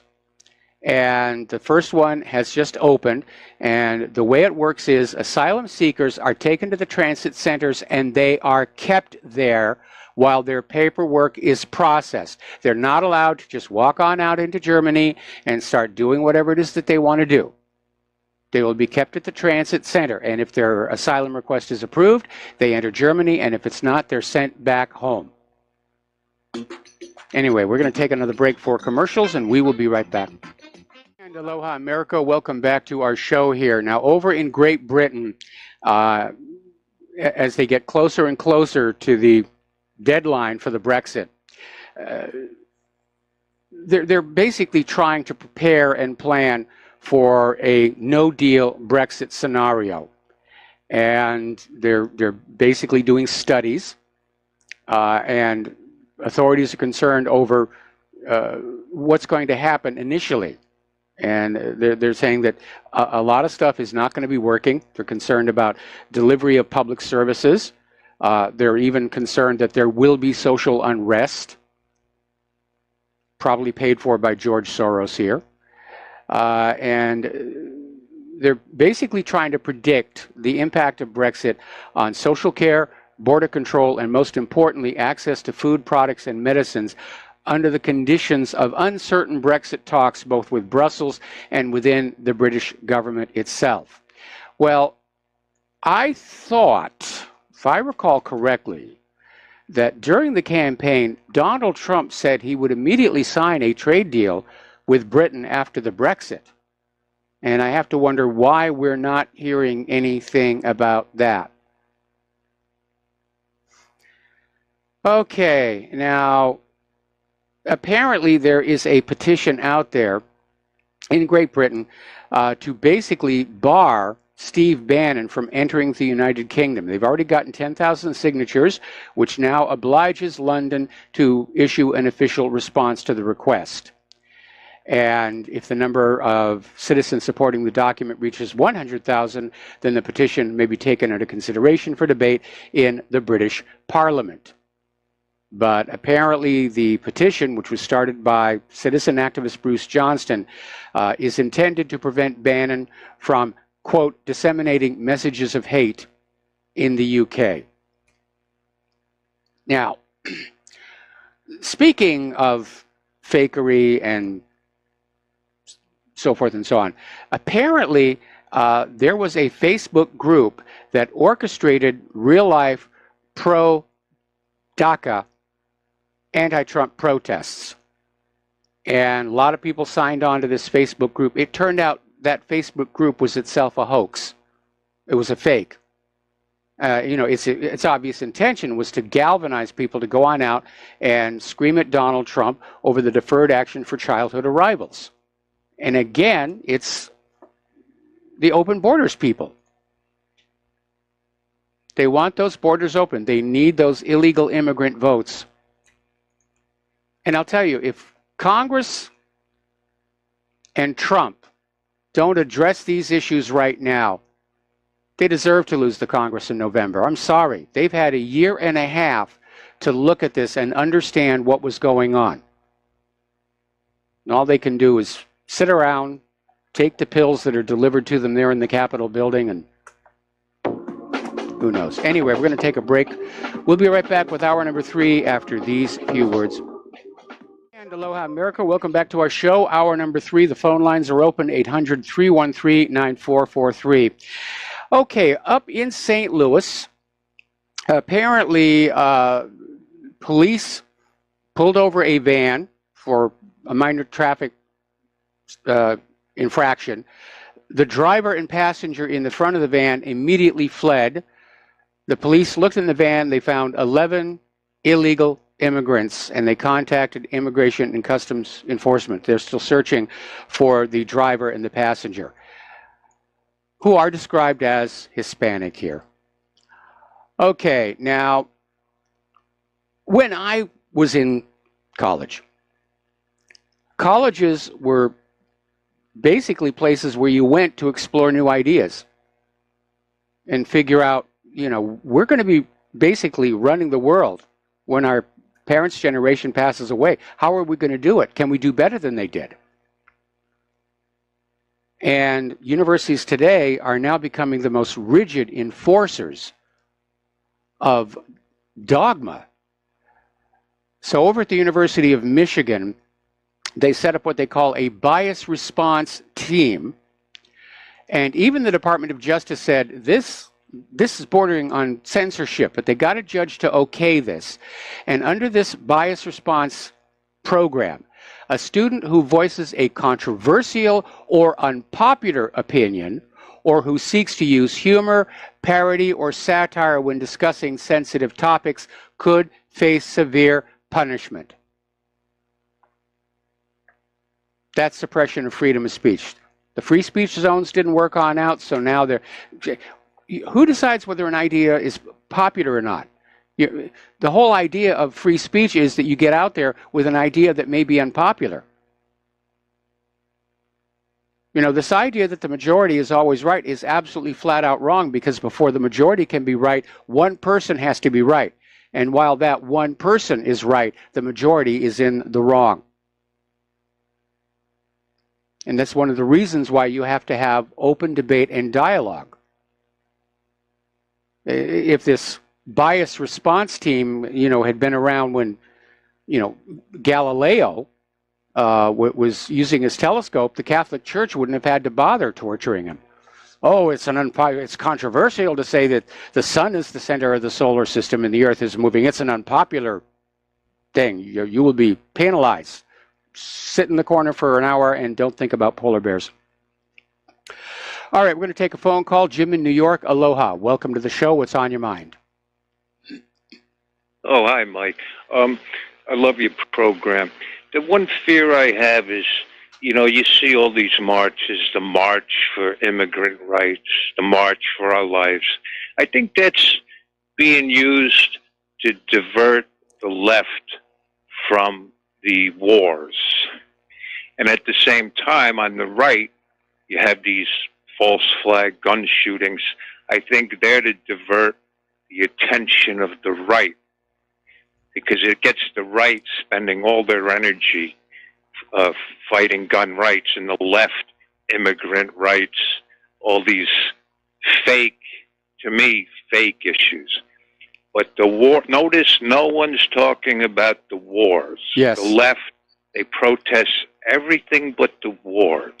And the first one has just opened. And the way it works is asylum seekers are taken to the transit centers and they are kept there while their paperwork is processed. They're not allowed to just walk on out into Germany and start doing whatever it is that they want to do. They will be kept at the transit center. And if their asylum request is approved, they enter Germany. And if it's not, they're sent back home. Anyway, we're going to take another break for commercials, and we will be right back. And aloha, America. Welcome back to our show here. Now, over in Great Britain, as they get closer and closer to the deadline for the Brexit, they're basically trying to prepare and plan for a no-deal Brexit scenario. And they're basically doing studies, and authorities are concerned over what's going to happen initially. And they're saying that a lot of stuff is not going to be working. They're concerned about delivery of public services. They're even concerned that there will be social unrest, probably paid for by George Soros here. And they're basically trying to predict the impact of Brexit on social care, border control, and most importantly, access to food products and medicines under the conditions of uncertain Brexit talks, both with Brussels and within the British government itself. Well, I thought, if I recall correctly, that during the campaign, Donald Trump said he would immediately sign a trade deal with Britain after the Brexit. And I have to wonder why we're not hearing anything about that. Okay, now, apparently there is a petition out there in Great Britain to basically bar Steve Bannon from entering the United Kingdom. They've already gotten 10,000 signatures, which now obliges London to issue an official response to the request. And if the number of citizens supporting the document reaches 100,000, then the petition may be taken under consideration for debate in the British Parliament. But apparently the petition, which was started by citizen activist Bruce Johnston, is intended to prevent Bannon from, quote, disseminating messages of hate in the UK. Now, speaking of fakery and so forth and so on, apparently there was a Facebook group that orchestrated real-life pro-DACA anti-Trump protests. And a lot of people signed on to this Facebook group. It turned out that Facebook group was itself a hoax. It was a fake. Its obvious intention was to galvanize people to go on out and scream at Donald Trump over the Deferred Action for Childhood Arrivals. And again, it's the open borders people. They want those borders open. They need those illegal immigrant votes. And I'll tell you, if Congress and Trump don't address these issues right now, they deserve to lose the Congress in November. I'm sorry. They've had a year and a half to look at this and understand what was going on. And all they can do is sit around, take the pills that are delivered to them there in the Capitol building, and who knows. Anyway, we're going to take a break. We'll be right back with hour number 3 after these few words. And aloha, America. Welcome back to our show. Hour number 3. The phone lines are open, 800-313-9443. Okay, up in St. Louis, apparently police pulled over a van for a minor traffic infraction. The driver and passenger in the front of the van immediately fled. The police looked in the van. They found 11 illegal immigrants, and they contacted Immigration and Customs Enforcement. They're still searching for the driver and the passenger, who are described as Hispanic here. Okay, now, when I was in college, colleges were basically places where you went to explore new ideas and figure out, we're going to be basically running the world when our parents' generation passes away. How are we going to do it? Can we do better than they did? And universities today are now becoming the most rigid enforcers of dogma. So over at the University of Michigan, they set up what they call a bias response team. And even the Department of Justice said this is bordering on censorship, but they got a judge to okay this. And under this bias response program, a student who voices a controversial or unpopular opinion, or who seeks to use humor, parody, or satire when discussing sensitive topics could face severe punishment. That's suppression of freedom of speech. The free speech zones didn't work on out, so now they're... Who decides whether an idea is popular or not? The whole idea of free speech is that you get out there with an idea that may be unpopular. This idea that the majority is always right is absolutely flat out wrong, because before the majority can be right, one person has to be right. And while that one person is right, the majority is in the wrong. And that's one of the reasons why you have to have open debate and dialogue. If this bias response team, had been around when, Galileo was using his telescope, the Catholic Church wouldn't have had to bother torturing him. Oh, it's controversial to say that the sun is the center of the solar system and the earth is moving. It's an unpopular thing. You will be penalized. Sit in the corner for an hour and don't think about polar bears. All right, we're going to take a phone call. Jim in New York, aloha. Welcome to the show. What's on your mind? Oh, hi, Mike. I love your program. The one fear I have is, you see all these marches, the March for Immigrant Rights, the March for Our Lives. I think that's being used to divert the left from the wars. And at the same time, on the right, you have these false flag gun shootings. I think they're to divert the attention of the right, because it gets the right spending all their energy fighting gun rights, and the left, immigrant rights, all these fake, to me, fake issues. But the war, notice no one's talking about the wars. Yes. The left, they protest everything but the wars.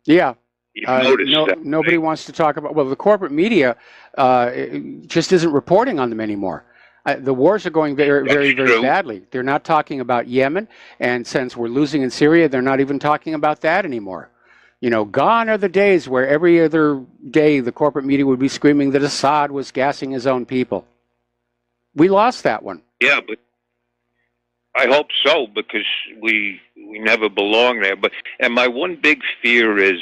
Yeah. Nobody wants to talk about, the corporate media just isn't reporting on them anymore. The wars are going very, very, very badly. They're not talking about Yemen, and since we're losing in Syria, they're not even talking about that anymore. Gone are the days where every other day the corporate media would be screaming that Assad was gassing his own people. We lost that one. Yeah, but I hope so, because we never belong there. And my one big fear is,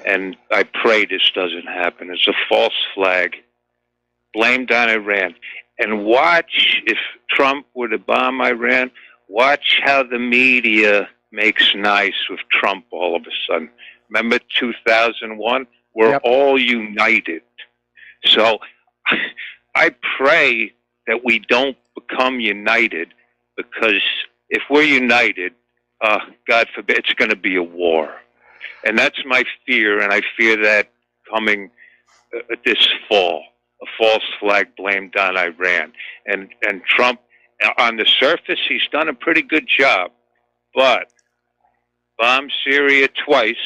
and I pray this doesn't happen, is a false flag blamed on Iran. And watch, if Trump were to bomb Iran, watch how the media makes nice with Trump all of a sudden. Remember 2001? We're all united. So I pray that we don't become united, because if we're united, God forbid, it's going to be a war. And that's my fear, and I fear that coming this fall, a false flag blamed on Iran. And Trump, on the surface, he's done a pretty good job, but bombed Syria twice,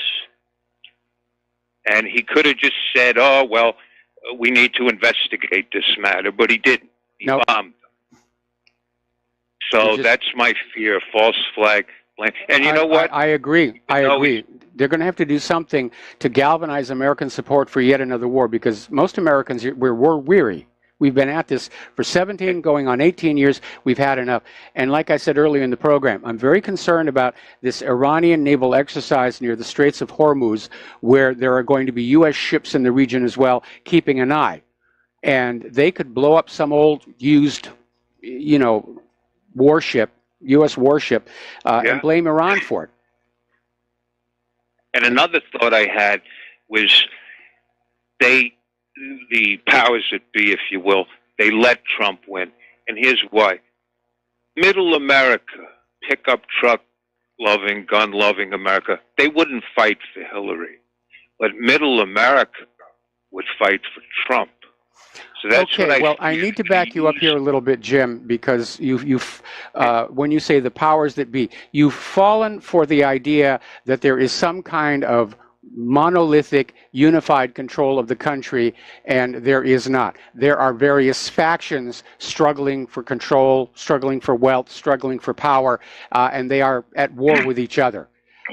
and he could have just said, oh, well, we need to investigate this matter, but he didn't. He bombed them. So that's my fear, false flag blame. And you know what? I agree. I agree. They're going to have to do something to galvanize American support for yet another war, because most Americans, we're weary. We've been at this for 17, going on 18 years. We've had enough. And like I said earlier in the program, I'm very concerned about this Iranian naval exercise near the Straits of Hormuz, where there are going to be U.S. ships in the region as well, keeping an eye. And they could blow up some old used, warship, U.S. warship, and blame Iran for it. And another thought I had was the powers that be, if you will, they let Trump win. And here's why. Middle America, pickup truck loving, gun loving America, they wouldn't fight for Hillary. But middle America would fight for Trump. So that's okay, well, I need to back you up here a little bit, Jim, because when you say the powers that be, you've fallen for the idea that there is some kind of monolithic, unified control of the country, and there is not. There are various factions struggling for control, struggling for wealth, struggling for power, and they are at war with each other.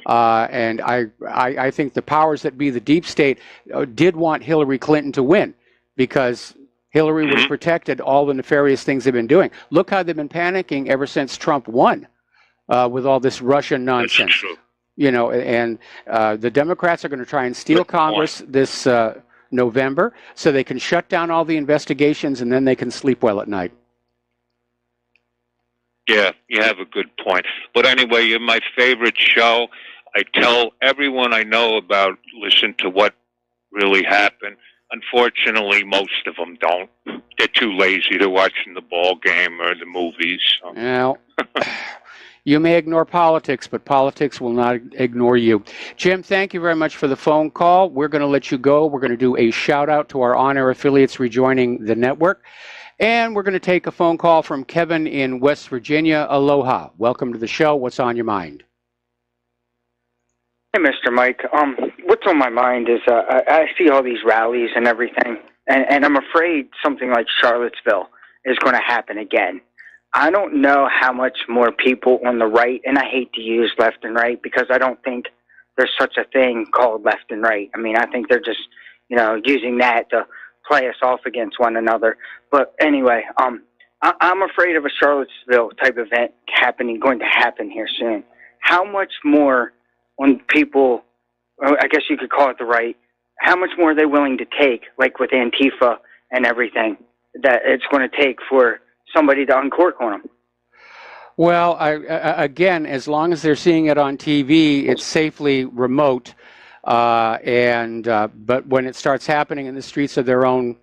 And I think the powers that be, the deep state, did want Hillary Clinton to win, because Hillary would have protected all the nefarious things they've been doing. Look how they've been panicking ever since Trump won with all this Russian nonsense. That's true. And the Democrats are going to try and steal Congress this November, so they can shut down all the investigations and then they can sleep well at night. Yeah, you have a good point. But anyway, you're my favorite show. I tell everyone I know about, listen to what really happened. Unfortunately, most of them don't. They're too lazy to watching the ball game or the movies. So. Now, you may ignore politics, but politics will not ignore you. Jim, thank you very much for the phone call. We're going to let you go. We're going to do a shout-out to our on-air affiliates rejoining the network. And we're going to take a phone call from Kevin in West Virginia. Aloha. Welcome to the show. What's on your mind? Hey, Mr. Mike. What's on my mind is I see all these rallies and everything, and I'm afraid something like Charlottesville is going to happen again. I don't know how much more people on the right, and I hate to use left and right because I don't think there's such a thing called left and right. I mean, I think they're just, using that to play us off against one another. But anyway, I'm afraid of a Charlottesville type event going to happen here soon. How much more on people, I guess you could call it the right, how much more are they willing to take, like with Antifa and everything, that it's going to take for somebody to uncork on them? Well, again, as long as they're seeing it on TV, it's safely remote. But when it starts happening in the streets of their own,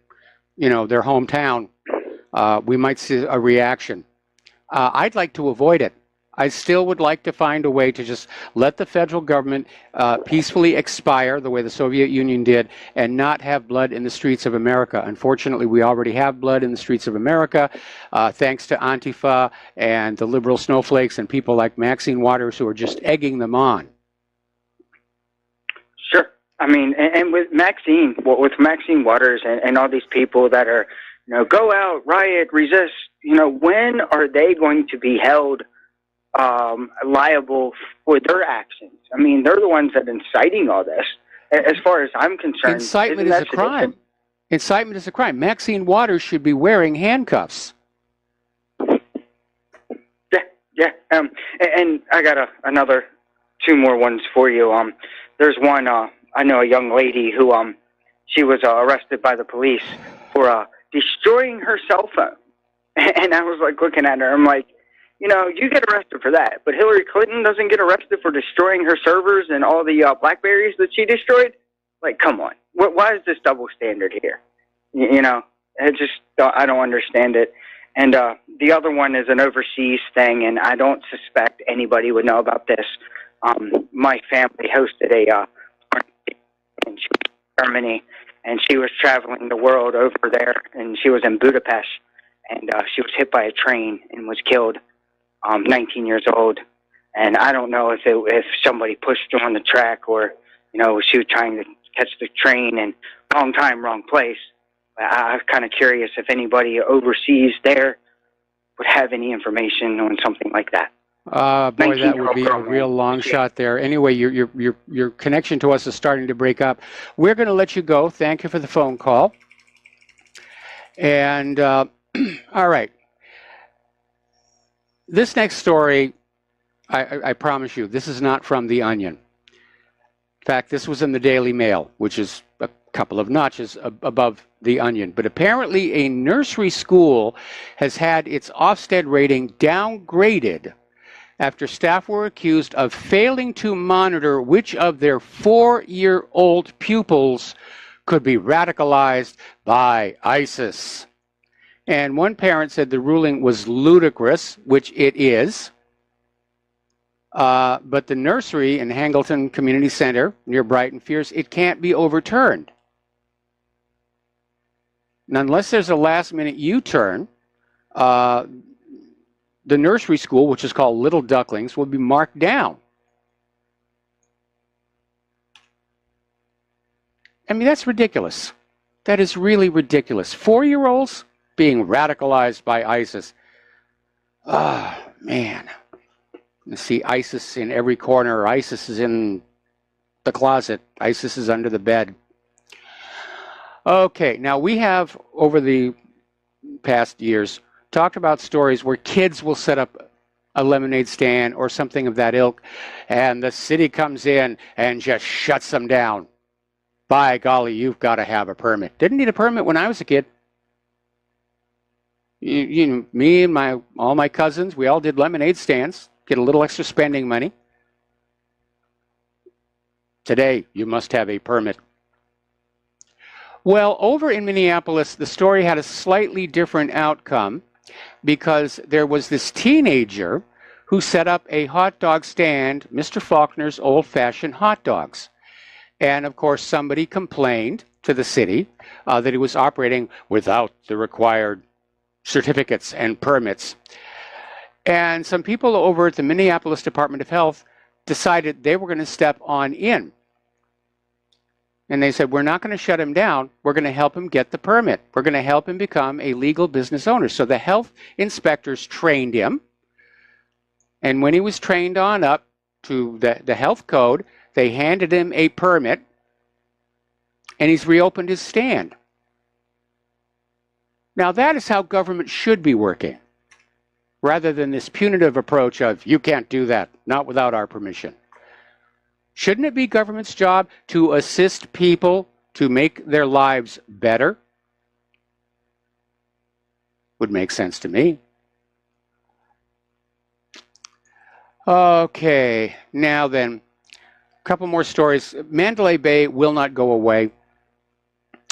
their hometown, we might see a reaction. I'd like to avoid it. I still would like to find a way to just let the federal government peacefully expire the way the Soviet Union did and not have blood in the streets of America. Unfortunately, we already have blood in the streets of America thanks to Antifa and the liberal snowflakes and people like Maxine Waters who are just egging them on. Sure. I mean, and with Maxine Waters and all these people that are, go out, riot, resist, when are they going to be held liable for their actions? I mean, they're the ones that are inciting all this. As far as I'm concerned, incitement is a crime. Incitement is a crime. Maxine Waters should be wearing handcuffs. Yeah. And I got another two more ones for you. There's one. I know a young lady who she was arrested by the police for destroying her cell phone, and I was like looking at her. I'm like, you get arrested for that, but Hillary Clinton doesn't get arrested for destroying her servers and all the Blackberries that she destroyed? Like, come on. Why is this double standard here? I don't understand it. And the other one is an overseas thing, and I don't suspect anybody would know about this. My family hosted a in Germany, and she was traveling the world over there, and she was in Budapest, and she was hit by a train and was killed. 19 years old, and I don't know if somebody pushed her on the track or, she was trying to catch the train and wrong time, wrong place. I'm kind of curious if anybody overseas there would have any information on something like that. Boy, that would be a real long shot there. Anyway, your connection to us is starting to break up. We're going to let you go. Thank you for the phone call. And all right. This next story, I promise you, this is not from The Onion. In fact, this was in the Daily Mail, which is a couple of notches above The Onion. But apparently a nursery school has had its Ofsted rating downgraded after staff were accused of failing to monitor which of their 4-year-old pupils could be radicalized by ISIS. And one parent said the ruling was ludicrous, which it is. But the nursery in Hangleton Community Center near Brighton fears it can't be overturned. And unless there's a last-minute U-turn, the nursery school, which is called Little Ducklings, will be marked down. I mean, that's ridiculous. That is really ridiculous. 4-year-olds being radicalized by ISIS. Oh, man. You see ISIS in every corner. ISIS is in the closet. ISIS is under the bed. Okay, now we have, over the past years, talked about stories where kids will set up a lemonade stand or something of that ilk, and the city comes in and just shuts them down. by golly, you've got to have a permit. Didn't need a permit when I was a kid. Me and all my cousins, we all did lemonade stands, get a little extra spending money. Today, you must have a permit. Well, over in Minneapolis, the story had a slightly different outcome because there was this teenager who set up a hot dog stand, Mr. Faulkner's Old-Fashioned Hot Dogs. And, of course, somebody complained to the city that he was operating without the required certificates and permits. And some people over at the Minneapolis Department of Health decided they were going to step on in. And they said, we're not going to shut him down. We're going to help him get the permit. We're going to help him become a legal business owner. So the health inspectors trained him. And when he was trained on up to the health code, they handed him a permit. And he's reopened his stand. Now that is how government should be working, rather than this punitive approach of, you can't do that, not without our permission. Shouldn't it be government's job to assist people to make their lives better? Would make sense to me. Okay, now then, a couple more stories. Mandalay Bay will not go away.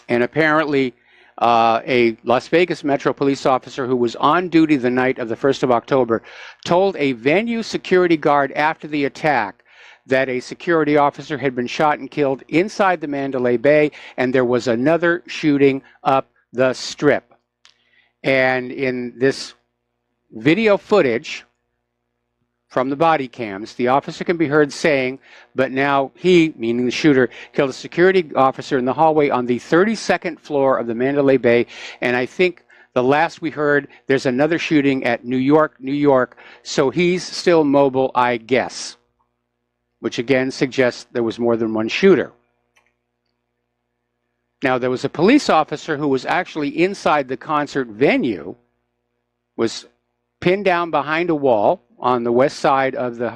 And apparently, a Las Vegas Metro police officer who was on duty the night of the 1st of October told a venue security guard after the attack that a security officer had been shot and killed inside the Mandalay Bay, and there was another shooting up the Strip. And in this video footage from the body cams, the officer can be heard saying, but now he, meaning the shooter, killed a security officer in the hallway on the 32nd floor of the Mandalay Bay. And I think the last we heard, there's another shooting at New York, New York. So he's still mobile, I guess, which again suggests there was more than one shooter. Now, there was a police officer who was actually inside the concert venue, was pinned down behind a wall on the west side of the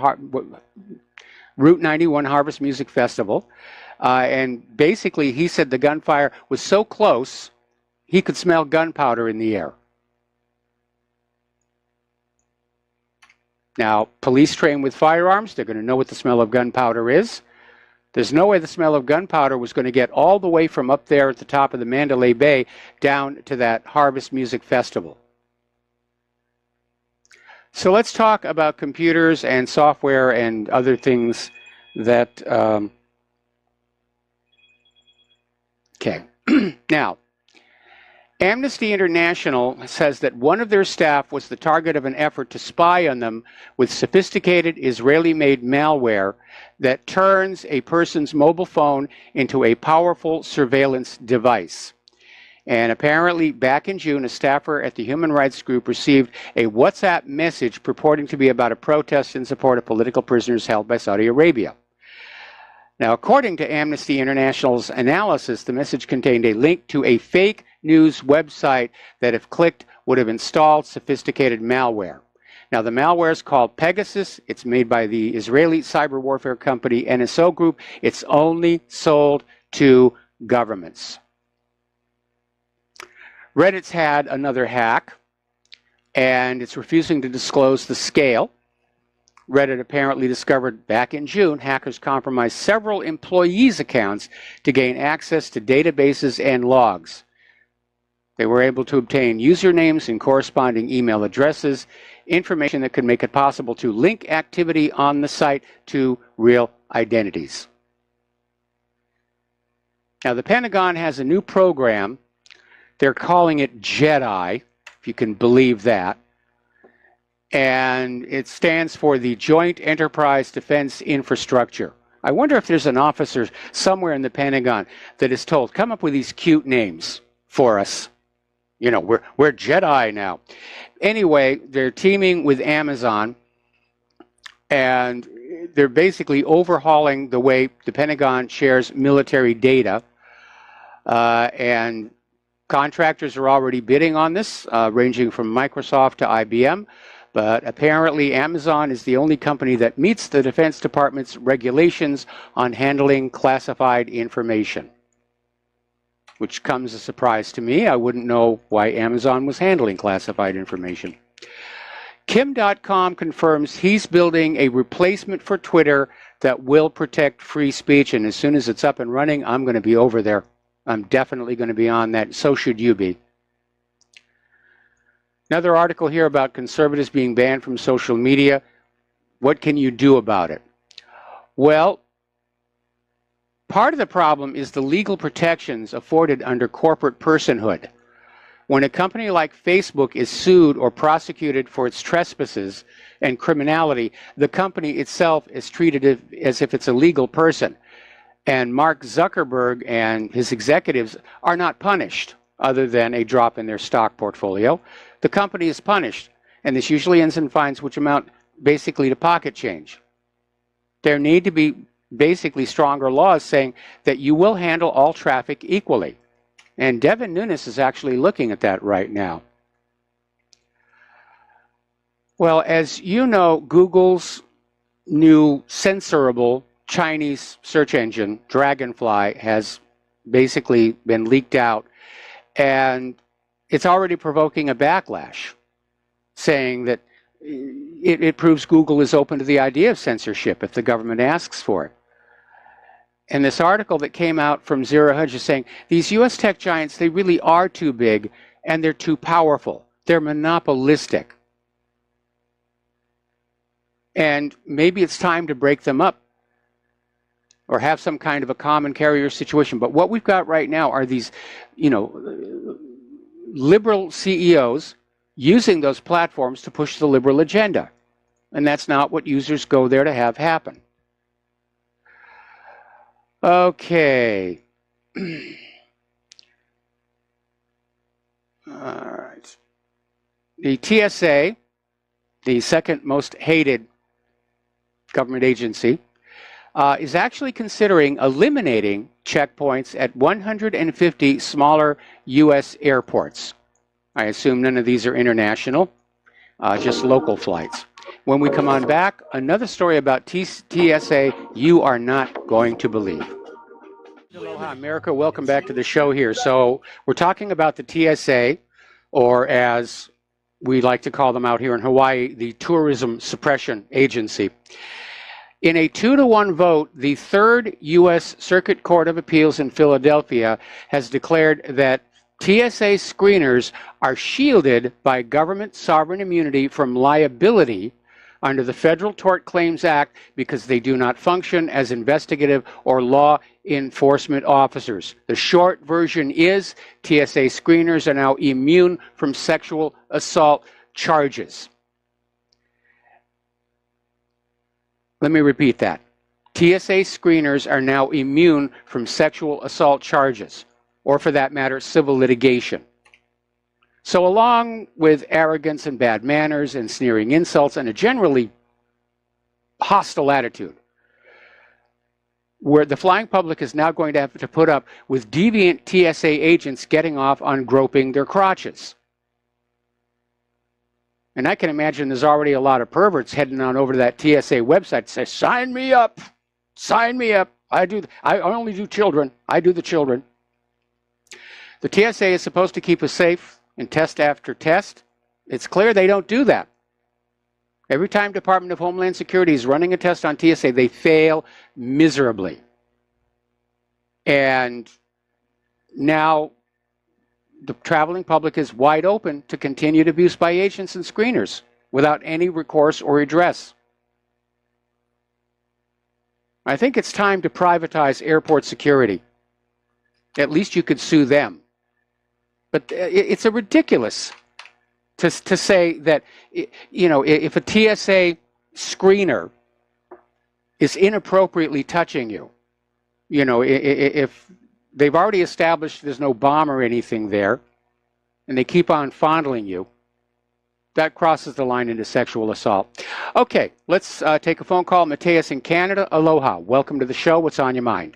Route 91 Harvest Music Festival. And basically, he said the gunfire was so close, he could smell gunpowder in the air. Now, police trained with firearms, they're going to know what the smell of gunpowder is. There's no way the smell of gunpowder was going to get all the way from up there at the top of the Mandalay Bay down to that Harvest Music Festival. So let's talk about computers and software and other things that, okay. Now, Amnesty International says that one of their staff was the target of an effort to spy on them with sophisticated Israeli-made malware that turns a person's mobile phone into a powerful surveillance device. And apparently, back in June, a staffer at the human rights group received a WhatsApp message purporting to be about a protest in support of political prisoners held by Saudi Arabia. Now, according to Amnesty International's analysis, the message contained a link to a fake news website that, if clicked, would have installed sophisticated malware. Now, the malware is called Pegasus. It's made by the Israeli cyber warfare company NSO Group. It's only sold to governments. Reddit's had another hack, and it's refusing to disclose the scale. Reddit apparently discovered back in June hackers compromised several employees' accounts to gain access to databases and logs. They were able to obtain usernames and corresponding email addresses, information that could make it possible to link activity on the site to real identities. Now, the Pentagon has a new program. They're calling it JEDI, if you can believe that. And it stands for the Joint Enterprise Defense Infrastructure. I wonder if there's an officer somewhere in the Pentagon that is told, come up with these cute names for us. You know, we're JEDI now. Anyway, they're teaming with Amazon, and they're basically overhauling the way the Pentagon shares military data. And contractors are already bidding on this, ranging from Microsoft to IBM. But apparently Amazon is the only company that meets the Defense Department's regulations on handling classified information. which comes as a surprise to me. I wouldn't know why Amazon was handling classified information. Kim.com confirms he's building a replacement for Twitter that will protect free speech, and as soon as it's up and running, I'm going to be over there. I'm definitely going to be on that. So should you be. Another article here about conservatives being banned from social media. What can you do about it? Well, part of the problem is the legal protections afforded under corporate personhood. When a company like Facebook is sued or prosecuted for its trespasses and criminality, the company itself is treated as if it's a legal person. And Mark Zuckerberg and his executives are not punished other than a drop in their stock portfolio. The company is punished, and this usually ends in fines which amount basically to pocket change. There need to be basically stronger laws saying that you will handle all traffic equally. And Devin Nunes is actually looking at that right now. Well, as you know, Google's new censorable Chinese search engine, Dragonfly, has basically been leaked out. And it's already provoking a backlash, saying that it proves Google is open to the idea of censorship if the government asks for it. And this article that came out from Zero Hedge is saying these U.S. tech giants, they really are too big and they're too powerful. They're monopolistic. And maybe it's time to break them up or have some kind of a common carrier situation. But what we've got right now are these, liberal CEOs using those platforms to push the liberal agenda. And that's not what users go there to have happen. Okay. All right. The TSA, the second most hated government agency, is actually considering eliminating checkpoints at 150 smaller U.S. airports. I assume none of these are international, just local flights. When we come on back, another story about TSA you are not going to believe. Aloha, America. Welcome back to the show here. So we're talking about the TSA, or as we like to call them out here in Hawaii, the Tourism Suppression Agency. In a 2-to-1 vote, the Third U.S. Circuit Court of Appeals in Philadelphia has declared that TSA screeners are shielded by government sovereign immunity from liability under the Federal Tort Claims Act because they do not function as investigative or law enforcement officers. The short version is TSA screeners are now immune from sexual assault charges. Let me repeat that. TSA screeners are now immune from sexual assault charges, or for that matter, civil litigation. So along with arrogance and bad manners and sneering insults and a generally hostile attitude, where the flying public is now going to have to put up with deviant TSA agents getting off on groping their crotches. And I can imagine there's already a lot of perverts heading on over to that TSA website to say, sign me up, sign me up. I only do children. I do the children. The TSA is supposed to keep us safe and test after test. It's clear they don't do that. Every time Department of Homeland Security is running a test on TSA, they fail miserably. And now the traveling public is wide open to continued abuse by agents and screeners without any recourse or redress. I think it's time to privatize airport security. At least you could sue them. But it's a ridiculous to say that, if a TSA screener is inappropriately touching you, if they've already established there's no bomb or anything there, and they keep on fondling you, that crosses the line into sexual assault. Okay, let's take a phone call. Mateus in Canada. Aloha. Welcome to the show. What's on your mind?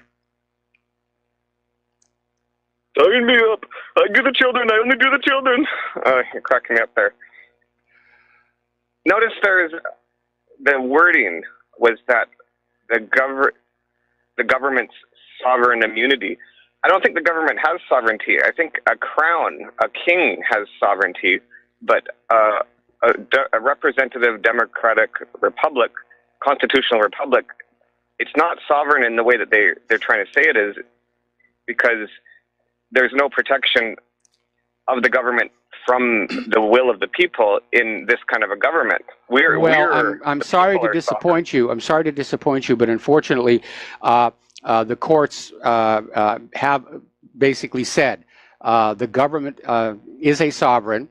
Sign me up. I do the children. I only do the children. You're cracking me up there. Notice the wording was that the government's sovereign immunity. I don't think the government has sovereignty. I think a crown, a king, has sovereignty, but a representative democratic republic, constitutional republic, it's not sovereign in the way that they're trying to say it is, because there's no protection of the government from the will of the people in this kind of a government. I'm sorry to disappoint you. I'm sorry to disappoint you, but unfortunately, the courts have basically said the government is a sovereign,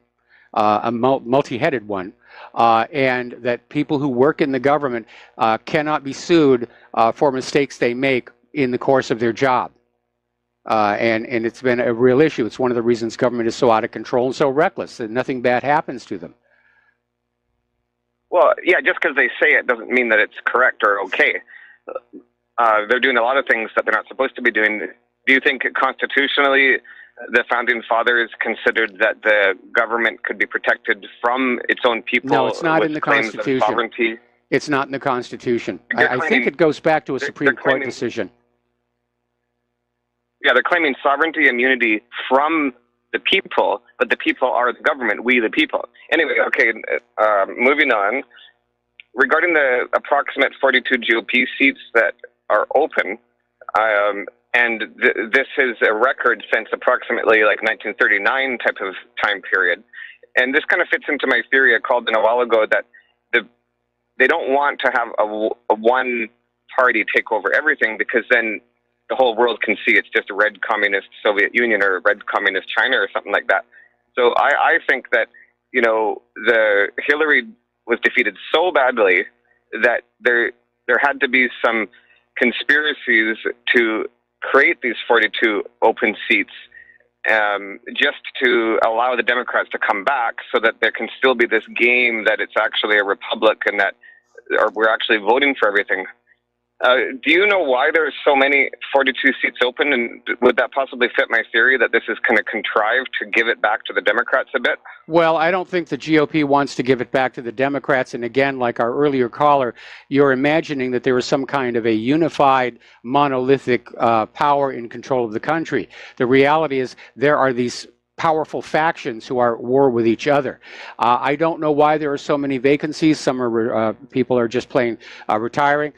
a multi-headed one, and that people who work in the government cannot be sued for mistakes they make in the course of their job. And it's been a real issue. It's one of the reasons government is so out of control and so reckless that nothing bad happens to them. Well, yeah, just because they say it doesn't mean that it's correct or okay. They're doing a lot of things that they're not supposed to be doing. Do you think constitutionally the Founding Fathers considered that the government could be protected from its own people? No, it's not in the claims Constitution. of sovereignty? It's not in the Constitution. I think it goes back to a Supreme Court decision. Yeah, they're claiming sovereignty, immunity from the people, but the people are the government, we the people. Anyway, okay, moving on. Regarding the approximate 42 GOP seats that are open, and this is a record since approximately like 1939 type of time period. And this kind of fits into my theory I called in a while ago that they don't want to have a one party take over everything, because then the whole world can see it's just a red communist Soviet Union or a red communist China or something like that. So I think that, you know, the Hillary was defeated so badly that there had to be some conspiracies to create these 42 open seats, just to allow the Democrats to come back, so that there can still be this game that it's actually a republic and that we're actually voting for everything. Do you know why there's so many 42 seats open, and would that possibly fit my theory that this is kind of contrived to give it back to the Democrats a bit? Well, I don't think the GOP wants to give it back to the Democrats. And again, like our earlier caller, you're imagining that there is some kind of a unified, monolithic power in control of the country. The reality is there are these powerful factions who are at war with each other. I don't know why there are so many vacancies. Some are people are just plain retiring.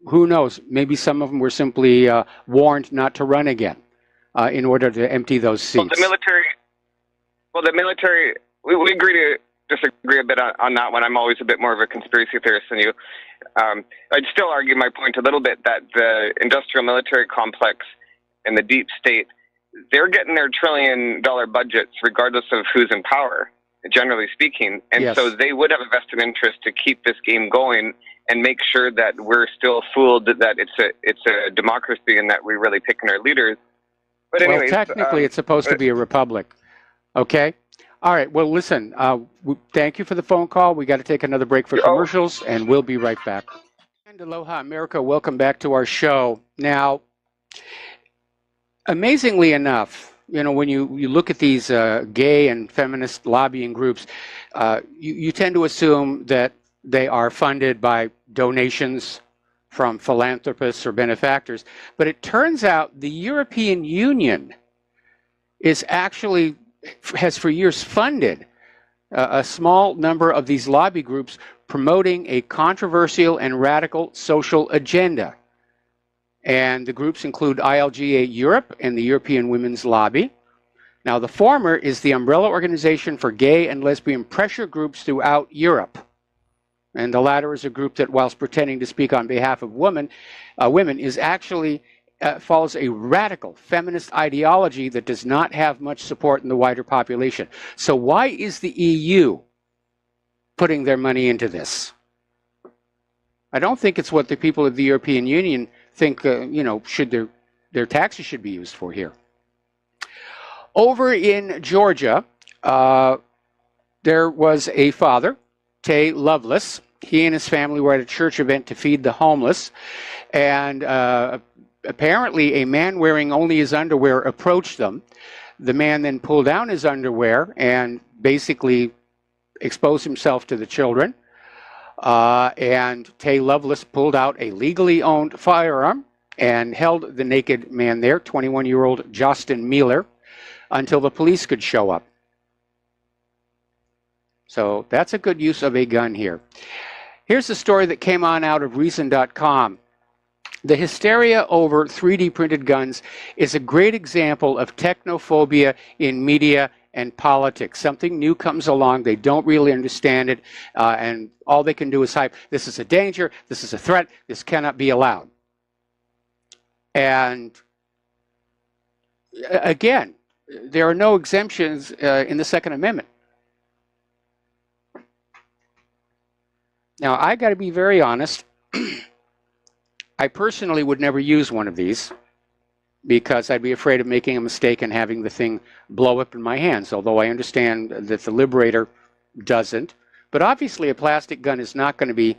Who knows? Maybe some of them were simply warned not to run again in order to empty those seats. Well, the military, we agree to disagree a bit on that one. I'm always a bit more of a conspiracy theorist than you. I'd still argue my point a little bit that the industrial military complex and the deep state, they're getting their $1 trillion budgets regardless of who's in power, generally speaking. And Yes. so they would have a vested interest to keep this game going and make sure that we're still fooled that it's a democracy and that we're really picking our leaders. But anyways, well, technically, it's supposed to be a republic. Okay? All right. Well, listen, thank you for the phone call. We got to take another break for commercials, and we'll be right back. And Aloha, America. Welcome back to our show. Now, amazingly enough, you know, when you look at these gay and feminist lobbying groups, you tend to assume that they are funded by donations from philanthropists or benefactors. But it turns out the European Union has for years funded a small number of these lobby groups promoting a controversial and radical social agenda. And the groups include ILGA Europe and the European Women's Lobby. Now, the former is the umbrella organization for gay and lesbian pressure groups throughout Europe. And the latter is a group that, whilst pretending to speak on behalf of women, is actually follows a radical feminist ideology that does not have much support in the wider population. So why is the EU putting their money into this? I don't think it's what the people of the European Union think, should their taxes should be used for here. Over in Georgia, there was a father, Tay Lovelace. He and his family were at a church event to feed the homeless, and apparently a man wearing only his underwear approached them. The man then pulled down his underwear and basically exposed himself to the children. And Tay Lovelace pulled out a legally owned firearm and held the naked man there, 21-year-old Justin Mueller, until the police could show up. So that's a good use of a gun here. Here's a story that came on out of Reason.com. The hysteria over 3D printed guns is a great example of technophobia in media and politics. Something new comes along, they don't really understand it, and all they can do is hype, this is a danger, this is a threat, this cannot be allowed. And again, there are no exemptions in the Second Amendment. Now, I got to be very honest. I personally would never use one of these because I'd be afraid of making a mistake and having the thing blow up in my hands, although I understand that the Liberator doesn't. But obviously a plastic gun is not going to be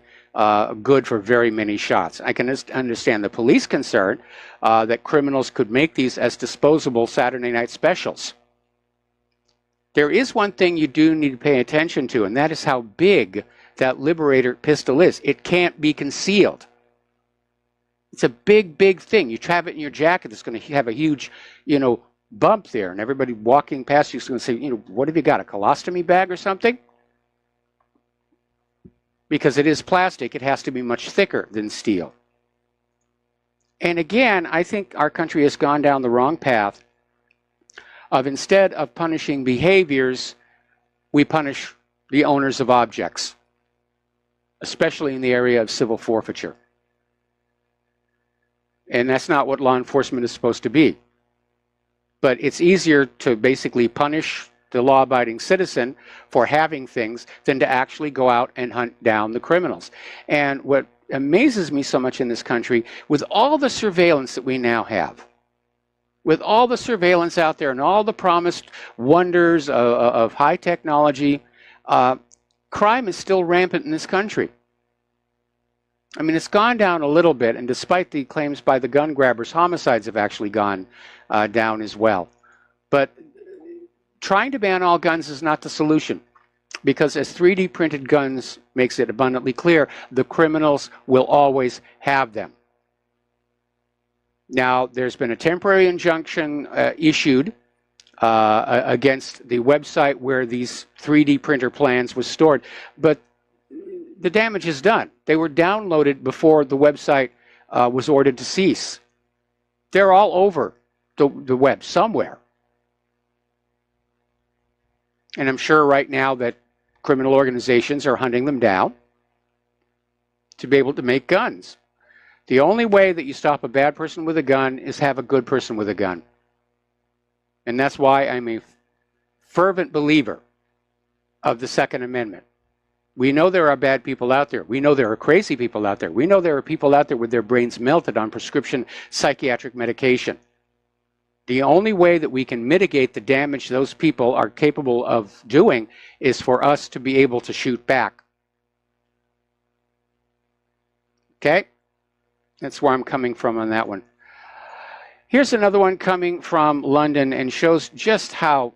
good for very many shots. I can understand the police concern that criminals could make these as disposable Saturday night specials. There is one thing you do need to pay attention to, and that is how big that Liberator pistol is. It can't be concealed. It's a big, big thing. You have it in your jacket, it's going to have a huge, bump there, and everybody walking past you is going to say, what have you got, a colostomy bag or something? Because it is plastic, it has to be much thicker than steel. And again, I think our country has gone down the wrong path of, instead of punishing behaviors, we punish the owners of objects, especially in the area of civil forfeiture. And that's not what law enforcement is supposed to be. But it's easier to basically punish the law-abiding citizen for having things than to actually go out and hunt down the criminals. And what amazes me so much in this country, with all the surveillance that we now have, with all the surveillance out there and all the promised wonders of high technology, crime is still rampant in this country. I mean, it's gone down a little bit, and despite the claims by the gun grabbers, homicides have actually gone down as well. But trying to ban all guns is not the solution, because as 3D printed guns makes it abundantly clear, the criminals will always have them. Now, there's been a temporary injunction issued against the website where these 3D printer plans was stored, but the damage is done. They were downloaded before the website was ordered to cease. They're all over the web somewhere. And I'm sure right now that criminal organizations are hunting them down to be able to make guns. The only way that you stop a bad person with a gun is have a good person with a gun. And that's why I'm a fervent believer of the Second Amendment. We know there are bad people out there. We know there are crazy people out there. We know there are people out there with their brains melted on prescription psychiatric medication. The only way that we can mitigate the damage those people are capable of doing is for us to be able to shoot back. Okay? That's where I'm coming from on that one. Here's another one coming from London and shows just how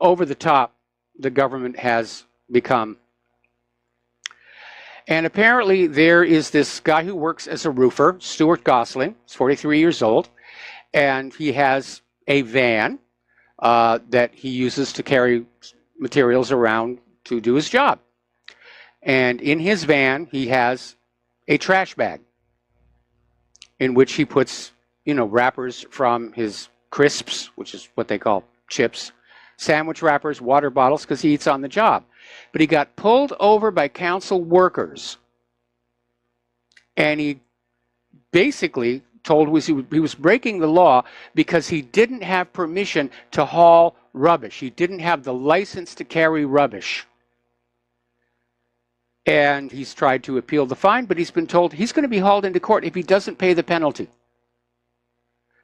over the top the government has become. And apparently there is this guy who works as a roofer, Stuart Gosling. He's 43 years old, and he has a van that he uses to carry materials around to do his job. And in his van, he has a trash bag in which he puts, wrappers from his crisps, which is what they call chips, sandwich wrappers, water bottles, because he eats on the job. But he got pulled over by council workers, and he basically told he was breaking the law because he didn't have permission to haul rubbish. He didn't have the license to carry rubbish. And he's tried to appeal the fine, but he's been told he's going to be hauled into court if he doesn't pay the penalty.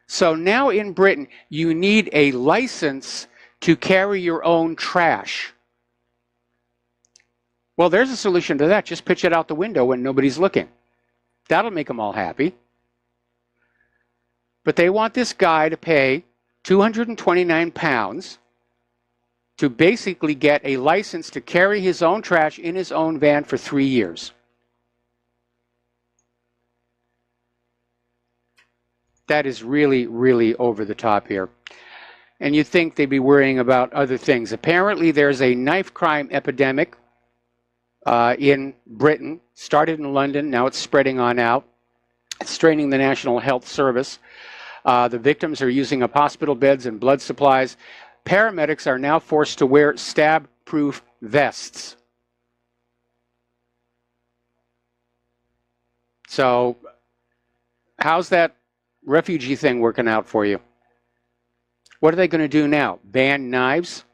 So now in Britain, you need a license to carry your own trash. Well, there's a solution to that. Just pitch it out the window when nobody's looking. That'll make them all happy. But they want this guy to pay £229 to basically get a license to carry his own trash in his own van for 3 years. That is really, really over the top here. And you'd think they'd be worrying about other things. Apparently, there's a knife crime epidemic in Britain. Started in London, now it's spreading on out. It's straining the National Health Service. The victims are using up hospital beds and blood supplies. Paramedics are now forced to wear stab-proof vests. So, how's that refugee thing working out for you? What are they going to do now? Ban knives?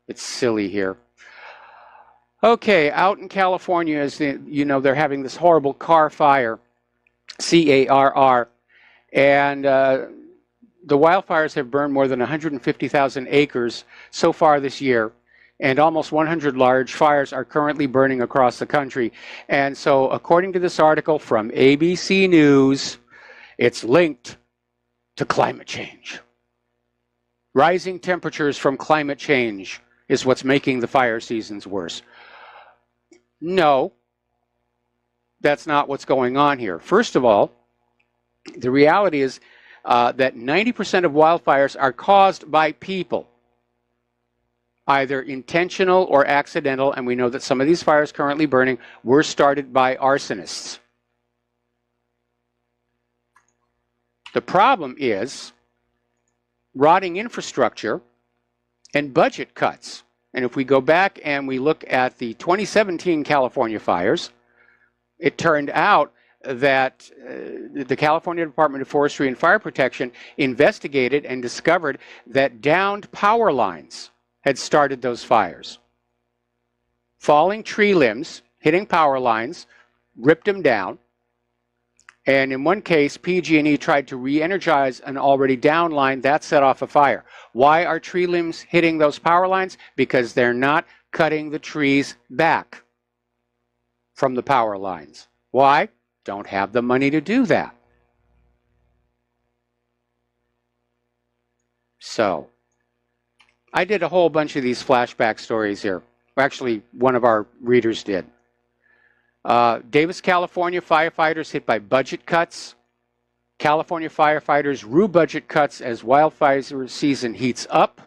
It's silly here. Okay, out in California, as you know, they're having this horrible car fire, CARR, and the wildfires have burned more than 150,000 acres so far this year, and almost 100 large fires are currently burning across the country. And so, according to this article from ABC News, it's linked to climate change. Rising temperatures from climate change is what's making the fire seasons worse. No, that's not what's going on here. First of all, the reality is that 90% of wildfires are caused by people, either intentional or accidental, and we know that some of these fires currently burning were started by arsonists. The problem is rotting infrastructure and budget cuts. And if we go back and we look at the 2017 California fires, it turned out that the California Department of Forestry and Fire Protection investigated and discovered that downed power lines had started those fires. Falling tree limbs, hitting power lines, ripped them down. And in one case, PG&E tried to re-energize an already down line that set off a fire. Why are tree limbs hitting those power lines? Because they're not cutting the trees back from the power lines. Why? Don't have the money to do that. So, I did a whole bunch of these flashback stories here. Actually, one of our readers did. Davis, California firefighters hit by budget cuts. California firefighters rue budget cuts as wildfire season heats up.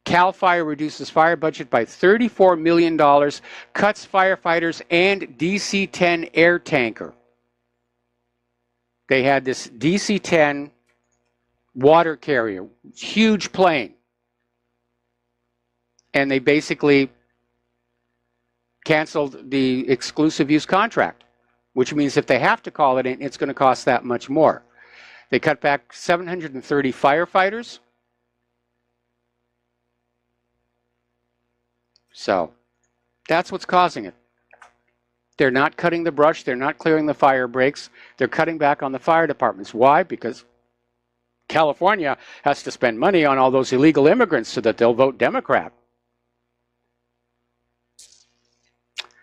CAL FIRE reduces fire budget by $34 million, cuts firefighters and DC-10 air tanker. They had this DC-10 water carrier, huge plane. And they basically canceled the exclusive use contract, which means if they have to call it in, it's going to cost that much more. They cut back 730 firefighters. So that's what's causing it. They're not cutting the brush. They're not clearing the fire breaks. They're cutting back on the fire departments. Why? Because California has to spend money on all those illegal immigrants so that they'll vote Democrat.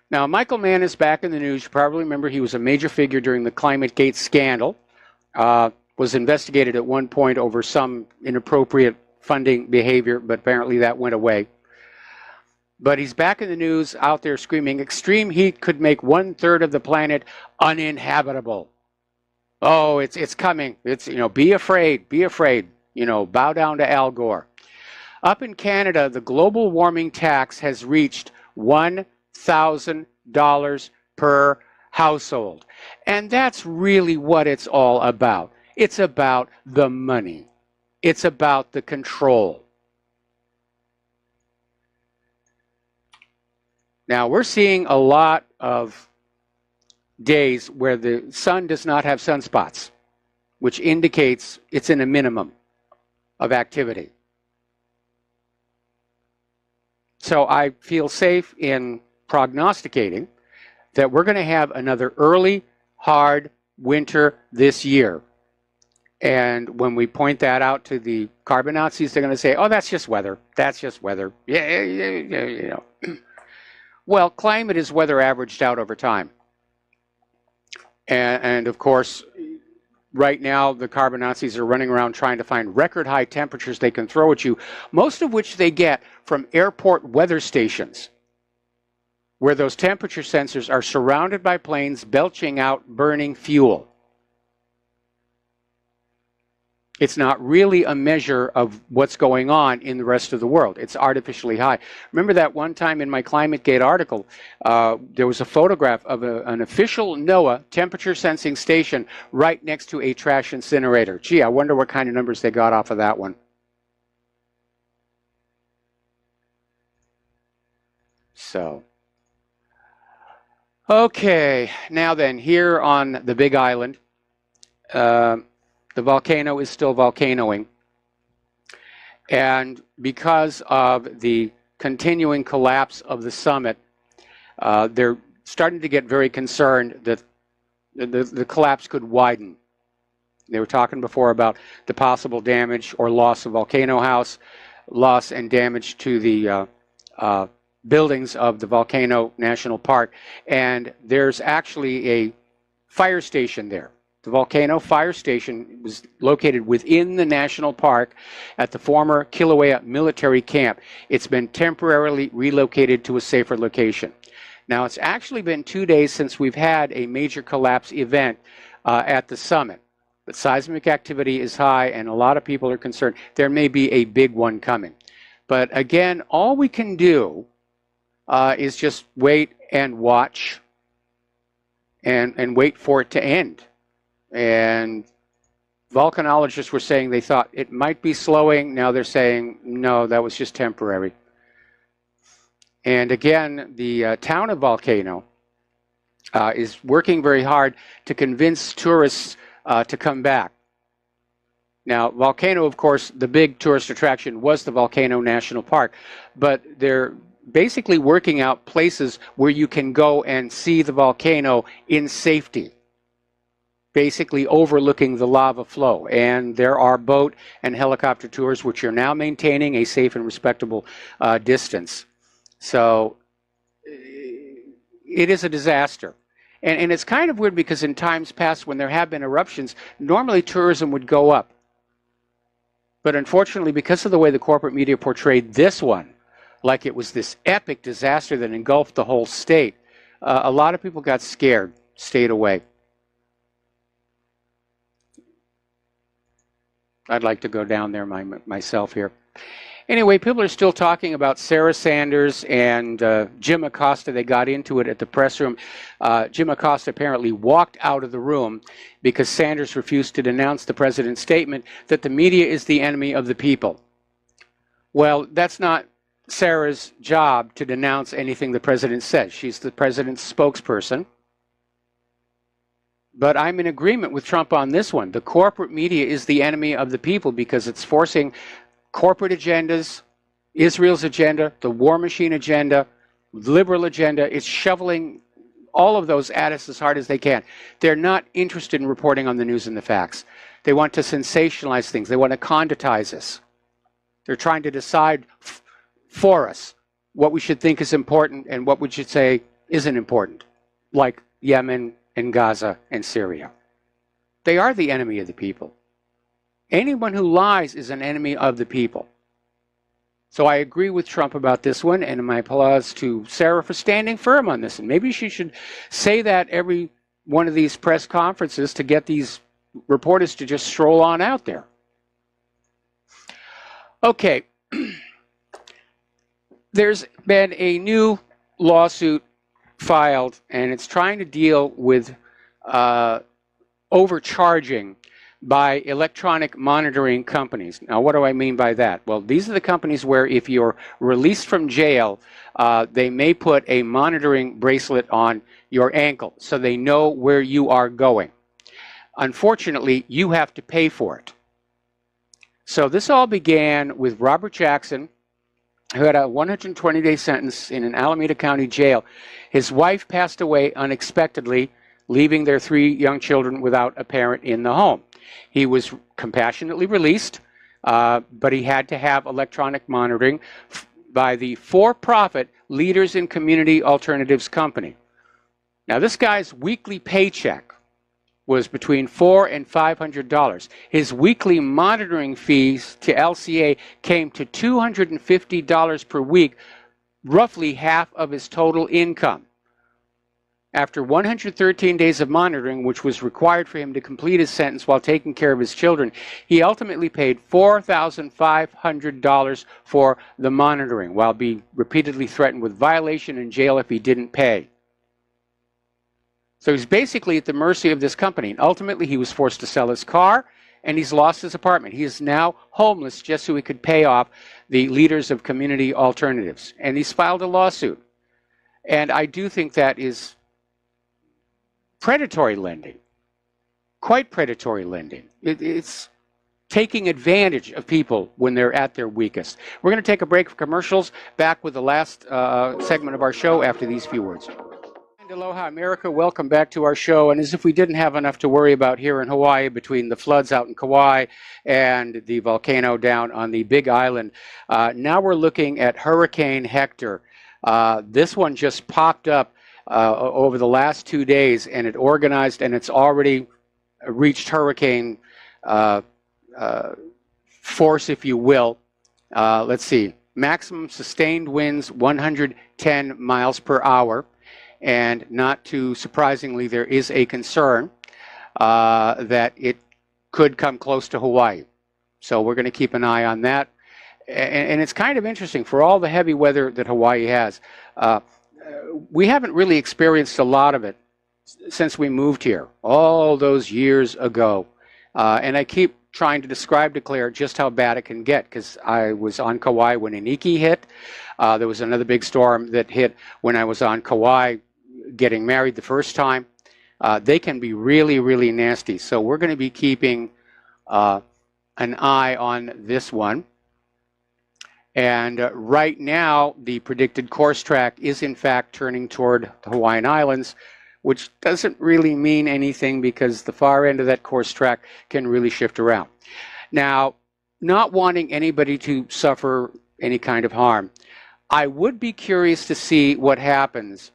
Now, Michael Mann is back in the news. You probably remember he was a major figure during the ClimateGate scandal. Was investigated at one point over some inappropriate funding behavior, but apparently that went away. But he's back in the news, out there screaming, extreme heat could make 1/3 of the planet uninhabitable. Oh, it's coming. It's, be afraid, bow down to Al Gore. Up in Canada, the global warming tax has reached $1,000 per household. And that's really what it's all about. It's about the money. It's about the control. Now, we're seeing a lot of days where the sun does not have sunspots, which indicates it's in a minimum of activity. So I feel safe in prognosticating that we're going to have another early, hard winter this year. And when we point that out to the carbon Nazis, they're going to say, oh, that's just weather. That's just weather. Yeah. Well, climate is weather averaged out over time. And of course, right now, the carbon Nazis are running around trying to find record high temperatures they can throw at you, most of which they get from airport weather stations. where those temperature sensors are surrounded by planes belching out burning fuel. It's not really a measure of what's going on in the rest of the world. It's artificially high. Remember that one time in my ClimateGate article, there was a photograph of an official NOAA temperature sensing station right next to a trash incinerator. Gee, I wonder what kind of numbers they got off of that one. So, okay, now then, here on the Big Island, the volcano is still volcanoing. And because of the continuing collapse of the summit, they're starting to get very concerned that the collapse could widen. They were talking before about the possible damage or loss of Volcano House, loss and damage to the buildings of the Volcano National Park. And there's actually a fire station there. The Volcano Fire Station was located within the national park at the former Kilauea military camp. It's been temporarily relocated to a safer location. Now, it's actually been 2 days since we've had a major collapse event at the summit. But seismic activity is high, and a lot of people are concerned there may be a big one coming. But again, all we can do is just wait and watch and wait for it to end. And volcanologists were saying they thought it might be slowing. Now they're saying, no, that was just temporary. And again, the town of Volcano is working very hard to convince tourists to come back. Now, Volcano, of course, the big tourist attraction was the Volcano National Park, but they're basically working out places where you can go and see the volcano in safety, basically overlooking the lava flow. And there are boat and helicopter tours which are now maintaining a safe and respectable distance. So it is a disaster. And it's kind of weird because in times past when there have been eruptions, normally tourism would go up. But unfortunately, because of the way the corporate media portrayed this one, like it was this epic disaster that engulfed the whole state, a lot of people got scared, stayed away. I'd like to go down there myself here. Anyway, people are still talking about Sarah Sanders and Jim Acosta. They got into it at the press room. Jim Acosta apparently walked out of the room because Sanders refused to denounce the president's statement that the media is the enemy of the people. Well, that's not Sarah's job to denounce anything the president says. She's the president's spokesperson. But I'm in agreement with Trump on this one. The corporate media is the enemy of the people because it's forcing corporate agendas, Israel's agenda, the war machine agenda, liberal agenda. It's shoveling all of those at us as hard as they can. They're not interested in reporting on the news and the facts. They want to sensationalize things. They want to conductize us. They're trying to decide for us what we should think is important and what we should say isn't important, like Yemen and Gaza and Syria. They are the enemy of the people. Anyone who lies is an enemy of the people. So I agree with Trump about this one, and my applause to Sarah for standing firm on this. And maybe she should say that every one of these press conferences to get these reporters to just stroll on out there. Okay. There's been a new lawsuit filed, and it's trying to deal with overcharging by electronic monitoring companies. Now, what do I mean by that? Well, these are the companies where if you're released from jail, they may put a monitoring bracelet on your ankle so they know where you are going. Unfortunately, you have to pay for it. So this all began with Robert Jackson, who had a 120-day sentence in an Alameda County jail. His wife passed away unexpectedly, leaving their 3 young children without a parent in the home. He was compassionately released, but he had to have electronic monitoring by the for-profit Leaders in Community Alternatives Company. Now, this guy's weekly paycheck was between $400 and $500. His weekly monitoring fees to LCA came to $250 per week roughly half of his total income. After 113 days of monitoring, which was required for him to complete his sentence while taking care of his children, he ultimately paid $4,500 for the monitoring, while being repeatedly threatened with violation and jail if he didn't pay. So he's basically at the mercy of this company. And ultimately, he was forced to sell his car, and he's lost his apartment. He is now homeless just so he could pay off the leaders of community alternatives. And he's filed a lawsuit. And I do think that is predatory lending, quite predatory lending. It's taking advantage of people when they're at their weakest. We're going to take a break for commercials, back with the last segment of our show after these few words. And aloha, America. Welcome back to our show. And as if we didn't have enough to worry about here in Hawaii between the floods out in Kauai and the volcano down on the Big Island, now we're looking at Hurricane Hector. This one just popped up over the last 2 days, and it organized, and it's already reached hurricane force, if you will. Let's see, maximum sustained winds 110 miles per hour, and not too surprisingly, there is a concern that it could come close to Hawaii. So we're going to keep an eye on that. And it's kind of interesting, for all the heavy weather that Hawaii has, we haven't really experienced a lot of it since we moved here, all those years ago. And I keep trying to describe to Claire just how bad it can get, because I was on Kauai when Iniki hit. There was another big storm that hit when I was on Kauai getting married the first time. They can be really, really nasty. So we're going to be keeping an eye on this one. And right now, the predicted course track is in fact turning toward the Hawaiian Islands, which doesn't really mean anything because the far end of that course track can really shift around. Now, not wanting anybody to suffer any kind of harm, I would be curious to see what happens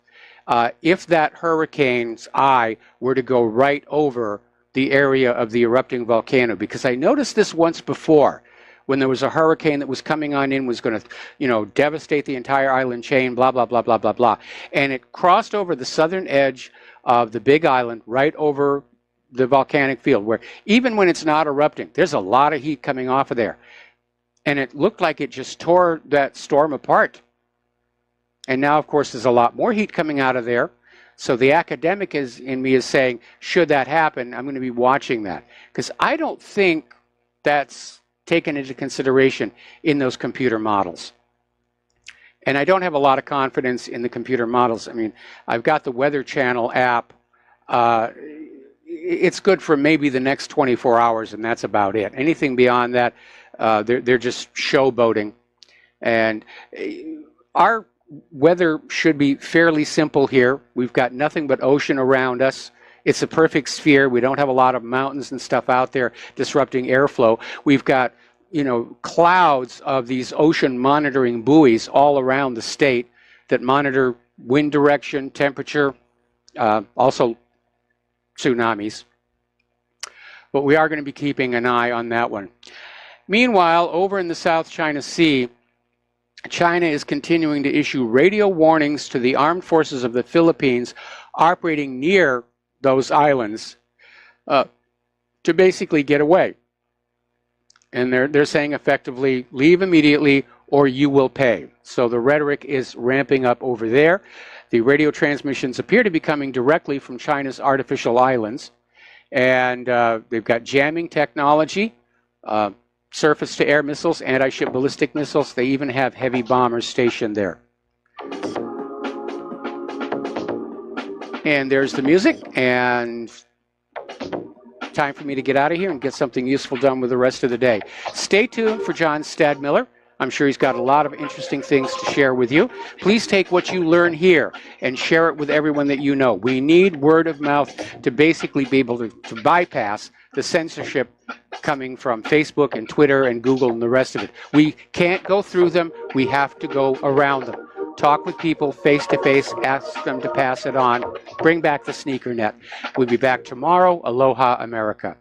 if that hurricane's eye were to go right over the area of the erupting volcano, because I noticed this once before, when there was a hurricane that was coming on in, was going to, devastate the entire island chain, blah, blah, blah, blah, blah, blah. And it crossed over the southern edge of the Big Island, right over the volcanic field, where even when it's not erupting, there's a lot of heat coming off of there. And it looked like it just tore that storm apart. And now, of course, there's a lot more heat coming out of there. So the academic in me is saying, should that happen, I'm going to be watching that. Because I don't think that's taken into consideration in those computer models. And I don't have a lot of confidence in the computer models. I mean, I've got the Weather Channel app. It's good for maybe the next 24 hours, and that's about it. Anything beyond that, they're just showboating. And our weather should be fairly simple here. We've got nothing but ocean around us. It's a perfect sphere. We don't have a lot of mountains and stuff out there disrupting airflow. We've got, clouds of these ocean monitoring buoys all around the state that monitor wind direction, temperature, also tsunamis. But we are going to be keeping an eye on that one. Meanwhile, over in the South China Sea, China is continuing to issue radio warnings to the armed forces of the Philippines operating near those islands to basically get away. And they're saying effectively, leave immediately or you will pay. So the rhetoric is ramping up over there. The radio transmissions appear to be coming directly from China's artificial islands. And they've got jamming technology, surface-to-air missiles, anti-ship ballistic missiles. They even have heavy bombers stationed there. And there's the music, and time for me to get out of here and get something useful done with the rest of the day. Stay tuned for John Stadmiller. I'm sure he's got a lot of interesting things to share with you. Please take what you learn here and share it with everyone that you know. We need word of mouth to basically be able to bypass the censorship coming from Facebook and Twitter and Google and the rest of it. We can't go through them. We have to go around them. Talk with people face to face, ask them to pass it on, bring back the sneaker net. We'll be back tomorrow. Aloha, America.